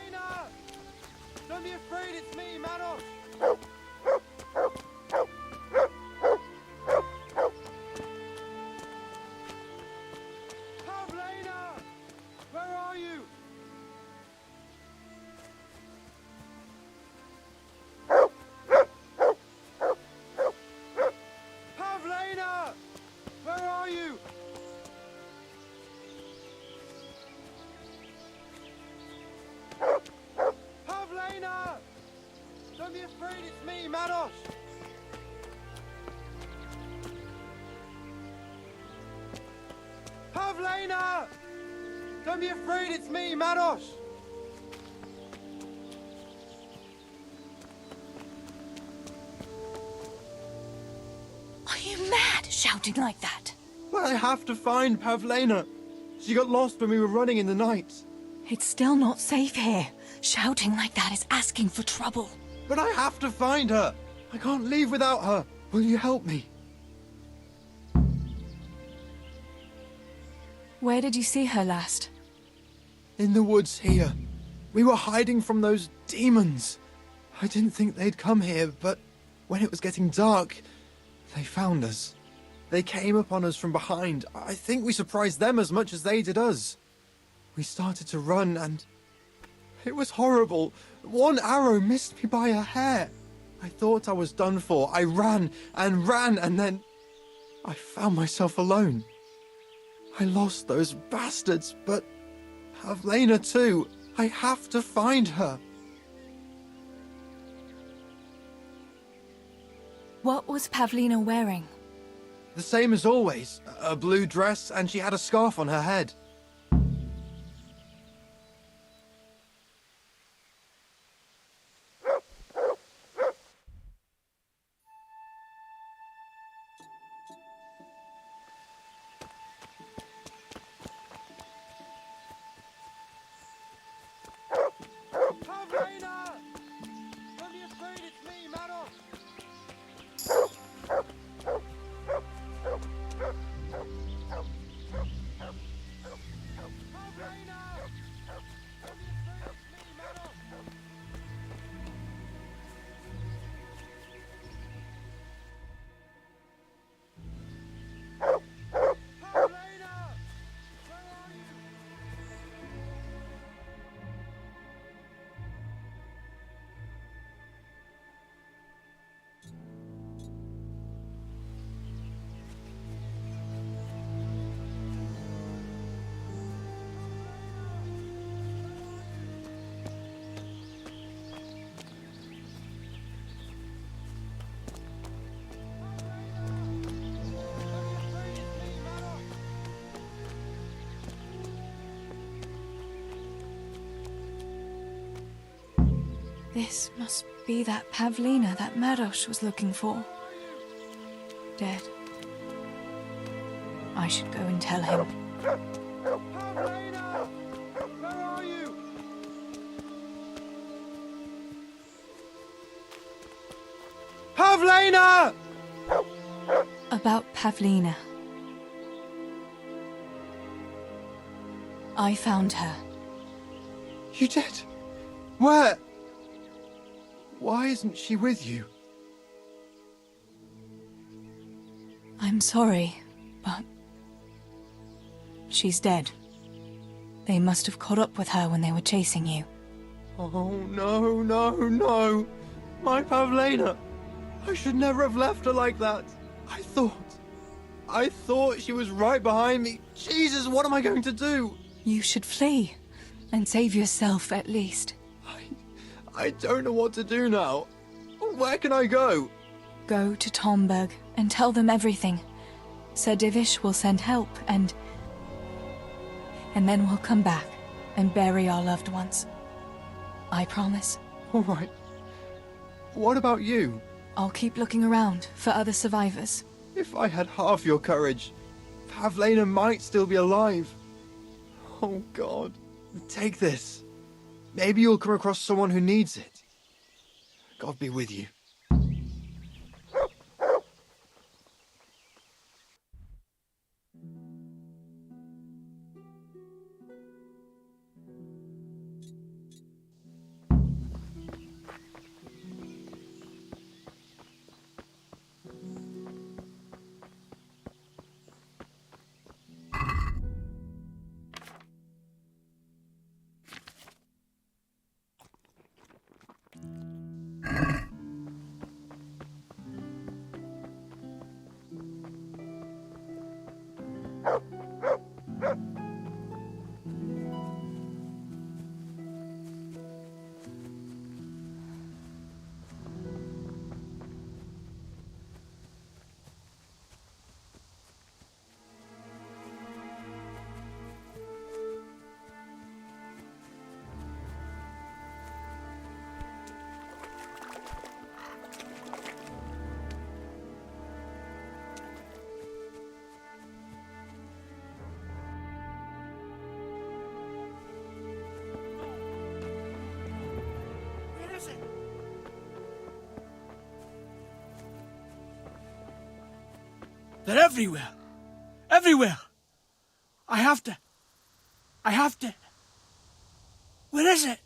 Pavlina! Don't be afraid, it's me, Manos! Pavlina! Where are you? Pavlina! Where are you? Pavlina! Don't be afraid, it's me, Manos! Pavlina! Don't be afraid, it's me, Manos! Are you mad, shouting like that? But I have to find Pavlina. She got lost when we were running in the night. It's still not safe here. Shouting like that is asking for trouble. But I have to find her. I can't leave without her. Will you help me? Where did you see her last? In the woods here. We were hiding from those demons. I didn't think they'd come here, but when it was getting dark, they found us. They came upon us from behind. I think we surprised them as much as they did us. We started to run and it was horrible. One arrow missed me by a hair. I thought I was done for. I ran and ran and then I found myself alone. I lost those bastards, but Pavlina too. I have to find her. What was Pavlina wearing? The same as always. A blue dress, and she had a scarf on her head. Pavlina! Don't be afraid, it's me, Manos! This must be that Pavlina that Maros was looking for. Dead. I should go and tell him. Pavlina! Where are you? Pavlina! About Pavlina. I found her. You did? Where? Why isn't she with you? I'm sorry, but she's dead. They must have caught up with her when they were chasing you. Oh, no, no, no. My Pavlina. I should never have left her like that. I thought she was right behind me. Jesus, what am I going to do? You should flee and save yourself at least. I don't know what to do now. Where can I go? Go to Tomberg and tell them everything. Sir Divish will send help and then we'll come back and bury our loved ones. I promise. All right. What about you? I'll keep looking around for other survivors. If I had half your courage, Pavlina might still be alive. Oh, God. Take this. Maybe you'll come across someone who needs it. God be with you. They're everywhere. Everywhere. I have to. Where is it?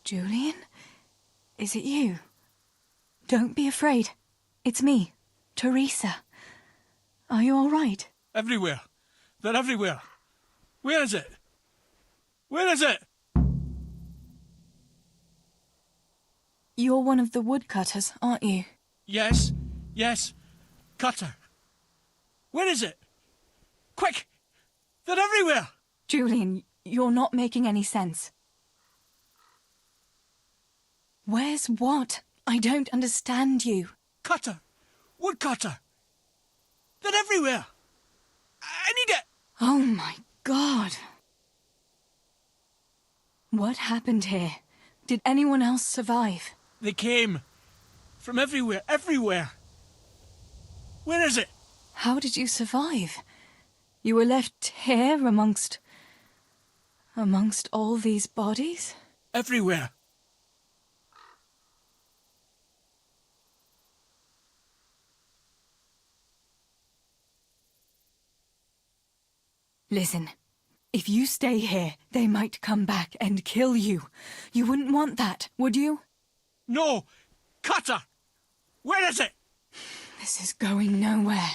Julian? Is it you? Don't be afraid. It's me, Teresa. Are you all right? Everywhere. They're everywhere. Where is it? Where is it? You're one of the woodcutters, aren't you? Yes. Cutter. Where is it? Quick! They're everywhere! Julian, you're not making any sense. Where's what? I don't understand you. Cutter! Woodcutter! They're everywhere! I need it! Oh my God. What happened here? Did anyone else survive? They came. From everywhere. Where is it? How did you survive? You were left here amongst all these bodies? Everywhere. Listen, if you stay here, they might come back and kill you. You wouldn't want that, would you? No! Cutter! Where is it? This is going nowhere.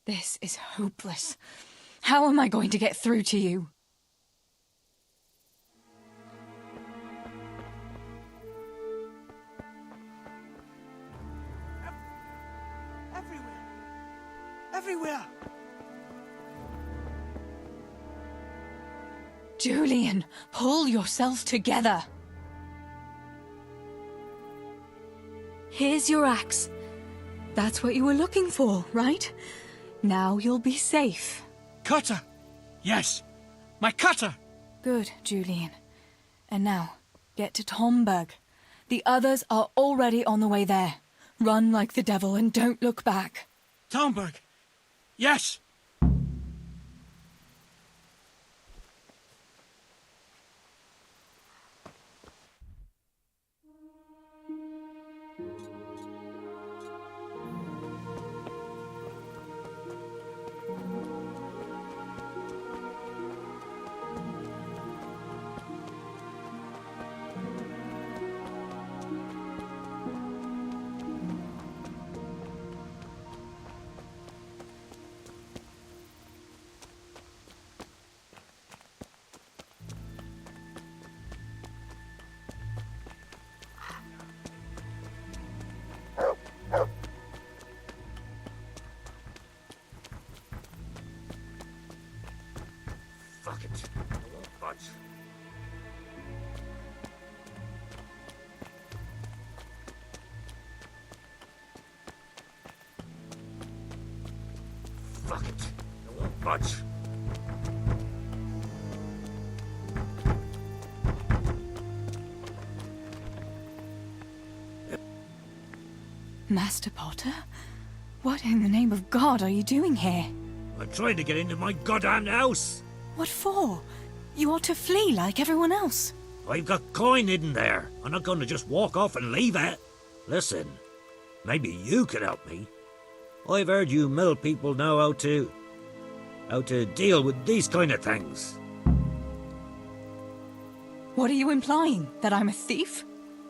This is hopeless. How am I going to get through to you? Everywhere! Julian, pull yourself together. Here's your axe. That's what you were looking for, right? Now you'll be safe. Cutter! Yes! My cutter! Good, Julian. And now, get to Tomberg. The others are already on the way there. Run like the devil and don't look back. Tomberg! Yes! Fuck it. I won't budge. Fuck it. I won't budge. Master Potter? What in the name of God are you doing here? I'm trying to get into my goddamn house. What for? You ought to flee like everyone else. I've got coin hidden there. I'm not going to just walk off and leave it. Listen, maybe you could help me. I've heard you mill people know how to deal with these kind of things. What are you implying? That I'm a thief?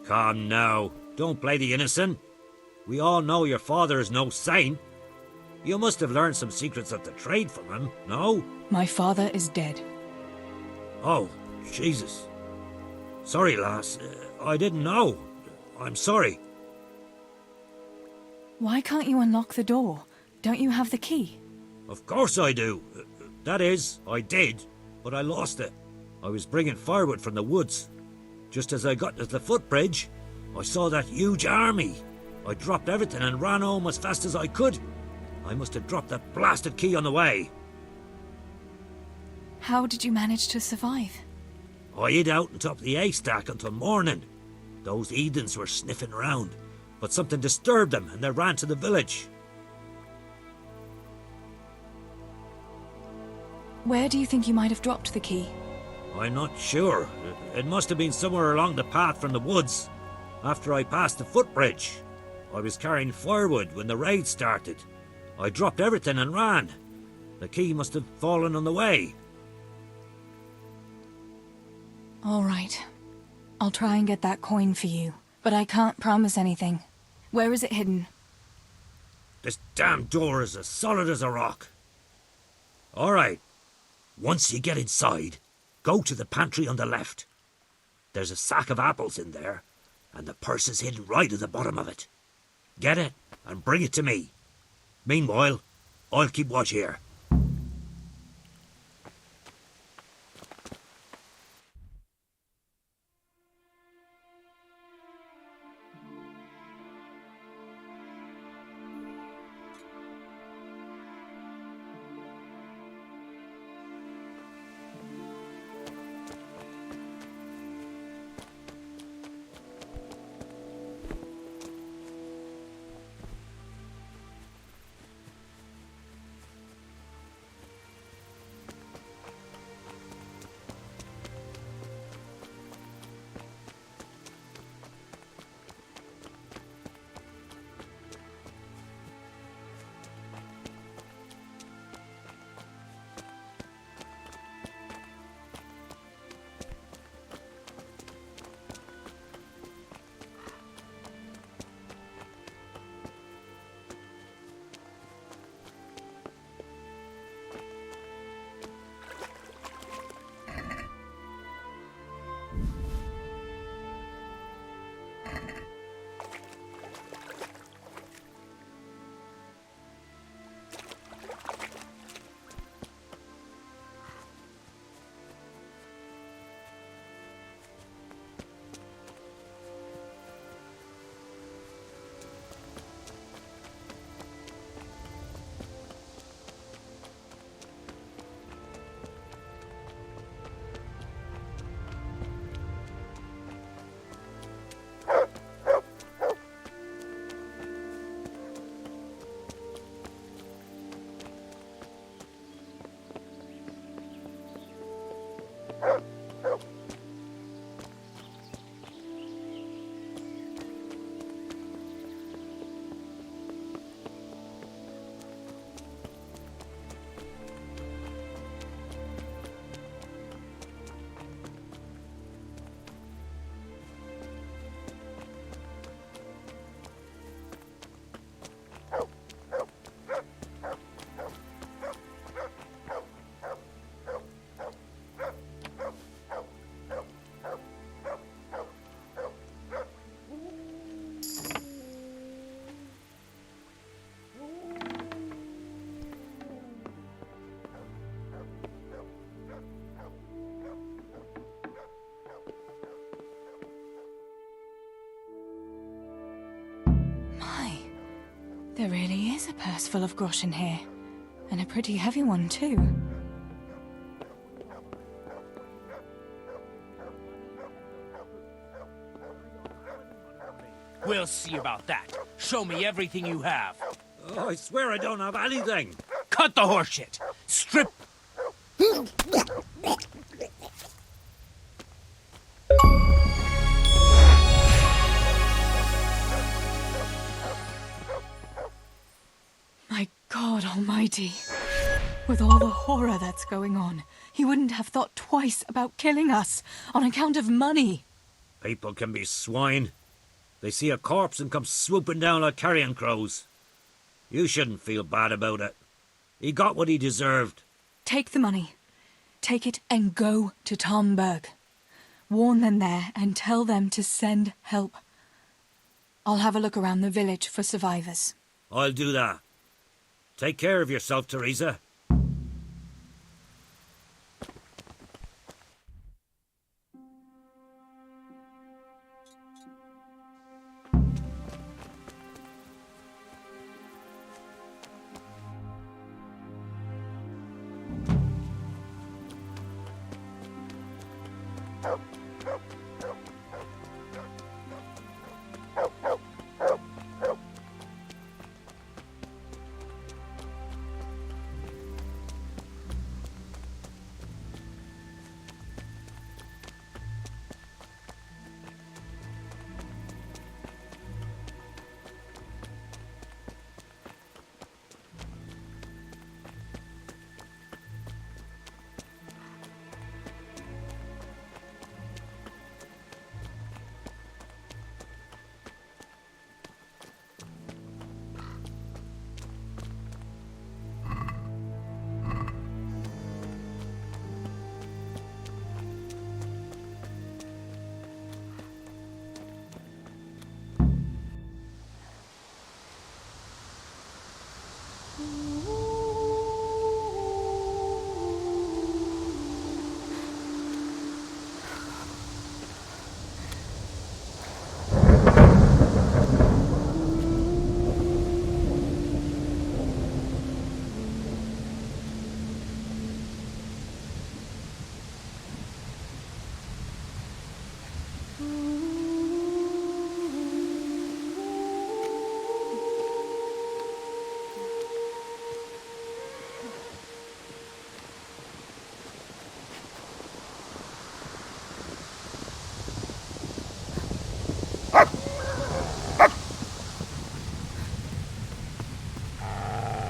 Come now, don't play the innocent. We all know your father is no saint. You must have learned some secrets of the trade from him, no? My father is dead. Oh, Jesus. Sorry, lass. I didn't know. I'm sorry. Why can't you unlock the door? Don't you have the key? Of course I do. That is, I did, but I lost it. I was bringing firewood from the woods. Just as I got to the footbridge, I saw that huge army. I dropped everything and ran home as fast as I could. I must have dropped that blasted key on the way. How did you manage to survive? I hid out on top of the haystack until morning. Those heathens were sniffing around, but something disturbed them and they ran to the village. Where do you think you might have dropped the key? I'm not sure. It must have been somewhere along the path from the woods. After I passed the footbridge. I was carrying firewood when the raid started. I dropped everything and ran. The key must have fallen on the way. All right. I'll try and get that coin for you, but I can't promise anything. Where is it hidden? This damn door is as solid as a rock. All right. Once you get inside, go to the pantry on the left. There's a sack of apples in there, and the purse is hidden right at the bottom of it. Get it and bring it to me. Meanwhile, I'll keep watch here. There really is a purse full of groschen here. And a pretty heavy one, too. We'll see about that. Show me everything you have. Oh, I swear I don't have anything. Cut the horseshit. Strip. My God Almighty. With all the horror that's going on, he wouldn't have thought twice about killing us on account of money. People can be swine. They see a corpse and come swooping down like carrion crows. You shouldn't feel bad about it. He got what he deserved. Take the money. Take it and go to Tomberg. Warn them there and tell them to send help. I'll have a look around the village for survivors. I'll do that. Take care of yourself, Teresa.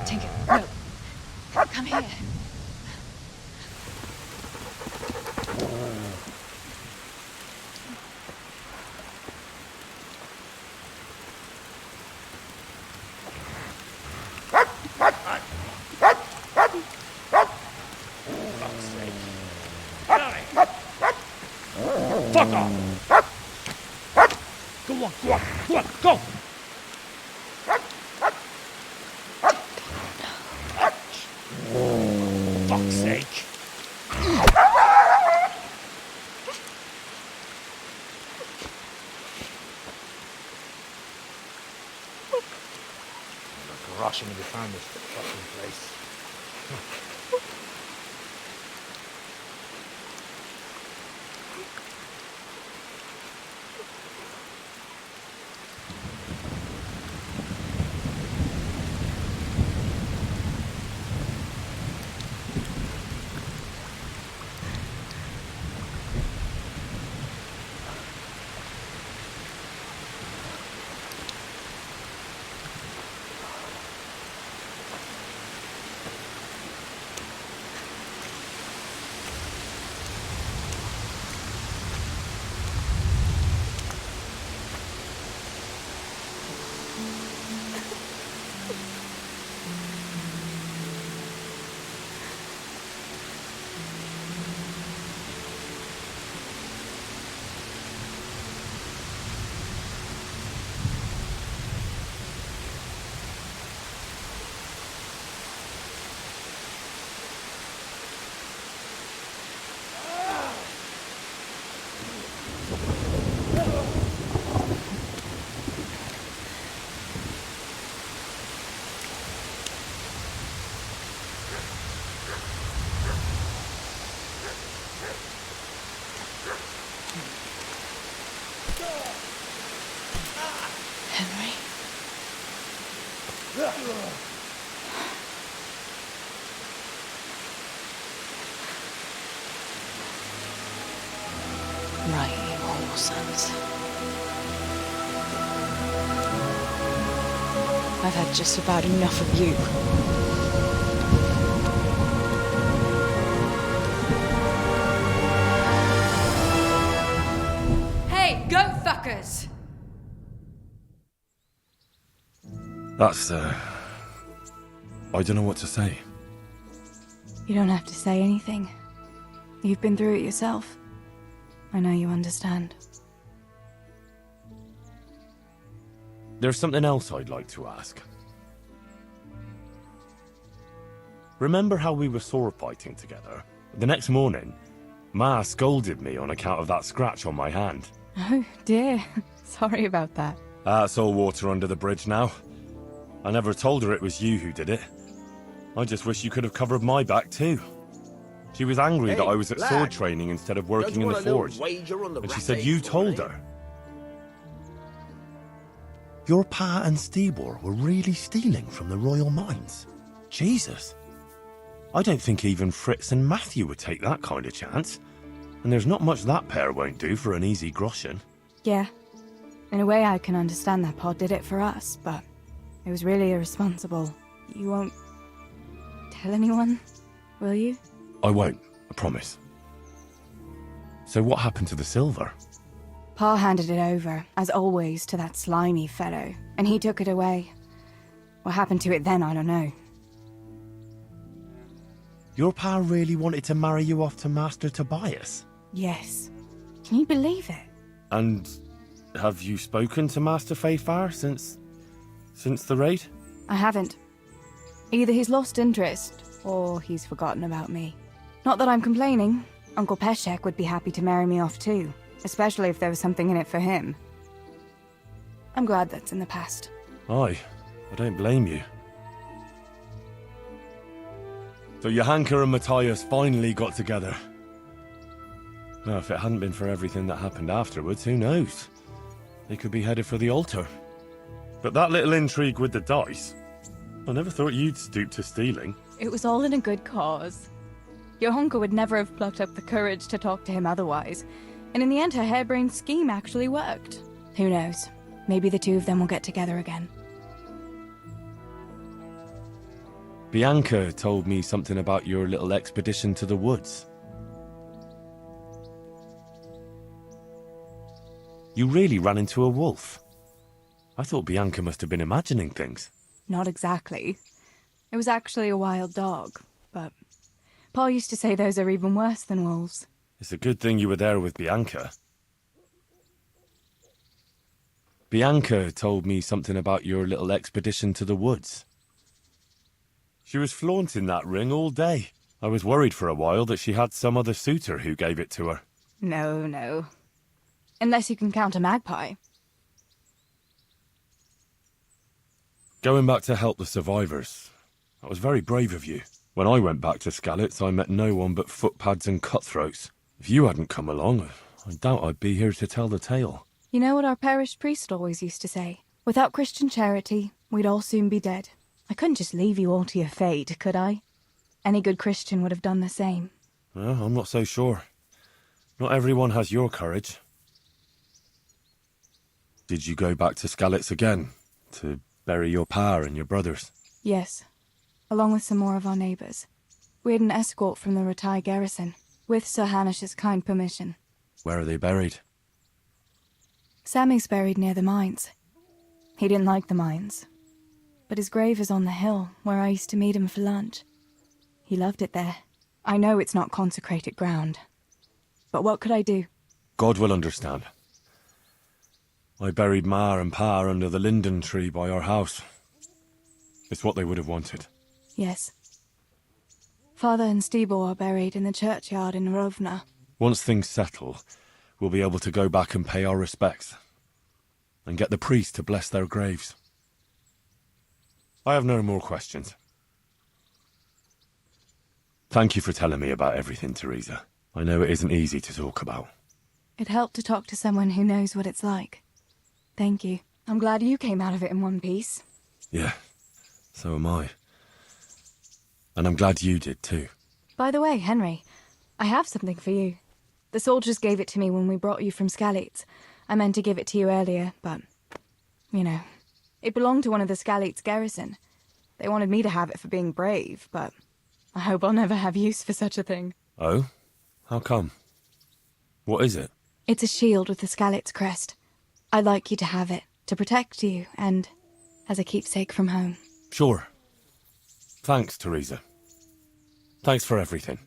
Tinker, no. Come here. Fuck off! Go on, go on, go on, go! Fuck's sake! I'm rushing to find this fucking place. Henry? Right, you whoresons. I've had just about enough of you. Hey, goat fuckers! That's, I don't know what to say. You don't have to say anything. You've been through it yourself. I know you understand. There's something else I'd like to ask. Remember how we were sword fighting together? The next morning, Ma scolded me on account of that scratch on my hand. Oh, dear. Sorry about that. That's all water under the bridge now. I never told her it was you who did it. I just wish you could have covered my back too. She was angry that I was at sword training instead of working in the forge. And she said you told her. Your Pa and Stibor were really stealing from the royal mines? Jesus. I don't think even Fritz and Matthew would take that kind of chance. And there's not much that pair won't do for an easy groschen. Yeah. In a way, I can understand that Pa did it for us, but it was really irresponsible. You won't tell anyone, will you? I won't, I promise. So what happened to the silver? Pa handed it over, as always, to that slimy fellow, and he took it away. What happened to it then, I don't know. Your Pa really wanted to marry you off to Master Tobias? Yes. Can you believe it? And have you spoken to Master Fayfar since the raid? I haven't. Either he's lost interest, or he's forgotten about me. Not that I'm complaining. Uncle Peshek would be happy to marry me off too, especially if there was something in it for him. I'm glad that's in the past. Aye, I don't blame you. So Johanka and Matthias finally got together. Now, if it hadn't been for everything that happened afterwards, who knows? They could be headed for the altar. But that little intrigue with the dice, I never thought you'd stoop to stealing. It was all in a good cause. Your uncle would never have plucked up the courage to talk to him otherwise, and in the end her harebrained scheme actually worked. Who knows? Maybe the two of them will get together again. Bianca told me something about your little expedition to the woods. You really ran into a wolf. I thought Bianca must have been imagining things. Not exactly. It was actually a wild dog, but Pa used to say those are even worse than wolves. It's a good thing you were there with Bianca. Bianca told me something about your little expedition to the woods. She was flaunting that ring all day. I was worried for a while that she had some other suitor who gave it to her. No. Unless you can count a magpie. Going back to help the survivors. That was very brave of you. When I went back to Skalitz, I met no one but footpads and cutthroats. If you hadn't come along, I doubt I'd be here to tell the tale. You know what our parish priest always used to say? Without Christian charity, we'd all soon be dead. I couldn't just leave you all to your fate, could I? Any good Christian would have done the same. Well, I'm not so sure. Not everyone has your courage. Did you go back to Skalitz again? To bury your pa and your brothers? Yes, along with some more of our neighbours. We had an escort from the retired garrison, with Sir Hanish's kind permission. Where are they buried? Sammy's buried near the mines. He didn't like the mines, but his grave is on the hill where I used to meet him for lunch. He loved it there. I know it's not consecrated ground, but what could I do? God will understand. I buried Ma and Pa under the linden tree by our house. It's what they would have wanted. Yes. Father and Stebo are buried in the churchyard in Rovna. Once things settle, we'll be able to go back and pay our respects. And get the priest to bless their graves. I have no more questions. Thank you for telling me about everything, Teresa. I know it isn't easy to talk about. It helped to talk to someone who knows what it's like. Thank you. I'm glad you came out of it in one piece. Yeah, so am I. And I'm glad you did too. By the way, Henry, I have something for you. The soldiers gave it to me when we brought you from Skalitz. I meant to give it to you earlier, but, you know, it belonged to one of the Skalitz garrison. They wanted me to have it for being brave, but I hope I'll never have use for such a thing. Oh? How come? What is it? It's a shield with the Skalitz crest. I'd like you to have it, to protect you, and as a keepsake from home. Sure. Thanks, Teresa. Thanks for everything.